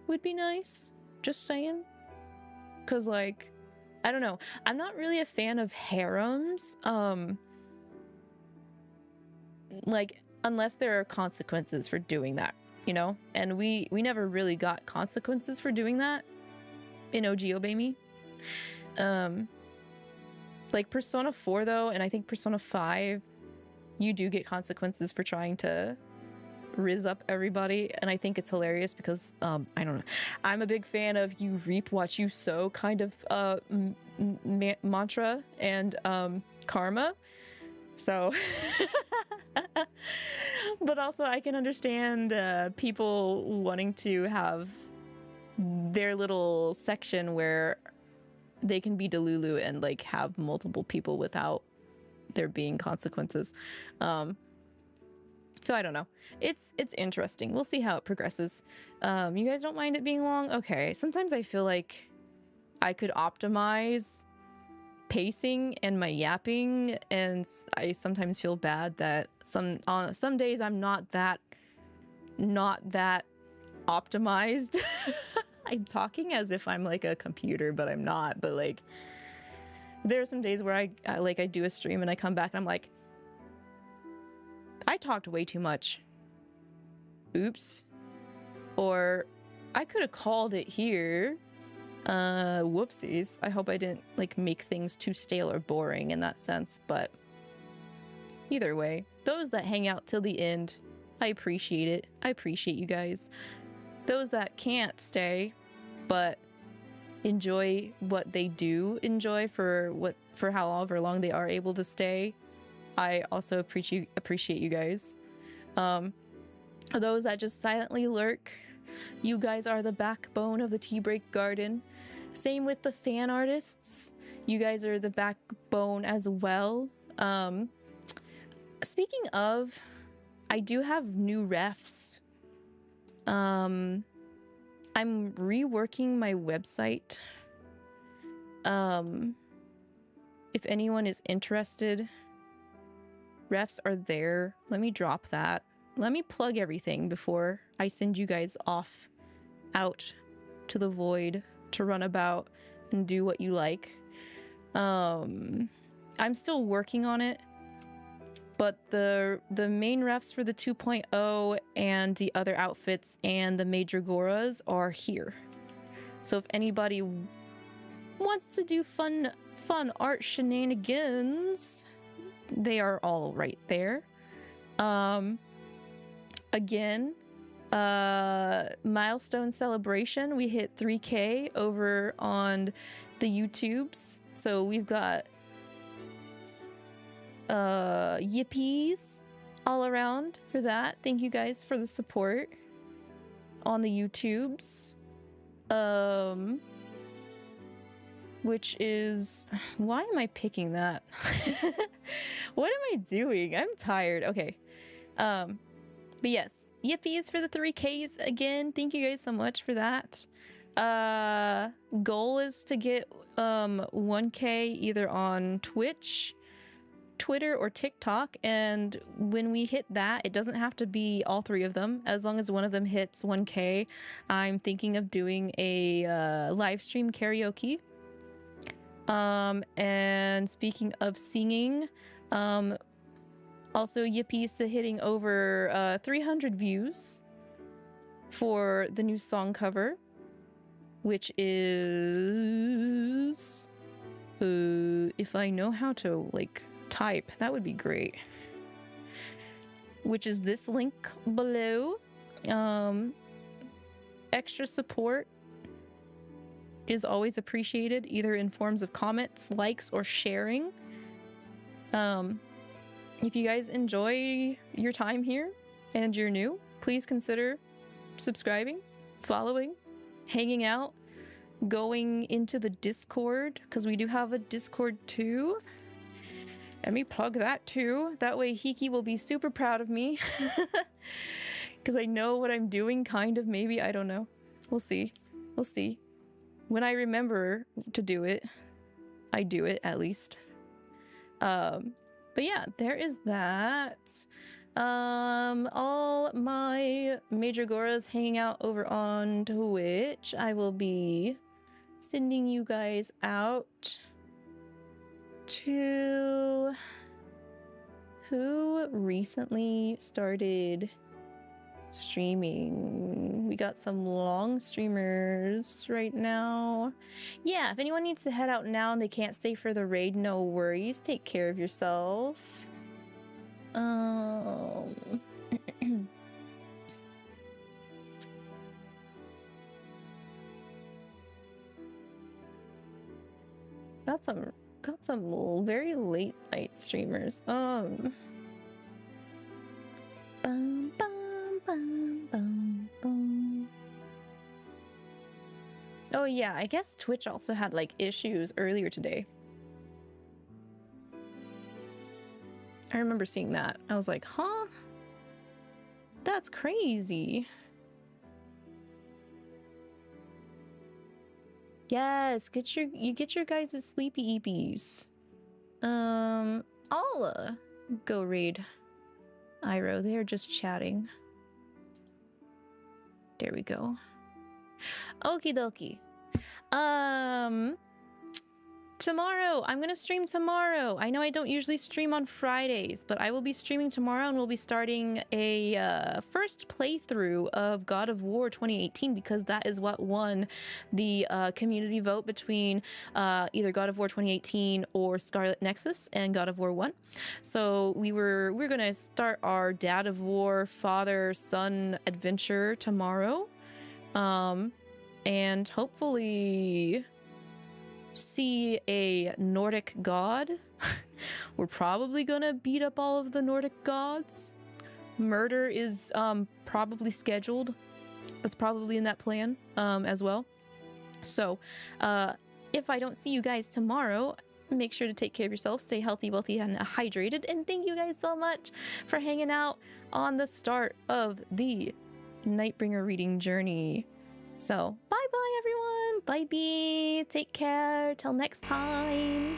would be nice. Just saying. Cause like, I don't know. I'm not really a fan of harems. Like, unless there are consequences for doing that, you know? And we never really got consequences for doing that in OG Obey Me. Like Persona 4 though, and I think Persona 5, you do get consequences for trying to rizz up everybody, and I think it's hilarious because I don't know, I'm a big fan of you reap what you sow kind of mantra and karma. So but also I can understand people wanting to have their little section where they can be Delulu and like have multiple people without there being consequences. So I don't know. It's interesting. We'll see how it progresses. You guys don't mind it being long? Okay. Sometimes I feel like I could optimize pacing and my yapping, and I sometimes feel bad that some days I'm not that optimized. I'm talking as if I'm like a computer, but I'm not. But like, there are some days where I do a stream and I come back and I'm like, I talked way too much. Oops. Or I could have called it here. Whoopsies. I hope I didn't like make things too stale or boring in that sense, but either way, those that hang out till the end, I appreciate it. I appreciate you guys. Those that can't stay, but enjoy what they do enjoy for however long they are able to stay, I also appreciate you guys. Those that just silently lurk, you guys are the backbone of the Tea Break Garden. Same with the fan artists. You guys are the backbone as well. Speaking of, I do have new refs. I'm reworking my website. If anyone is interested, refs are there. Let me drop that. Let me plug everything before I send you guys off out to the void to run about and do what you like. I'm still working on it, but the main refs for the 2.0 and the other outfits and the major Goras are here. So if anybody wants to do fun art shenanigans, they are all right there. Again, milestone celebration. We hit 3K over on the YouTubes. So we've got yippies all around for that. Thank you guys for the support. on the YouTubes. Which is, why am I picking that? What am I doing? I'm tired. Okay. But yes, yippies for the 3Ks again. Thank you guys so much for that. Goal is to get 1K either on Twitch, Twitter, or TikTok, and when we hit that, it doesn't have to be all 3 of them. As long as one of them hits 1K, I'm thinking of doing a live stream karaoke. And speaking of singing, also yippies to hitting over 300 views for the new song cover, which is if I know how to like type, that would be great, which is this link below. Extra support is always appreciated, either in forms of comments, likes, or sharing. If you guys enjoy your time here and you're new, please consider subscribing, following, hanging out, going into the Discord, because we do have a Discord too. Let me plug that too. That way Hiki will be super proud of me. Because I know what I'm doing, kind of, maybe. I don't know. We'll see. We'll see. When I remember to do it, I do it at least. But yeah, there is that. All my major goras hanging out over on Twitch. I will be sending you guys out to who recently started streaming. We got some long streamers right now. Yeah, if anyone needs to head out now and they can't stay for the raid, no worries. Take care of yourself. Got some very late night streamers. Bum, bum, bum, bum, bum. Oh yeah, I guess Twitch also had like issues earlier today. I remember seeing that. I was like, huh? That's crazy. Yes, get your guys' sleepy eepies. I'll go raid Iro. They're just chatting. There we go. Okie dokie. Tomorrow, I'm gonna stream tomorrow. I know I don't usually stream on Fridays, but I will be streaming tomorrow, and we'll be starting a first playthrough of God of War 2018, because that is what won the community vote between either God of War 2018 or Scarlet Nexus and God of War 1. So we're gonna start our Dad of War father-son adventure tomorrow, and hopefully see a Nordic god. We're probably gonna beat up all of the Nordic gods. Murder is probably scheduled. That's probably in that plan as well. So if I don't see you guys tomorrow, make sure to take care of yourself, stay healthy, wealthy, and hydrated. And thank you guys so much for hanging out on the start of the Nightbringer reading journey. So bye bye everyone. Bye bye. Take care. Till next time.